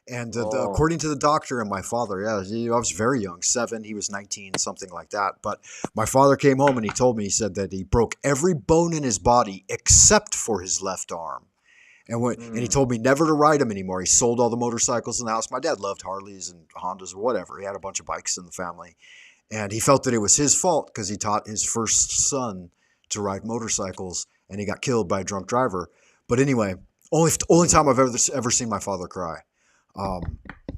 and
oh,
according to the doctor and my father, yeah, I was very young, 7. He was 19, something like that. But my father came home and he told me, he said that he broke every bone in his body except for his left arm. And he
mm,
told me never to ride him anymore. He sold all the motorcycles in the house. My dad loved Harleys and Hondas or whatever. He had a bunch of bikes in the family, and he felt that it was his fault because he taught his first son to ride motorcycles, and he got killed by a drunk driver. But anyway, only time I've ever seen my father cry. Um,
of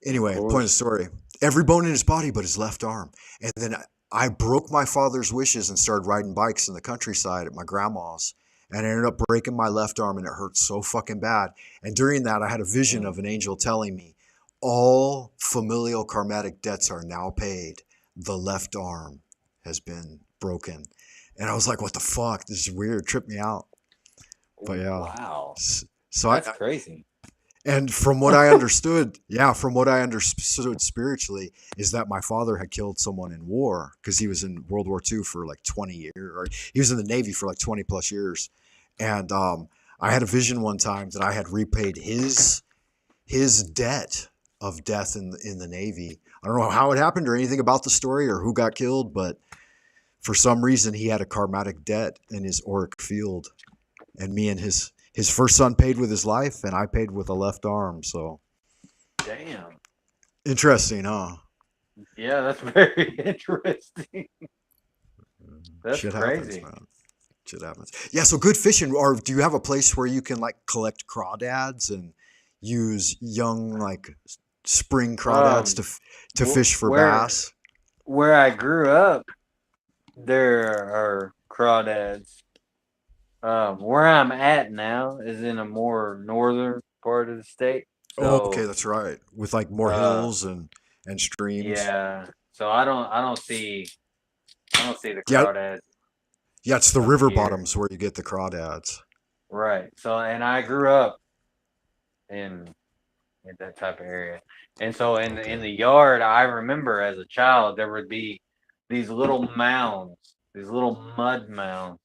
anyway, point of the
course.
story: every bone in his body but his left arm. And then I broke my father's wishes and started riding bikes in the countryside at my grandma's. And I ended up breaking my left arm, and it hurt so fucking bad. And during that, I had a vision
Mm.
of an angel telling me, all familial karmatic debts are now paid. The left arm has been broken. And I was like, what the fuck? This is weird. Tripped me out. But yeah.
Wow,
So
that's crazy.
and from what I understood, yeah, from what I understood spiritually, is that my father had killed someone in war because he was in World War II for like 20 years, or he was in the Navy for like 20 plus years. And I had a vision one time that I had repaid his debt of death in the Navy. I don't know how it happened or anything about the story or who got killed, but for some reason he had a karmatic debt in his auric field, and me and his first son paid with his life, and I paid with a left arm. So
Damn.
interesting, huh?
Yeah, that's very interesting. That's
Shit happens,
crazy.
man. Shit happens. Yeah. So good fishing. Or do you have a place where you can like collect crawdads and use young like spring crawdads
Um,
to fish for
where
bass?
I grew up, there are crawdads. Where I'm at now is in a more northern part of the state.
Oh, okay,
So,
that's right. With like more
uh,
hills and streams.
yeah. So I don't see the
Yeah,
crawdads
yeah. It's the
up
river
here.
bottoms where you get the crawdads.
Right. So, and I grew up in that type of area. And so in
Okay.
the yard, I remember as a child there would be these little mounds, these little mud mounds,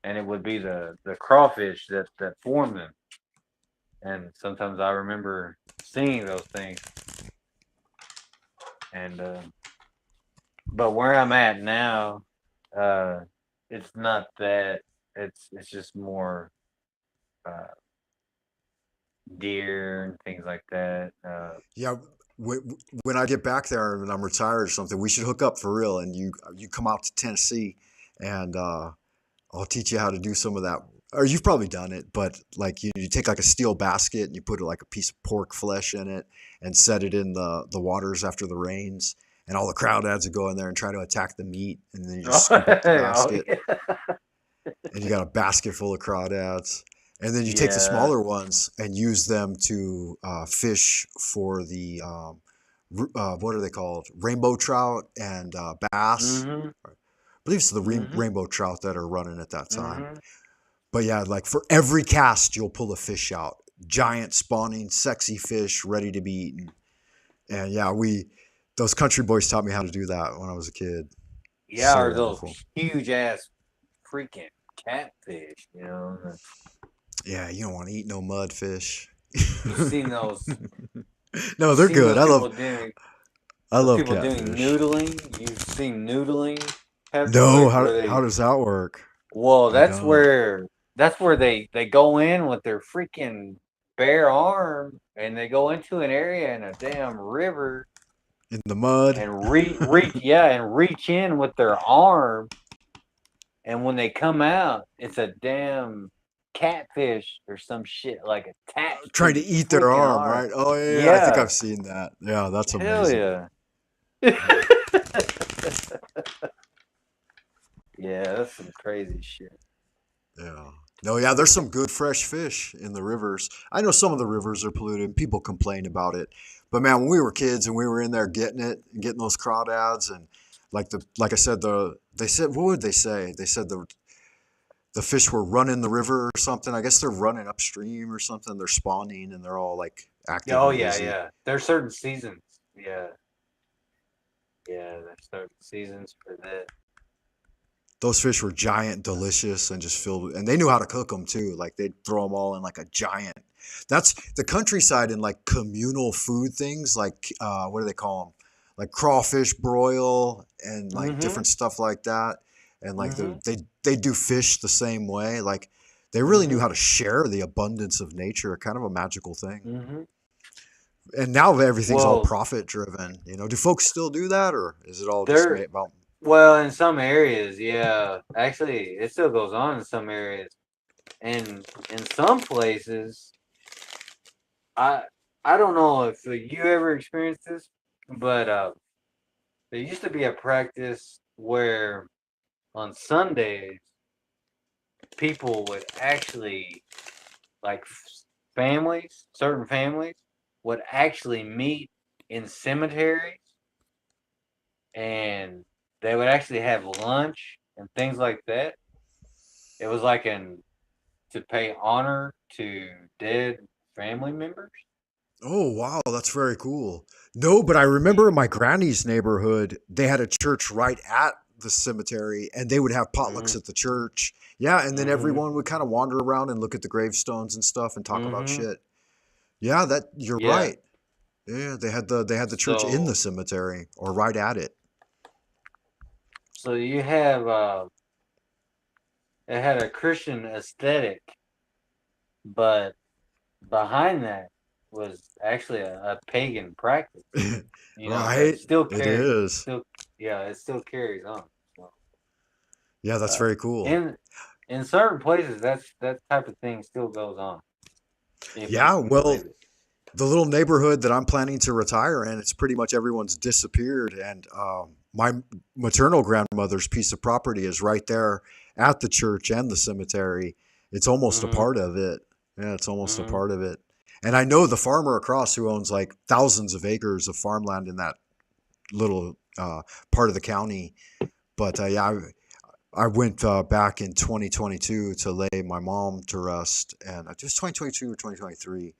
and it would be the crawfish that formed them. And sometimes I remember seeing those things. And but where I'm at now, uh, it's not that. It's just more uh, deer and things like that.
Yeah. When I get back there and I'm retired or something, we should hook up for real. And you come out to Tennessee, and I'll teach you how to do some of that. Or you've probably done it, but like you take like a steel basket and you put like a piece of pork flesh in it and set it in the waters after the rains, and all the crawdads would go in there and try to attack the meat, and then you just scoop up the
Oh
basket,
yeah,
and you got a basket full of crawdads. And then you take the
yeah.
smaller ones and use them to fish for the what are they called? Rainbow trout and bass.
Mhm.
I believe it's the
Mhm.
rainbow trout that are running at that time.
Mhm.
But yeah, like for every cast, you'll pull a fish out. Giant spawning, sexy fish ready to be eaten. And yeah, those country boys taught me how to do that when I was a kid.
Yeah,
So
or those
wonderful.
huge ass freaking catfish.
Yeah, you don't want to eat no mudfish.
You've seen those.
No,
You've
they're
seen
good.
those people doing
Catfish.
noodling. You've seen noodling
No,
pepperwood where
how
they.
does that work?
Well,
I don't.
that's where they go in with their freaking bare arm and they go into an area in a damn river
In the mud.
and reach in with their arm, and when they come out it's a damn catfish or some shit like attached to
Trying to
the
eat their
freaking
arm,
arm.
right? Oh yeah, I think
Yeah,
I've seen that. Yeah, that's
hell
amazing.
yeah. Yeah, that's some crazy shit.
Yeah. No, yeah, there's some good fresh fish in the rivers. I know some of the rivers are polluted. People complain about it. But man, when we were kids and we were in there getting it and getting those crawdads and like I said, they said, what would they say? They said the fish were running the river or something. I guess they're running upstream or something. They're spawning and they're all like
Yeah,
active
oh
and
yeah,
busy.
yeah. There's certain seasons. Yeah, yeah. There's certain seasons for that.
Those fish were giant, delicious, and just filled. And they knew how to cook them too. Like they'd throw them all in like a giant. That's the countryside and like communal food things. Like what do they call them? Like crawfish broil and like
Mm-hmm.
different stuff like that. And like
Mm-hmm.
they do fish the same way. Like they really knew
Mm-hmm.
how to share the abundance of nature. Kind of a magical thing.
Mm-hmm.
And now everything's all
Well,
profit driven. You know, do folks still do that, or is it all just
there.
made about?
Well, in some areas, yeah. Actually, it still goes on in some areas, and in some places, I I don't know if you ever experienced this, but there used to be a practice where on Sundays people would actually like families, certain families would actually meet in cemeteries and they would actually have lunch and things like that. It was like an to pay honor to dead family members.
Oh, wow, that's very cool. No, but I remember in my granny's neighborhood, they had a church right at the cemetery and they would have potlucks
Mm-hmm.
at the church. Yeah, and then
Mm-hmm.
everyone would kind of wander around and look at the gravestones and stuff and talk about
Mm-hmm.
shit. Yeah, that you're
Yeah.
right. Yeah, they had the church in the
So
cemetery or right at it.
so you have it had a Christian aesthetic, but behind that was actually a pagan practice. You know that
Right?
still
It
carry
is.
still yeah it still carries on. So,
Yeah, that's
uh,
very cool.
in certain places, that type of thing still goes on. If you
Yeah,
can
well,
believe it.
the little neighborhood that I'm planning to retire in, it's pretty much everyone's disappeared. And my maternal grandmother's piece of property is right there at the church and the cemetery. It's almost a
Mm-hmm.
part of it. Yeah, it's almost a
Mm-hmm.
part of it. And I know the farmer across who owns like thousands of acres of farmland in that little part of the county. But yeah, I went back in 2022 to lay my mom to rest, and it was 2022 or 2023,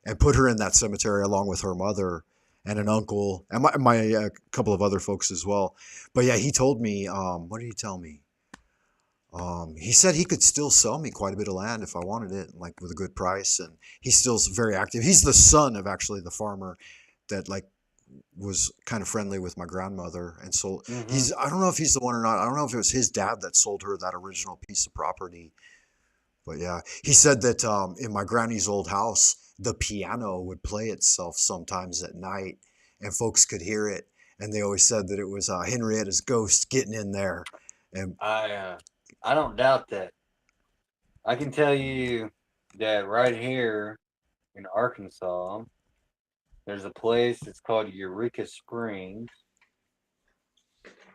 and put her in that cemetery along with her mother and an uncle and my couple of other folks as well. But yeah, he told me, what did he tell me? He said he could still sell me quite a bit of land if I wanted it, like with a good price. And he's still very active. He's the son of actually the farmer that like was kind of friendly with my grandmother. And so
Mm-hmm.
I don't know if he's the one or not. I don't know if it was his dad that sold her that original piece of property. But yeah, he said that in my granny's old house, the piano would play itself sometimes at night, and folks could hear it. And they always said that it was Henrietta's ghost getting in there. And
I don't doubt that. I can tell you that right here in Arkansas, there's a place. It's called Eureka Springs,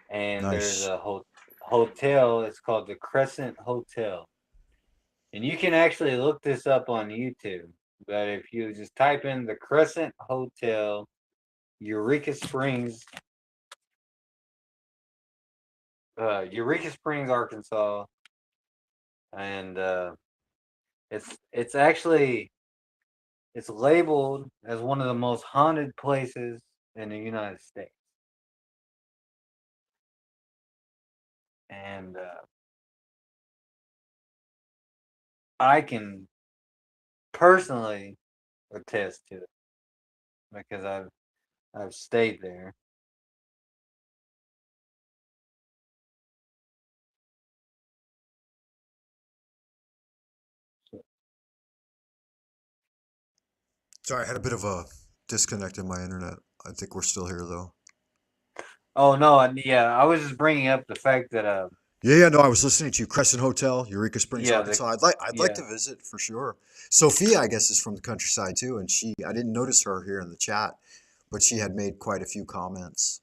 and there's
nice.
a hotel. It's called the Crescent Hotel, and you can actually look this up on YouTube. But if you just type in the Crescent Hotel, Eureka Springs, Eureka Springs, Arkansas, and it's actually it's labeled as one of the most haunted places in the United States, and I can personally attest to it because I've stayed there.
Sorry, I had a bit of a disconnect in my internet. I think we're still here though.
Oh no, yeah, I was just bringing up the fact that
Yeah, yeah, no, I was listening to you. Crescent Hotel, Eureka Springs,
yeah, the
Arkansas. I'd like
yeah.
to visit for sure. Sophia, I guess, is from the countryside too, and I didn't notice her here in the chat, but she had made quite a few comments.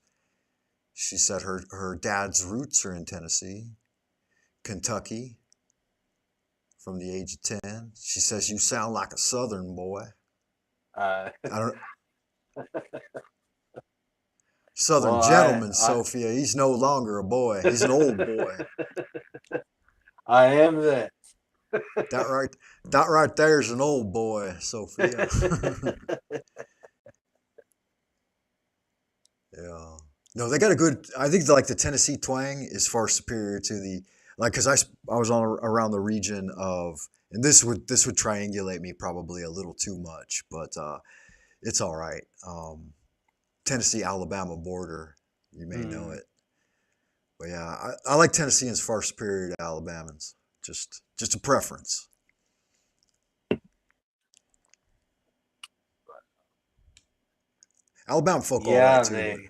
She said her dad's roots are in Tennessee, Kentucky, from the age of 10. She says you sound like a Southern boy.
Uh,
I don't Southern
well,
gentleman, Sophia. He's no longer a boy. He's an old boy.
I am that.
That right, that right there's an old boy, Sophia. Yeah. No, they got a good. I think like the Tennessee twang is far superior to the like because I was on around the region of and this would triangulate me probably a little too much, but it's all right. Tennessee Alabama border, you may know
Hmm.
it, but yeah, I like Tennesseans far superior to Alabamans. Just a preference. Alabama folk all right
Yeah,
too, but
they.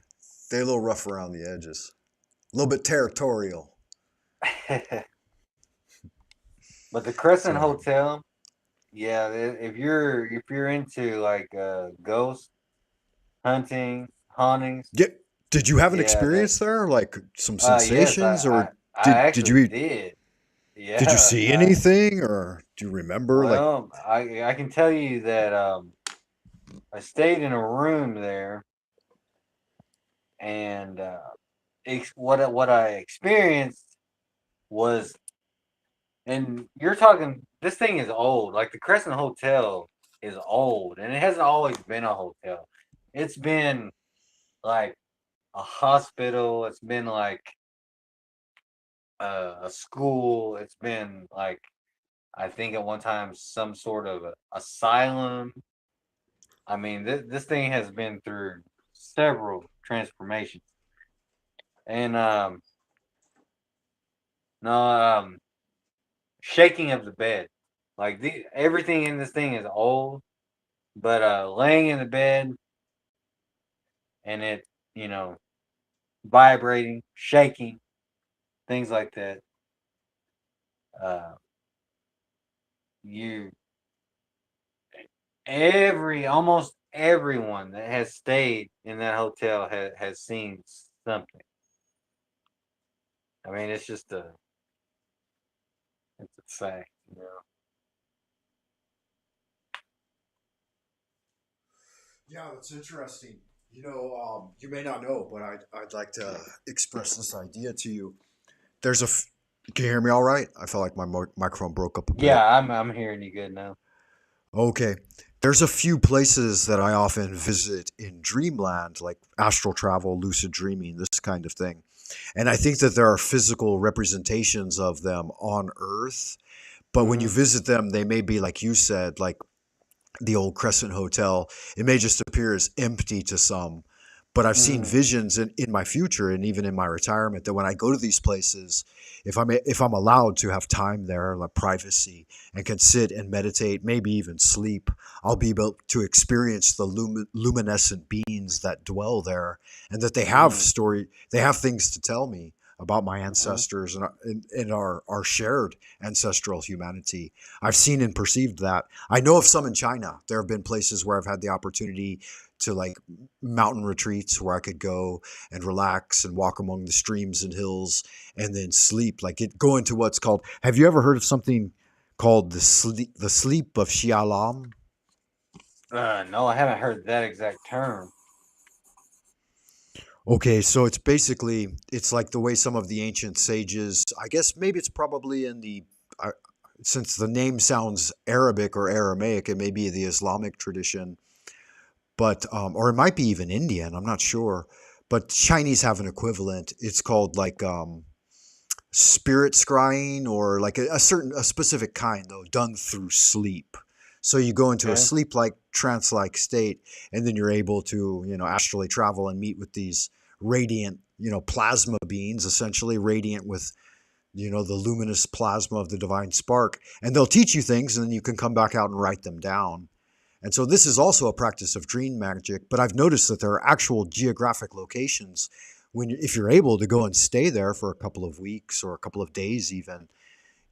they're a little rough around the edges, a little bit territorial.
But the Crescent
So
Hotel, yeah, if you're into like ghost hunting, hauntings,
yeah, did you have an
yeah, that
experience there, like some
yes,
sensations,
I
or
I
did
actually
you
did.
did you
Yeah,
see anything, or do you remember like
well, I can tell you that I stayed in a room there, and what I experienced was, and you're talking, this thing is old. Like the Crescent Hotel is old, and it hasn't always been a hotel. It's been like a hospital. It's been like a school. It's been like, I think at one time some sort of asylum. I mean, this thing has been through several transformations, and no, shaking of the bed. Like everything in this thing is old, but laying in the bed and it, you know, vibrating, shaking, things like that. Uh, you almost everyone that has stayed in that hotel has seen something. I mean, it's a fact, you know.
yeah, that's interesting. You may not know, but I'd like to express this idea to you. There's can you hear me all right? I felt like my microphone broke up a bit.
Yeah, I'm hearing you good now.
Okay. There's a few places that I often visit in Dreamland, like astral travel, lucid dreaming, this kind of thing. And I think that there are physical representations of them on Earth. But when you
Hmm.
visit them, they may be, like you said, like the old Crescent Hotel. It may just appear as empty to some. But I've seen
Hmm.
visions in my future and even in my retirement that when I go to these places, if I'm allowed to have time there, like privacy, and can sit and meditate, maybe even sleep, I'll be able to experience the luminescent beings that dwell there, and that
Hmm.
they have things to tell me about my
Hmm.
ancestors and our shared ancestral humanity. I've seen and perceived that. I know of some in China. There have been places where I've had the opportunity to like mountain retreats where I could go and relax and walk among the streams and hills and then sleep. Go into what's called. Have you ever heard of something called the sleep of Xialam?
No, I haven't heard that exact term.
Okay, so it's like the way some of the ancient sages. I guess maybe it's probably in the. Since the name sounds Arabic or Aramaic, it may be the Islamic tradition, but or it might be even Indian. I'm not sure, but Chinese have an equivalent. It's called like spirit scrying or like a specific kind though, done through sleep. So you go into a
Okay.
sleep like trance like state, and then you're able to astrally travel and meet with these radiant plasma beings, essentially radiant with the luminous plasma of the divine spark, and they'll teach you things, and then you can come back out and write them down. And so this is also a practice of dream magic, but I've noticed that there are actual geographic locations if you're able to go and stay there for a couple of weeks or a couple of days even,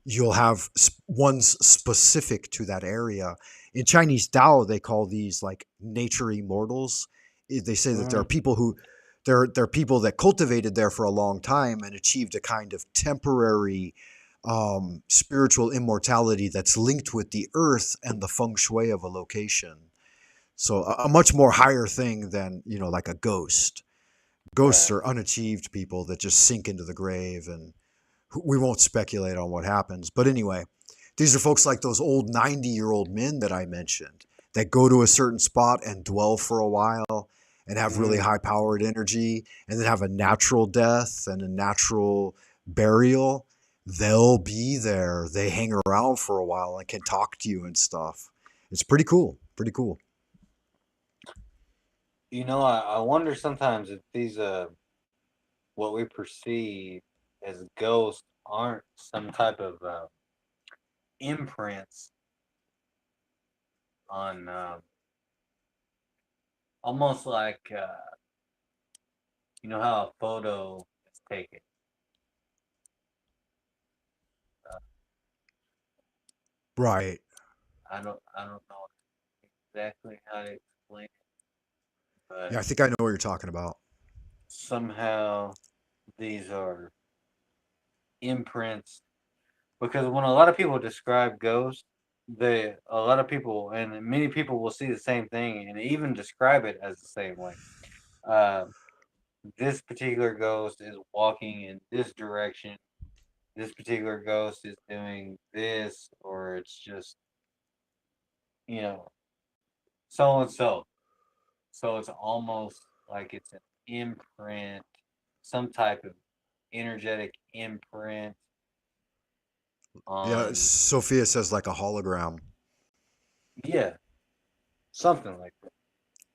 you'll have ones specific to that area. In Chinese Tao, they call these like nature immortals. They say that there are
Hmm.
people who there are people that cultivated there for a long time and achieved a kind of temporary spiritual immortality that's linked with the earth and the feng shui of a location. So a much more higher thing than like a ghost. Ghosts
Right.
are unachieved people that just sink into the grave and we won't speculate on what happens. But anyway, these are folks like those old 90-year-old men that I mentioned that go to a certain spot and dwell for a while and have really
Mm.
high powered energy and then have a natural death and a natural burial. They'll be there. They hang around for a while and can talk to you and stuff. It's pretty cool. Pretty cool.
I wonder sometimes if these what we perceive as ghosts aren't some type of imprints on almost like how a photo is taken.
Right.
I don't know exactly how to explain it, but
Yeah, I think I know what you're talking about.
somehow these are imprints because when a lot of people describe ghosts, a lot of people and many people will see the same thing and even describe it as the same way. Uh, this particular ghost is walking in this direction. This particular ghost is doing this, or it's just you know so and so. So it's almost like it's an imprint, some type of energetic imprint
Yeah,
on,
Sophia says like a hologram.
yeah, something like that.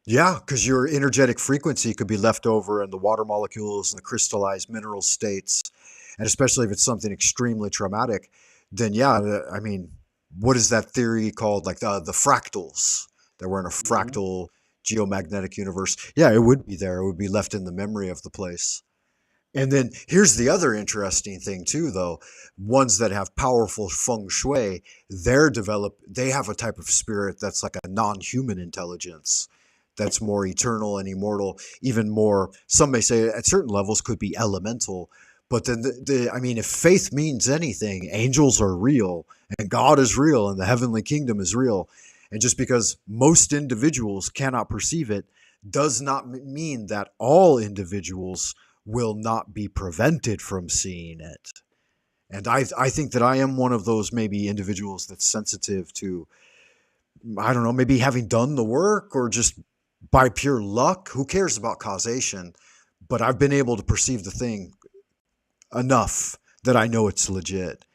Yeah, because your energetic frequency could be left over in the water molecules and the crystallized mineral states. And especially if it's something extremely traumatic, then yeah, I mean, what is that theory called? Like the fractals, that we're in a
Hmm.
fractal geomagnetic universe. Yeah, it would be there. It would be left in the memory of the place. And then here's the other interesting thing too, though. Ones that have powerful feng shui, they have a type of spirit that's like a non-human intelligence that's more eternal and immortal, even more, some may say at certain levels could be elemental. But then I mean, if faith means anything, angels are real and God is real and the heavenly kingdom is real. And just because most individuals cannot perceive it does not mean that all individuals will not be prevented from seeing it. And I think that I am one of those maybe individuals that's sensitive to, I don't know, maybe having done the work or just by pure luck. Who cares about causation? But I've been able to perceive the thing enough that I know it's legit.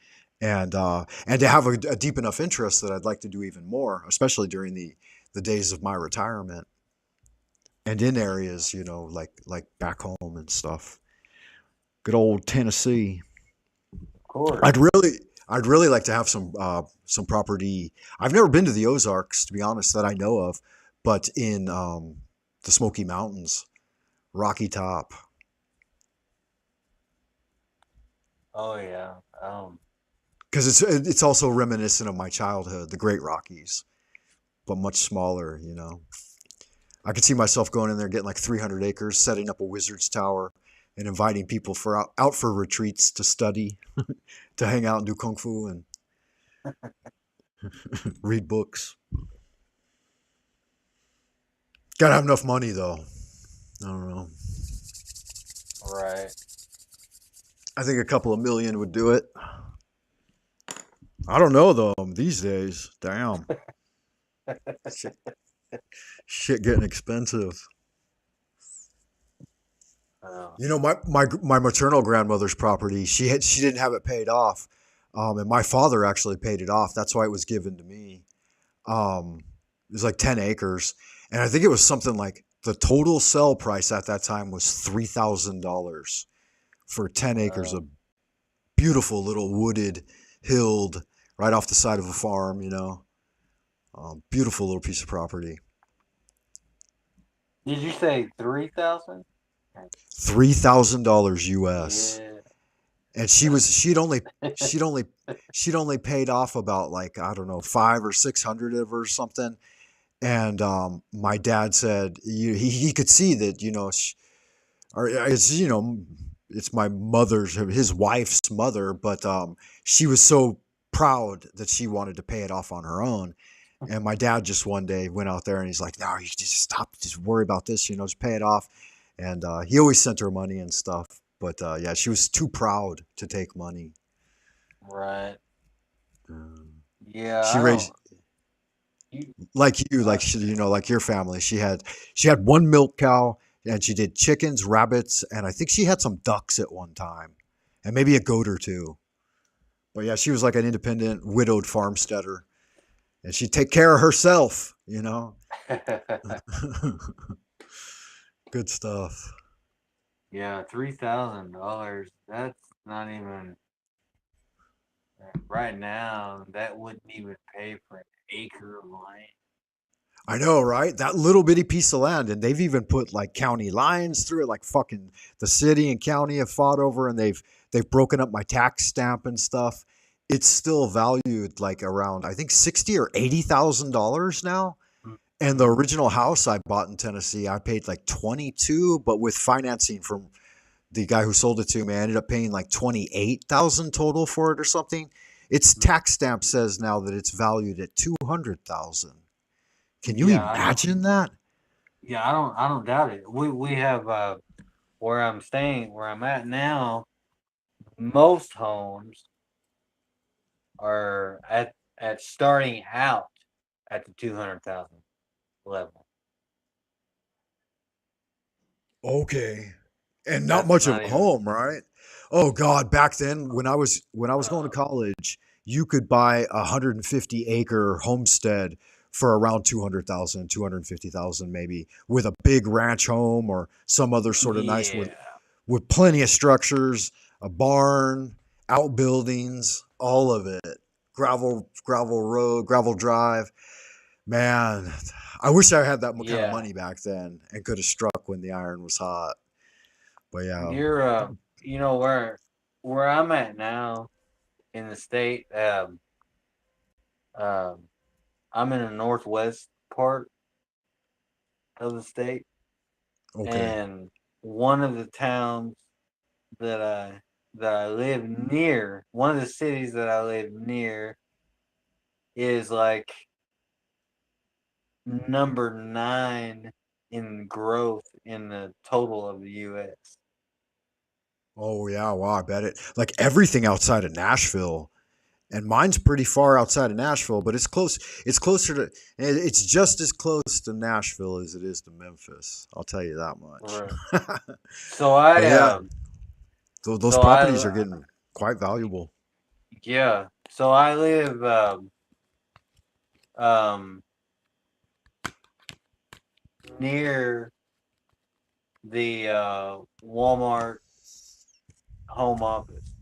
And to have a deep enough interest that I'd like to do even more, especially during the days of my retirement and in areas, like back home and stuff. Good old Tennessee.
Of course.
I'd really like to have some property. I've never been to the Ozarks, to be honest, that I know of, but in the Smoky Mountains, Rocky Top.
Oh yeah.
Because it's also reminiscent of my childhood, the Great Rockies, but much smaller. I could see myself going in there, getting like 300 acres, setting up a wizard's tower, and inviting people out for retreats to study, to hang out and do kung fu and read books. Gotta have enough money though. I don't know.
Right.
I think a couple of million would do it. I don't know though. These days, damn, shit, shit getting expensive.
Oh.
My maternal grandmother's property. She didn't have it paid off, and my father actually paid it off. That's why it was given to me. It was like 10 acres, and I think it was something like the total sell price at that time was $3,000 for 10 acres
Wow.
of beautiful little wooded, hilled, right off the side of a farm. Beautiful little piece of property.
Did you say 3,000?
$3,000 US.
Yeah.
And she'd only paid off about, like, I don't know, 500 or 600 of her or something. And my dad said he could see that, or it's my his wife's mother, but she was so proud that she wanted to pay it off on her own. And my dad just one day went out there and he's like, no, you just stop, just worry about this, just pay it off. And he always sent her money and stuff. But yeah, she was too proud to take money.
Right.
Um,
Yeah,
she
I don't.
raised
You,
like you,
I,
like like your family. She had one milk cow, and she did chickens, rabbits, and I think she had some ducks at one time, and maybe a goat or two. But yeah, she was like an independent widowed farmsteader, and she'd take care of herself. Good stuff.
yeah, $3,000. That's not even right now. That wouldn't even pay for an acre of land.
I know, right? That little bitty piece of land, and they've even put like county lines through it, like fucking the city and county have fought over, and they've broken up my tax stamp and stuff. It's still valued like around I think $60,000 or $80,000 now. And the
Mm-hmm.
original house I bought in Tennessee, I paid like 22, but with financing from the guy who sold it to me, I ended up paying like 28,000 total for it or something. Its tax stamp says now that it's valued at 200,000. Can you
Yeah, I don't.
imagine that?
Yeah, I don't doubt it. We have where I'm staying, where I'm at now. Most homes are at starting out at the 200,000 level.
Okay. And not
That's
much of
not
a
even.
home, right? Oh God, back then when I was going to
Uh,
college, you could buy a 150-acre homestead for around 200,000, 250,000, maybe, with a big ranch home or some other sort of nice
yeah,
with plenty of structures, a barn, outbuildings, all of it. Gravel road, gravel drive. Man, I wish I had that kind of
yeah.
money back then and could have struck when the iron was hot. But yeah.
You're you know where I'm at now in the state. Um, I'm in the northwest part of the state,
Okay.
and one of the towns that I that I live near, one of the cities that I live near is like number 9 in growth in the total of the U.S.
Oh yeah, wow, I bet it. Like everything outside of Nashville. And mine's pretty far outside of Nashville, but it's close. It's closer to it's just as close to Nashville as it is to Memphis. I'll tell you that much.
Right. So I
But yeah, those
so
properties are
I
getting quite valuable.
yeah. So I live um near the Walmart home office.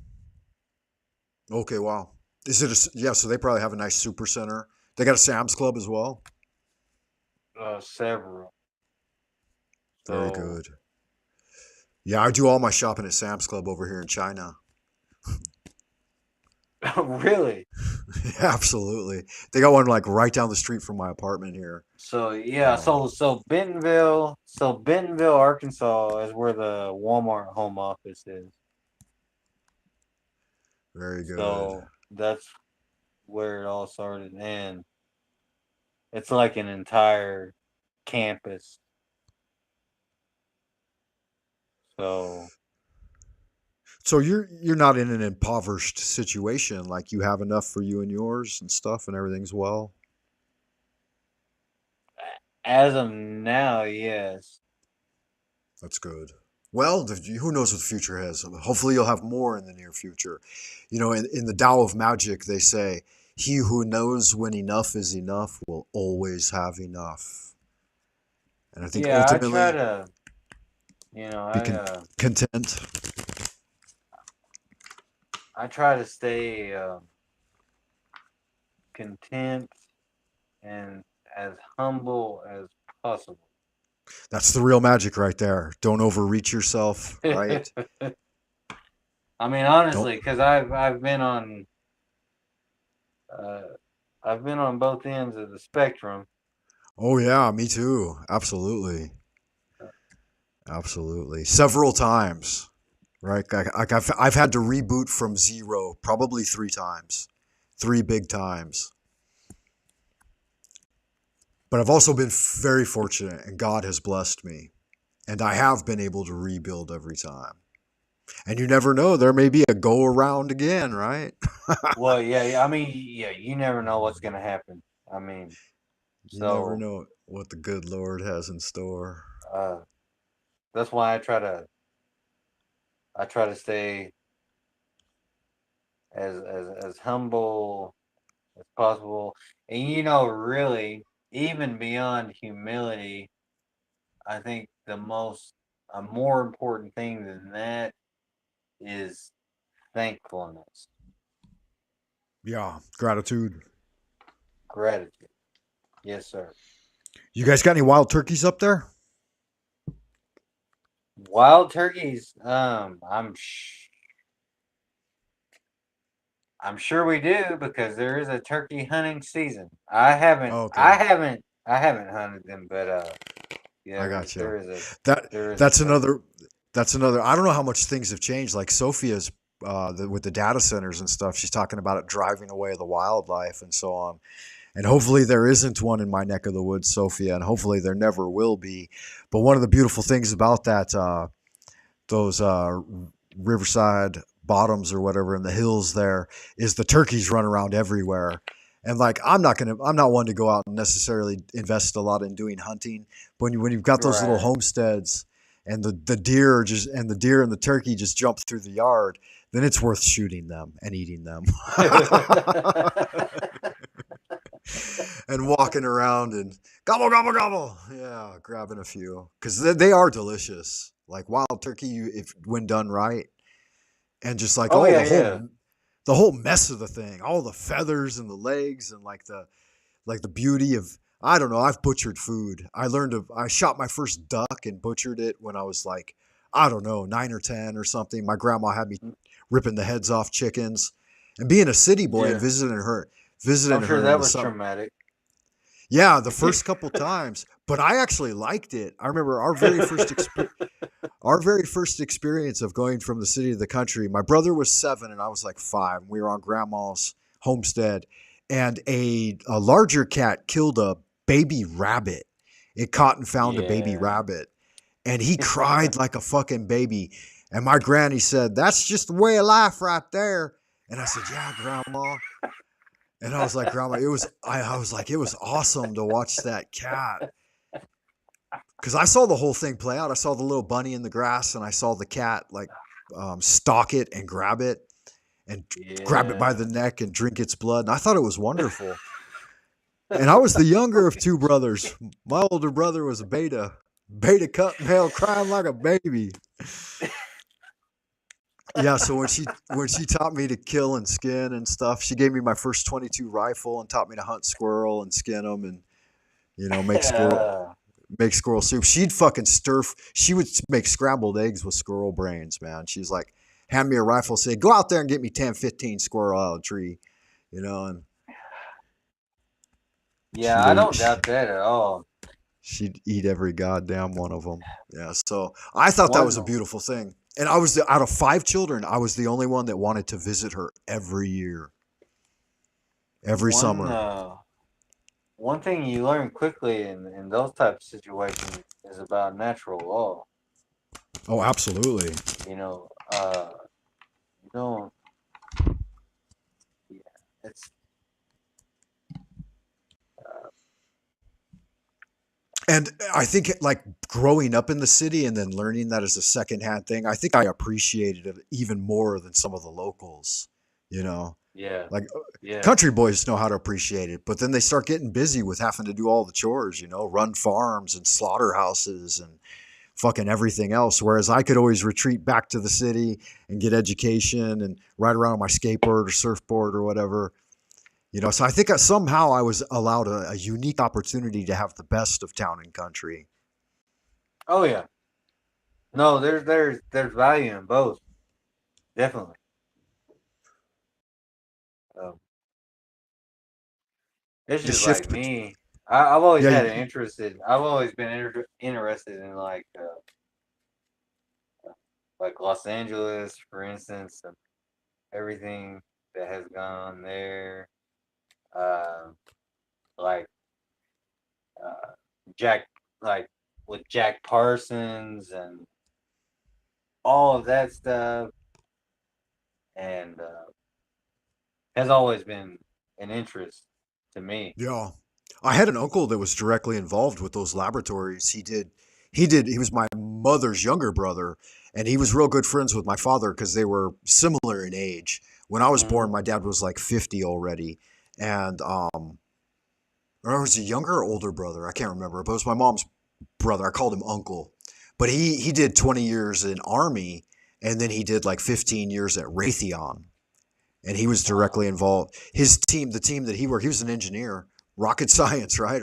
Okay, wow. Is it yeah, so they probably have a nice super center. They got a Sam's Club as well.
Several.
Very
So
good. Yeah, I do all my shopping at Sam's Club over here in China.
really.
Yeah, absolutely. They got one like right down the street from my apartment here.
So yeah,
Um,
so Bentonville, Arkansas is where the Walmart home office is.
very good.
So that's where it all started, and it's like an entire campus. So
So you're not in an impoverished situation. Like you have enough for you and yours and stuff, and everything's well.
as of now, yes.
That's good. Well, who knows what the future has? Hopefully, you'll have more in the near future. In the Tao of Magic, they say, "He who knows when enough is enough will always have enough." And I think
Yeah, I try
ultimately,
to,
be content.
I try to stay content and as humble as possible.
That's the real magic right there. Don't overreach yourself, right?
I mean,
Don't.
honestly, because uh, I've been on both ends of the spectrum.
Oh yeah, me too. Absolutely. Absolutely. Several times, right? Like I've had to reboot from zero probably 3 times, 3 big times. But I've also been very fortunate, and God has blessed me, and I have been able to rebuild every time. And you never know, there may be a go around again, right?
Well, yeah. I mean, yeah. You never know what's gonna happen. I mean,
You never
so
know what the good Lord has in store.
uh, that's why I try to stay as humble as possible. And really, even beyond humility, I think a more important thing than that is thankfulness,
Yeah, gratitude.
gratitude. Yes, sir.
You guys got any wild turkeys up there?
Wild turkeys. I'm sure we do because there is a turkey hunting season. I haven't,
Okay,
I haven't, I haven't hunted them, but
I
there,
got you.
there is a,
That
there is a
that's
turkey.
another. That's another. I don't know how much things have changed. Like Sophia's with the data centers and stuff. She's talking about it driving away the wildlife and so on. And hopefully there isn't one in my neck of the woods, Sophia, and hopefully there never will be. But one of the beautiful things about those riverside bottoms or whatever in the hills there is the turkeys run around everywhere. And like I'm not one to go out and necessarily invest a lot in doing hunting. But when you've got those little
Right.
homesteads and the deer and the turkey just jump through the yard, then it's worth shooting them and eating them. And walking around and gobble gobble gobble. Yeah, grabbing a few because they are delicious. Like wild turkey, if when done right, and just like
Oh yeah, yeah.
the whole mess of the thing, all the feathers and the legs and like the beauty of I don't know. I've butchered food. I shot my first duck and butchered it when I was like I don't know 9 or 10 or something. My grandma had me ripping the heads off chickens, and being a city boy and
Yeah. I'm
visiting
sure
her in
that
the
was
summer.
traumatic.
Yeah, the first couple times, but I actually liked it. I remember our very first experience of going from the city to the country. My brother was 7 and I was like 5. We were on grandma's homestead and a larger cat killed a baby rabbit. It caught and found a baby
Yeah.
rabbit and he cried like a fucking baby. And my granny said, "That's just the way of life right there." And I said, "Yeah, grandma." And I was like, "Grandma, I was like, it was awesome to watch that cat." Because I saw the whole thing play out. I saw the little bunny in the grass, and I saw the cat like stalk it and grab it by
Yeah.
the neck and drink its blood. And I thought it was wonderful. And I was the younger of 2 brothers. My older brother was a beta cup male, crying like a baby. Yeah, so when she taught me to kill and skin and stuff, she gave me my first 22 rifle and taught me to hunt squirrel and skin them and
Yeah.
make squirrel soup. She'd fucking she would make scrambled eggs with squirrel brains, man. She's like, hand me a rifle, say, go out there and get me 10, 15 squirrel out of a tree, and
Yeah,
she'd
I
eat,
don't doubt that at all.
she'd eat every goddamn one of them. Yeah, so I thought that was a
One
beautiful thing. And out of 5 children, I was the only one that wanted to visit her every year, every
one
summer.
one thing you learn quickly in those type of situations is about natural law.
Oh, absolutely.
You know, you don't. Yeah, it's
And I think like growing up in the city and then learning that as a secondhand thing, I think I appreciated it even more than some of the locals, you know.
yeah,
Like
yeah,
country boys know how to appreciate it, but then they start getting busy with having to do all the chores, run farms and slaughterhouses and fucking everything else. Whereas I could always retreat back to the city and get education and ride around on my skateboard or surfboard or whatever. So I think somehow I was allowed a unique opportunity to have the best of town and country.
oh yeah. No, there's value in both, definitely. Um, it's
The
just like
shift,
me. I've always
yeah,
had an interest in. I've always been interested in like Los Angeles, for instance, and everything that has gone on there. Uh, like uh, Jack, like with Jack Parsons and all of that stuff, and has always been an interest to me.
Yeah. I had an uncle that was directly involved with those laboratories. He was my mother's younger brother, and he was real good friends with my father because they were similar in age. When I was
Mm-hmm.
born, my dad was like 50 already. And or was a younger or older brother? I can't remember, but it was my mom's brother. I called him uncle. But he did 20 years in army, and then he did like 15 years at Raytheon, and he was
Wow.
directly involved. His team, the team that he worked, he was an engineer, rocket science, right?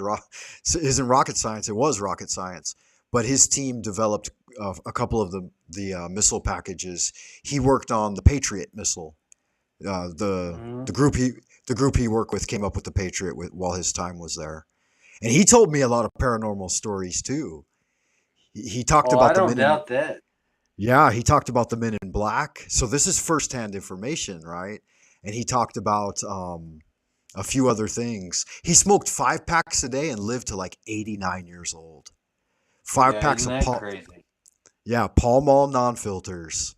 Isn't rocket science? It was rocket science, but his team developed a couple of the missile packages. He worked on the Patriot missile. Uh, the
Mm-hmm.
the group he worked with came up with the Patriot while his time was there, and he told me a lot of paranormal stories too. He talked
Oh, I
about the
don't
men in
doubt that.
yeah, he talked about the Men in Black. So this is firsthand information, right? And he talked about a few other things. He smoked 5 packs a day and lived to like 89 years old. Five
Yeah,
packs
isn't
of
that
Paul,
crazy?
yeah, Pall Mall non-filters,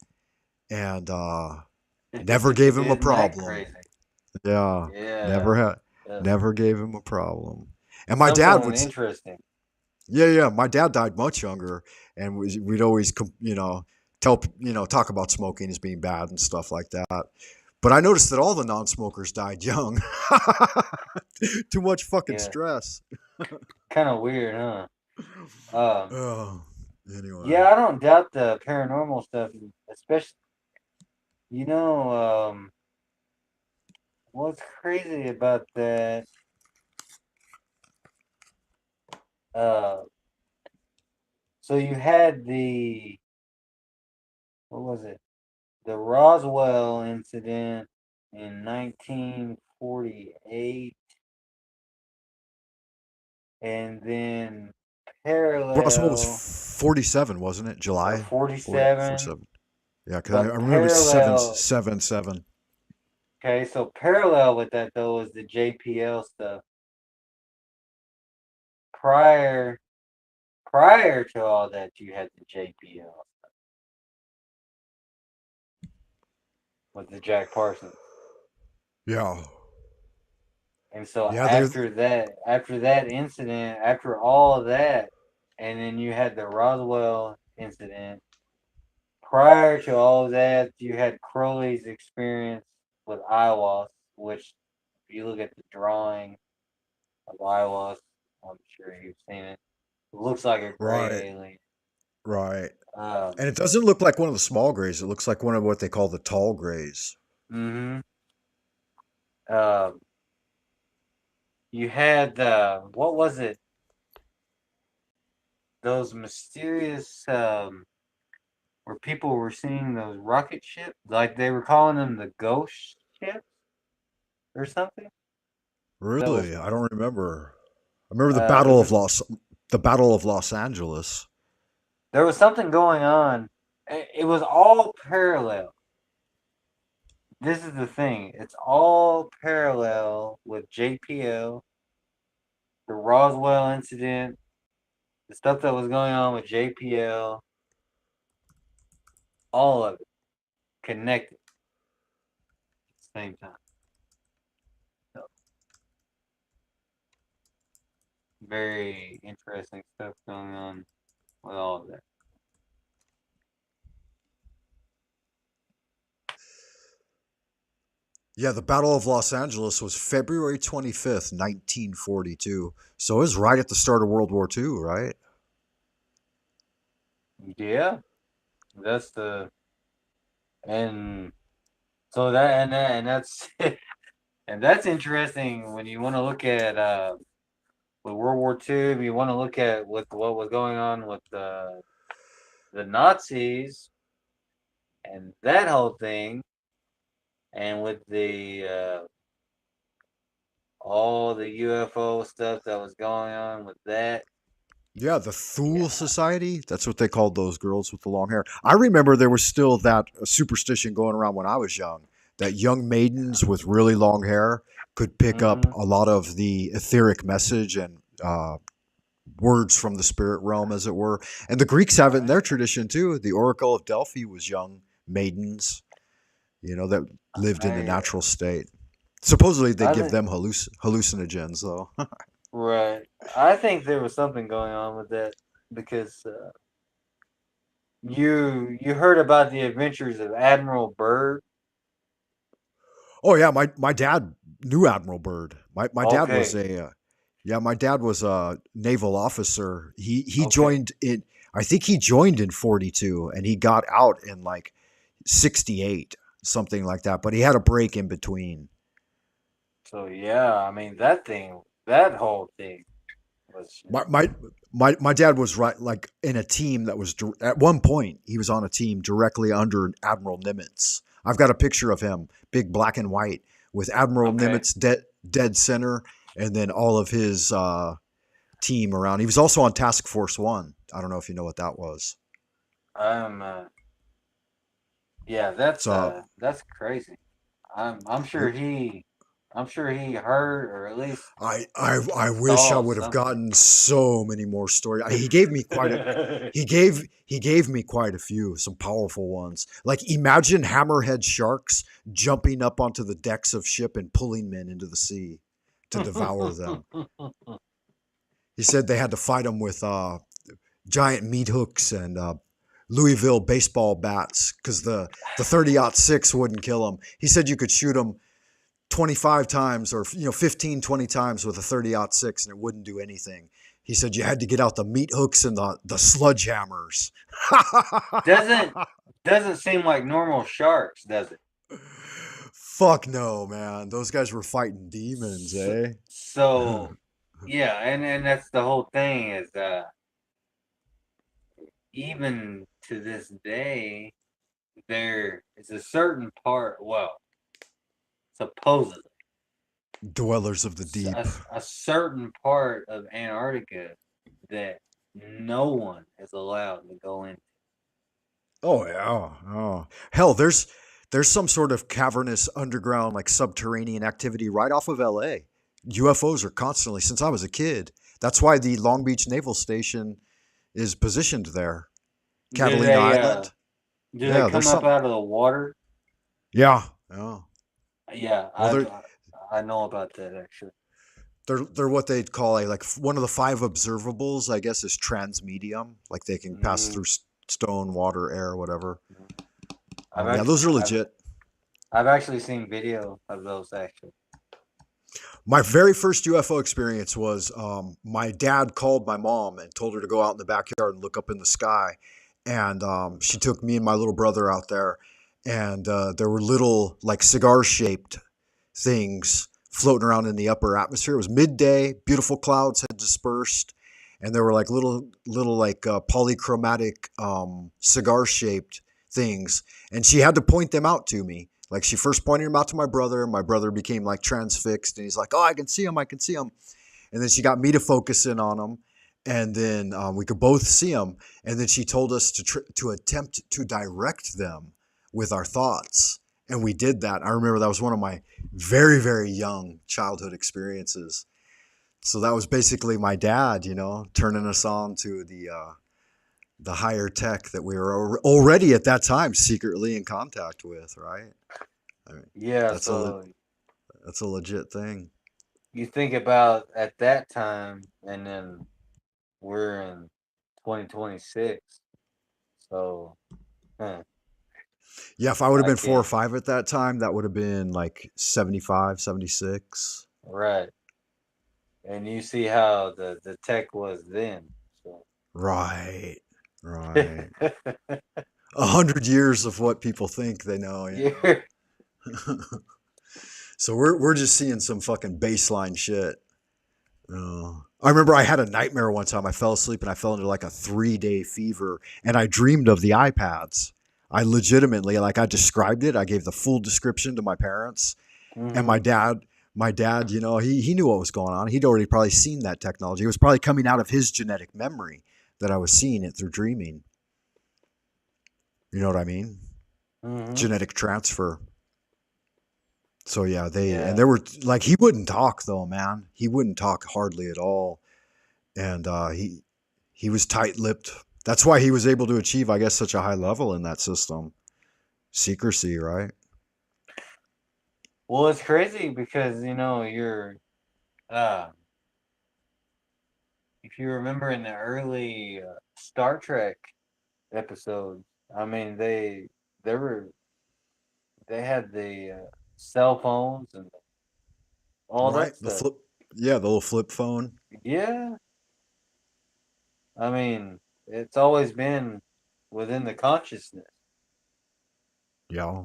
and never gave him a
Isn't that
problem.
crazy?
Yeah,
Yeah.
never had,
Yeah.
never gave him a problem. And my dad
Something
would,
interesting.
yeah, yeah. My dad died much younger, and we'd always, tell, talk about smoking as being bad and stuff like that. But I noticed that all the non-smokers died young. Too much fucking
Yeah.
stress.
Kind of weird, huh? Um,
Oh, anyway.
yeah, I don't doubt the paranormal stuff, especially, you know, what's crazy about that, uh, so you had what was it? The Roswell incident in 1948, and then
Roswell was
parallel,
47, wasn't it?
or
July
47,
47. Yeah, because I
but
remember it was 7,
parallel,
7, 7.
okay, so parallel with that though is the JPL stuff. Prior prior to all that, you had the JPL with the Jack Parsons.
Yeah.
And so
Yeah, they're,
after that incident, after all of that, and then you had the Roswell incident. Prior to all of that, you had Crowley's experience with Iowa, which, if you look at the drawing of Iowa, I'm sure you've seen it. It looks like a
right,
gray alien.
right.
Um,
And it doesn't look like one of the small grays. It looks like one of what they call the tall grays.
mm-hmm. Um, you had what was it? Those mysterious where people were seeing those rocket ships, like they were calling them the ghost ships or something. That was
Really? I don't remember. I remember
there was
The Battle of Los Angeles.
something going on. It was all parallel. This is the thing. It's all parallel with JPL, the Roswell incident, the stuff that was going on with JPL, all of it connected at the same time. So, very interesting stuff going on with all of that.
Yeah, the Battle of Los Angeles was February 25th, 1942. So it was right at the start of World War II, right?
Yeah, that's the and so that's and that's interesting when you want to look at with World War II. If you want to look at what was going on with the Nazis and that whole thing, and with the all the UFO stuff that was going on with that.
Yeah, the Thule
Yeah.
Society. That's what they called those girls with the long hair. I remember there was still that superstition going around when I was young that young maidens with really long hair could pick up
Mm-hmm.
a lot of the etheric message and words from the spirit realm, as it were. And the Greeks have it in their tradition too. The Oracle of Delphi was young maidens, that lived in the
I
natural state. Supposedly, they
I
give
think
them hallucinogens, though.
right. I think there was something going on with that because you heard about the adventures of Admiral Byrd.
Oh yeah, my dad knew Admiral Byrd. My dad was
Okay,
a naval officer. He
okay.
joined in. I think he joined in 42, and he got out in like 68, something like that. But he had a break in between.
So yeah, I mean that whole thing was
My my my dad was right, like in a team that was at one point he was on a team directly under Admiral Nimitz. I've got a picture of him, big black and white, with Admiral
okay.
Nimitz dead center, and then all of his team around. He was also on Task Force One. I don't know if you know what that was.
I'm yeah,
So
that's crazy. I'm sure he heard or at least
I wish I
saw
would have
something.
gotten so many more stories. He gave me quite a few, some powerful ones. Like imagine hammerhead sharks jumping up onto the decks of ship and pulling men into the sea to devour them. He said they had to fight them with giant meat hooks and Louisville baseball bats because the 30-06 wouldn't kill them. He said you could shoot them 25 times or 15, 20 times with a 30-06 and it wouldn't do anything. He said you had to get out the meat hooks and the sludge hammers.
doesn't doesn't seem like normal sharks, does it?
Fuck no, man. Those guys were fighting demons,
So,
eh?
so yeah, and that's the whole thing is even to this day there is a certain part, well, supposedly
Dwellers of the deep.
a certain part of Antarctica that no one is allowed to go in.
Oh yeah. Oh. Hell, there's some sort of cavernous underground like subterranean activity right off of LA. UFOs are constantly since I was a kid. That's why the Long Beach Naval Station is positioned there.
Do
Catalina
they
Island. Yeah, there's
come up
some.
out of the water?
Yeah. Yeah.
Yeah,
Well,
I know about that actually.
they're what they'd call like one of the five observables. I guess is transmedium. Like they can pass
Hmm.
through stone, water, air, whatever.
I've
Yeah,
actually
those are legit.
I've actually seen video of those actually.
My very first UFO experience was my dad called my mom and told her to go out in the backyard and look up in the sky. And she took me and my little brother out there, and there were little like cigar shaped things floating around in the upper atmosphere. It was midday, beautiful clouds had dispersed, and there were like little like polychromatic cigar shaped things. And she had to point them out to me. Like she first pointed them out to my brother, and my brother became like transfixed, and he's like, "Oh, I can see them, I can see them." And then she got me to focus in on them, and then we could both see them. And then she told us to attempt to direct them with our thoughts, and we did that. I remember that was one of my very young childhood experiences. So that was basically my dad, turning us on to the higher tech that we were already at that time secretly in contact with, right? I mean,
Yeah,
that's a
so
that's a legit thing.
you think about at that time, and then we're in 2026. So, huh,
Yeah, if I would have
I
been 4 or
can't.
5 at that time, that would have been like 75, 76.
Right, and you see how the tech was then. So,
Right. Right. 100 years of what people think they know,
yeah,
So we're just seeing some fucking baseline shit. I remember I had a nightmare one time. I fell asleep and I fell into like a 3-day fever, and I dreamed of the iPads. I legitimately, like, I described it. I gave the full description to my parents, and
hmm
my dad, he knew what was going on. He'd already probably seen that technology. It was probably coming out of his genetic memory that I was seeing it through dreaming. You know what I mean?
hmm
Genetic transfer. So yeah,
yeah,
there were like he wouldn't talk though, man. He wouldn't talk hardly at all. and he was tight-lipped. That's why he was able to achieve, I guess, such a high level in that system. Secrecy, right?
Well, it's crazy because you're uh, if you remember in the early Star Trek episodes, I mean they were they had the cell phones and all
Right.
that
The
stuff.
flip, yeah, the little flip phone.
Yeah, I mean it's always been within the consciousness.
Yeah.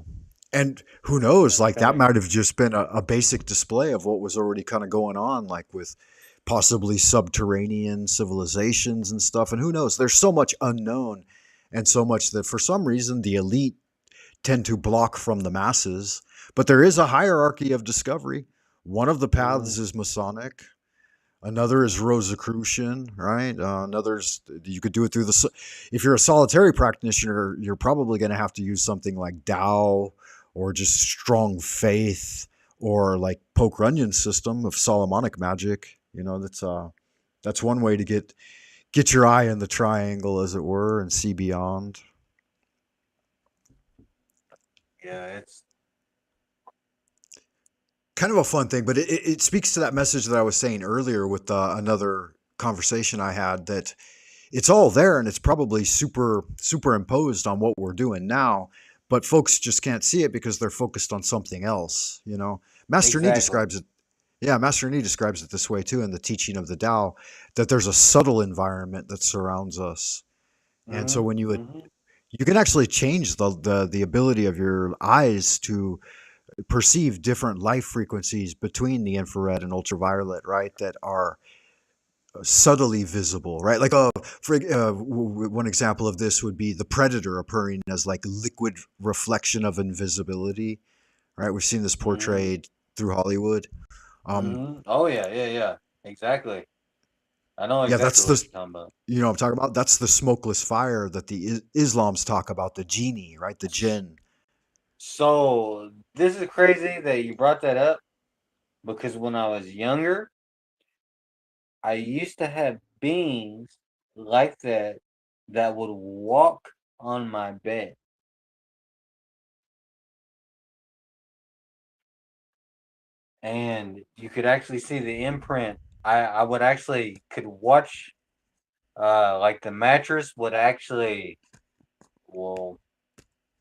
And who knows?
That's
Like
kind
that
of
might have just been a basic display of what was already kind of going on, like with possibly subterranean civilizations and stuff. And who knows? There's so much unknown, and so much that for some reason the elite tend to block from the masses. But there is a hierarchy of discovery. One of the paths
mm,
is Masonic. Another is Rosicrucian, right? Another's you could do it through the. If you're a solitary practitioner, you're probably going to have to use something like Tao, or just strong faith, or like Poke Runyon's system of Solomonic magic. That's one way to get your eye in the triangle, as it were, and see beyond.
yeah, it's
Kind of a fun thing, but it speaks to that message that I was saying earlier with another conversation I had, that it's all there and it's probably superimposed on what we're doing now, but folks just can't see it because they're focused on something else. Master Nee
exactly.
describes it. Yeah, Master Nee describes it this way too in the teaching of the Tao, that there's a subtle environment that surrounds us. And so
Hmm.
when
Hmm.
you can actually change the ability of your eyes to perceive different life frequencies between the infrared and ultraviolet, right? That are subtly visible, right? Like, one example of this would be the predator appearing as like liquid reflection of invisibility, right? We've seen this
Hmm.
portrayed through Hollywood. Um,
Hmm. Oh yeah, yeah, yeah. Exactly. I know
yeah,
exactly
that's
what
the
you're talking about.
I'm talking about. That's the smokeless fire that the Islams talk about, the genie, right? The jinn.
So this is crazy that you brought that up because when I was younger, I used to have beings like that would walk on my bed, and you could actually see the imprint. I would actually could watch like the mattress would actually, well,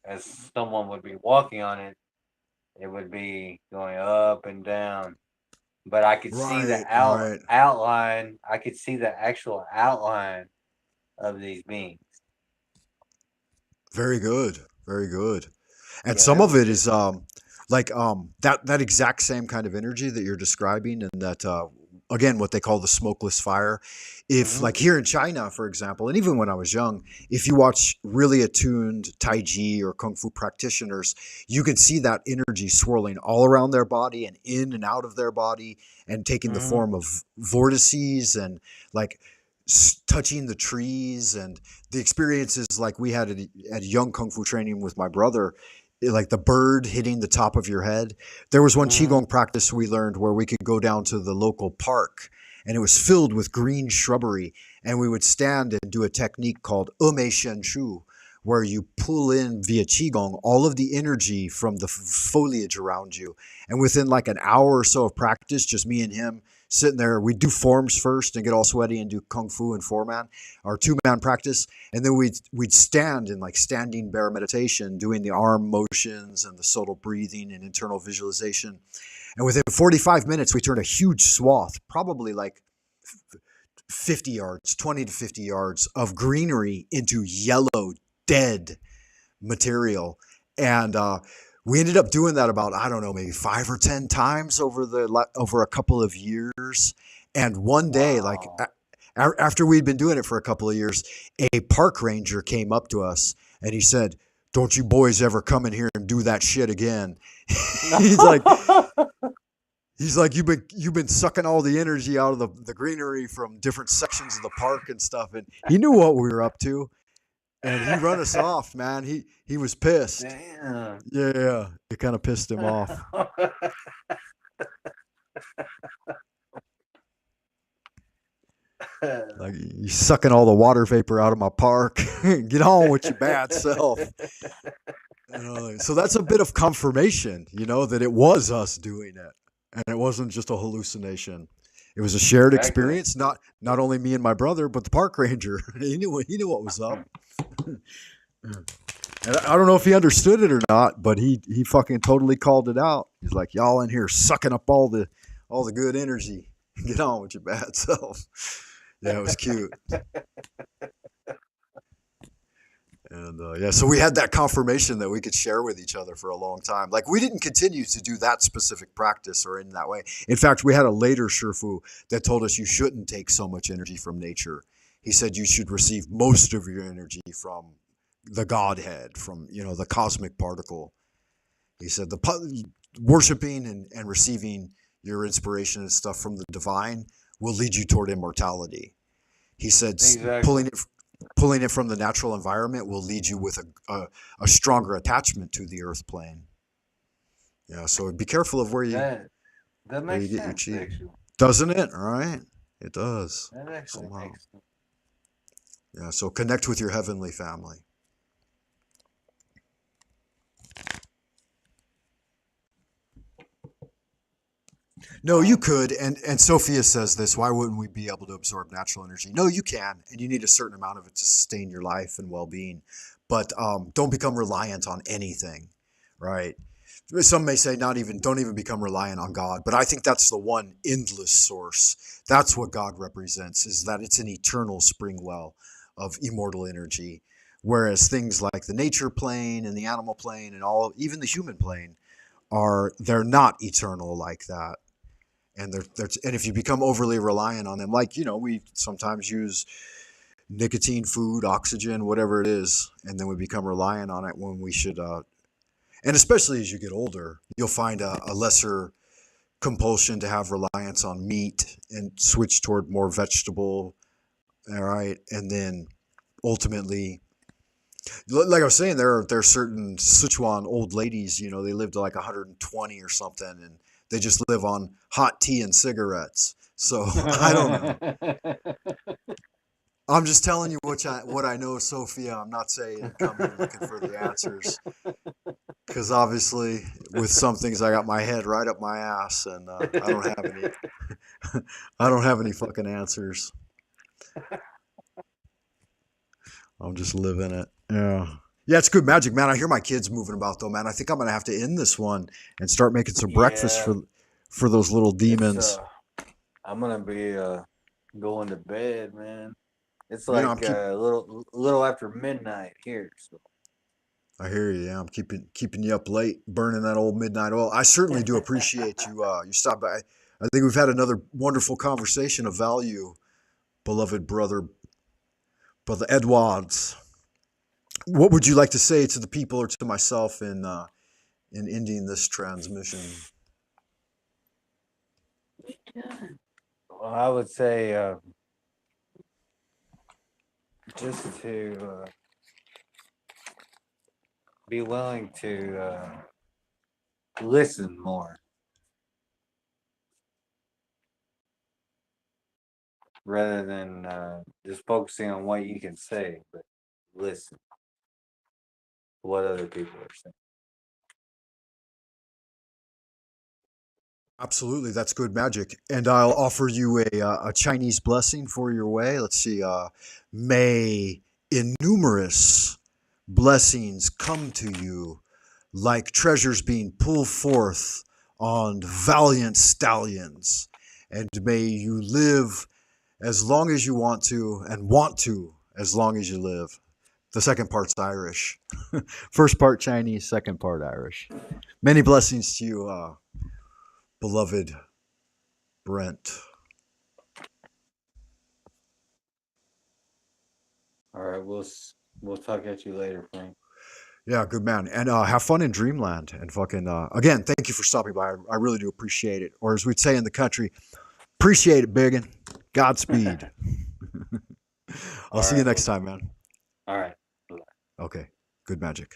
as someone would be walking on it, it would be going up and down, but I could see the
Right, right.
outline. I could see the actual outline of these beings.
Very good. Very good. And
Yeah,
some
it
of
was
it
it.
is like that exact same kind of energy that you're describing, and that again, what they call the smokeless fire. If,
Mm-hmm.
like, here in China, for example, and even when I was young, if you watch really attuned Tai Chi or Kung Fu practitioners, you can see that energy swirling all around their body and in and out of their body, and taking the
Mm-hmm.
form of vortices, and like touching the trees, and the experiences like we had at young Kung Fu training with my brother, like the bird hitting the top of your head. There was one
Mm-hmm.
qigong practice we learned where we could go down to the local park, and it was filled with green shrubbery, and we would stand and do a technique called Umei Shen Shu, where you pull in via qigong all of the energy from the foliage around you. And within like an hour or so of practice, just me and him sitting there, we'd do forms first and get all sweaty and do kung fu and four man or two man practice, and then we'd stand in like standing bear meditation, doing the arm motions and the subtle breathing and internal visualization. And within 45 minutes, we turned a huge swath, probably like 50 yards, 20 to 50 yards of greenery into yellow, dead material. And we ended up doing that about, I don't know, maybe 5 or 10 times over a couple of years. And one day, like
Wow.
after we'd been doing it for a couple of years, a park ranger came up to us and he said, "Don't you boys ever come in here and do that shit again." he's like, he's like, you've been sucking all the energy out of the greenery from different sections of the park and stuff. And he knew what we were up to, and he run us off, man. He was pissed.
Damn.
Yeah, it kind of pissed him off. Like, you sucking all the water vapor out of my park. Get on with your bad self. So that's a bit of confirmation, that it was us doing it, and it wasn't just a hallucination. It was a shared
Exactly.
experience, not only me and my brother, but the park ranger. He knew what was up. And I don't know if he understood it or not, but he fucking totally called it out. He's like, y'all in here sucking up all the good energy. Get on with your bad self. Yeah, it was cute. And yeah, so we had that confirmation that we could share with each other for a long time. Like, we didn't continue to do that specific practice or in that way. In fact, we had a later Shifu that told us you shouldn't take so much energy from nature. He said you should receive most of your energy from the Godhead, from the cosmic particle. He said worshiping and receiving your inspiration and stuff from the divine will lead you toward immortality. He said
Exactly.
pulling it from the natural environment will lead you with a stronger attachment to the earth plane. Yeah, so be careful of where you
Makes
get your
sense,
chi.
actually.
Doesn't it? All right, it does.
That actually
Somehow.
makes sense.
Yeah, so connect with your heavenly family. No, you could, and Sophia says this. Why wouldn't we be able to absorb natural energy? No, you can, and you need a certain amount of it to sustain your life and well-being. But don't become reliant on anything, right? Some may say don't even become reliant on God, but I think that's the one endless source. That's what God represents, is that it's an eternal spring well of immortal energy. Whereas things like the nature plane and the animal plane and even the human plane, they're not eternal like that. And and if you become overly reliant on them, like we sometimes use nicotine, food, oxygen, whatever it is, and then we become reliant on it when we should. And especially as you get older, you'll find a lesser compulsion to have reliance on meat and switch toward more vegetable. All right, and then ultimately, like I was saying, there are certain Sichuan old ladies. They live to like 120 or something, and they just live on hot tea and cigarettes. So I don't know. I'm just telling you what I know, Sophia. I'm not saying come here looking for the answers, because obviously with some things I got my head right up my ass, and I don't have any. I don't have any fucking answers. I'm just living it. Yeah. Yeah, it's good magic, man. I hear my kids moving about though, man. I think I'm gonna have to end this one and start making some breakfast
Yeah,
for those little
it's
demons.
I'm gonna be going to bed, man. It's
Yeah,
like a little after midnight here. So
I hear you. Yeah, I'm keeping you up late, burning that old midnight oil. I certainly do appreciate you stop by. I think we've had another wonderful conversation of value, beloved brother Edwards. What would you like to say to the people or to myself in ending this transmission?
well, I would say just to be willing to listen more rather than just focusing on what you can say, but listen to what other people are saying.
Absolutely, that's good magic. And I'll offer you a Chinese blessing for your way. Let's see. May innumerous blessings come to you like treasures being pulled forth on valiant stallions. And may you live as long as you want to as long as you live. The second part's Irish. First part Chinese, second part Irish. Many blessings to you, beloved Brent.
All right, we'll talk at you later, Frank.
Yeah, good man. And have fun in Dreamland. And fucking, again, thank you for stopping by. I really do appreciate it. Or as we'd say in the country, appreciate it, biggin. Godspeed. I'll
All
see you
right,
next time, man.
all right.
Okay, good magic.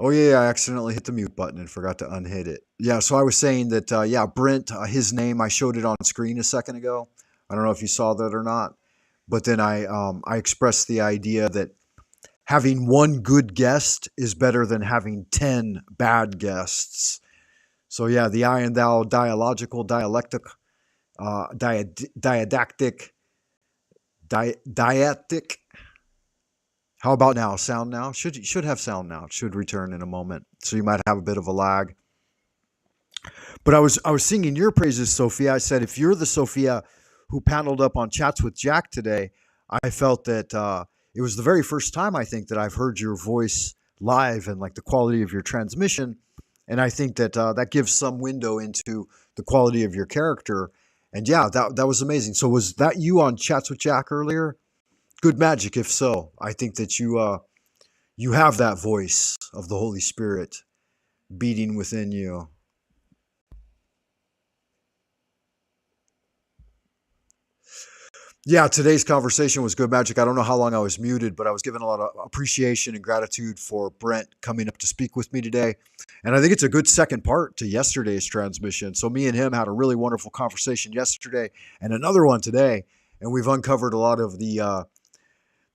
Oh yeah, I accidentally hit the mute button and forgot to unhit it. Yeah, so I was saying that yeah, Brent, his name, I showed it on screen a second ago. I don't know if you saw that or not, but then I expressed the idea that having one good guest is better than having 10 bad guests. So yeah, the I and thou dialogical, dialectic, diadactic, dietic. How about now? Sound now? Should have sound now. It should return in a moment. So you might have a bit of a lag. But I was singing your praises, Sophia. I said if you're the Sophia who paneled up on Chats with Jack today, I felt that it was the very first time I think that I've heard your voice live and like the quality of your transmission, and I think that that gives some window into the quality of your character. And yeah, that was amazing. So was that you on Chats with Jack earlier? Good magic, if so. I think that you have that voice of the Holy Spirit beating within you. Yeah, today's conversation was good magic. I don't know how long I was muted, but I was given a lot of appreciation and gratitude for Brent coming up to speak with me today. And I think it's a good second part to yesterday's transmission. So me and him had a really wonderful conversation yesterday and another one today. And we've uncovered a lot of the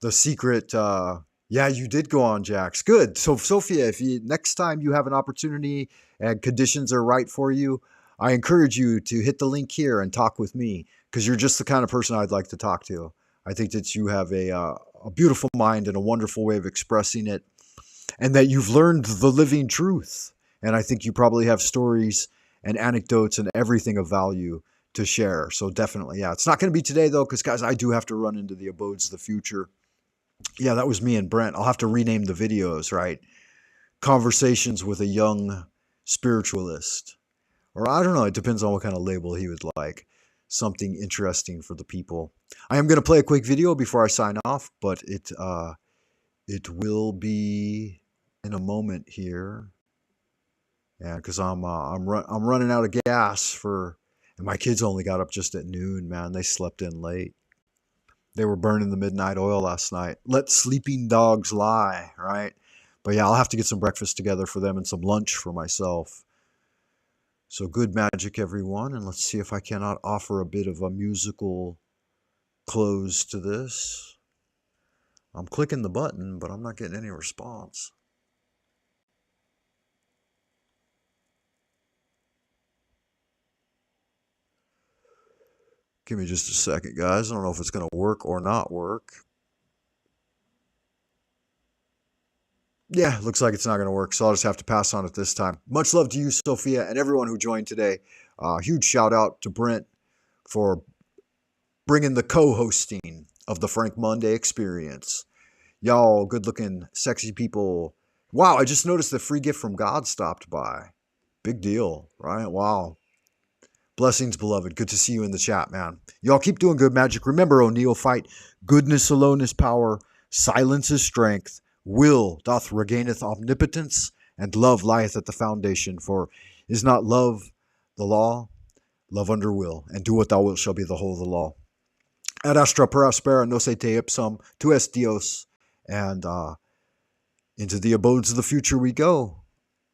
secret. Yeah, you did go on, Jax. Good. So Sophia, if you next time you have an opportunity and conditions are right for you, I encourage you to hit the link here and talk with me, because you're just the kind of person I'd like to talk to. I think that you have a beautiful mind and a wonderful way of expressing it, and that you've learned the living truth. And I think you probably have stories and anecdotes and everything of value to share. So definitely, yeah. It's not going to be today, though, because, guys, I do have to run into the abodes of the future. Yeah, that was me and Brent. I'll have to rename the videos, right? Conversations with a young spiritualist. Or I don't know, it depends on what kind of label he would like. Something interesting for the people. I am going to play a quick video before I sign off, but it will be in a moment here. Yeah, because I'm running out of gas and my kids only got up just at noon. Man, they slept in late. They were burning the midnight oil last night. Let sleeping dogs lie, right? But yeah, I'll have to get some breakfast together for them and some lunch for myself. So good magic, everyone. And let's see if I cannot offer a bit of a musical close to this. I'm clicking the button, but I'm not getting any response. Give me just a second, guys. I don't know if it's going to work or not work. Yeah, looks like it's not going to work, so I'll just have to pass on it this time. Much love to you, Sophia, and everyone who joined today. Huge shout out to Brent for bringing the co-hosting of the Frank Monday experience. Y'all good-looking, sexy people. Wow, I just noticed the free gift from God stopped by. Big deal, right? Wow. Blessings, beloved. Good to see you in the chat, man. Y'all keep doing good magic. Remember, O neophyte, goodness alone is power, silence is strength, will doth regaineth omnipotence, and love lieth at the foundation. For is not love the law? Love under will, and do what thou wilt shall be the whole of the law. Ad astra per aspera nose te ipsum, tu es Dios, and into the abodes of the future we go.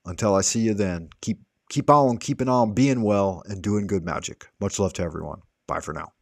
Until I see you then, keep on keeping on, being well, and doing good magic. Much love to everyone. Bye for now.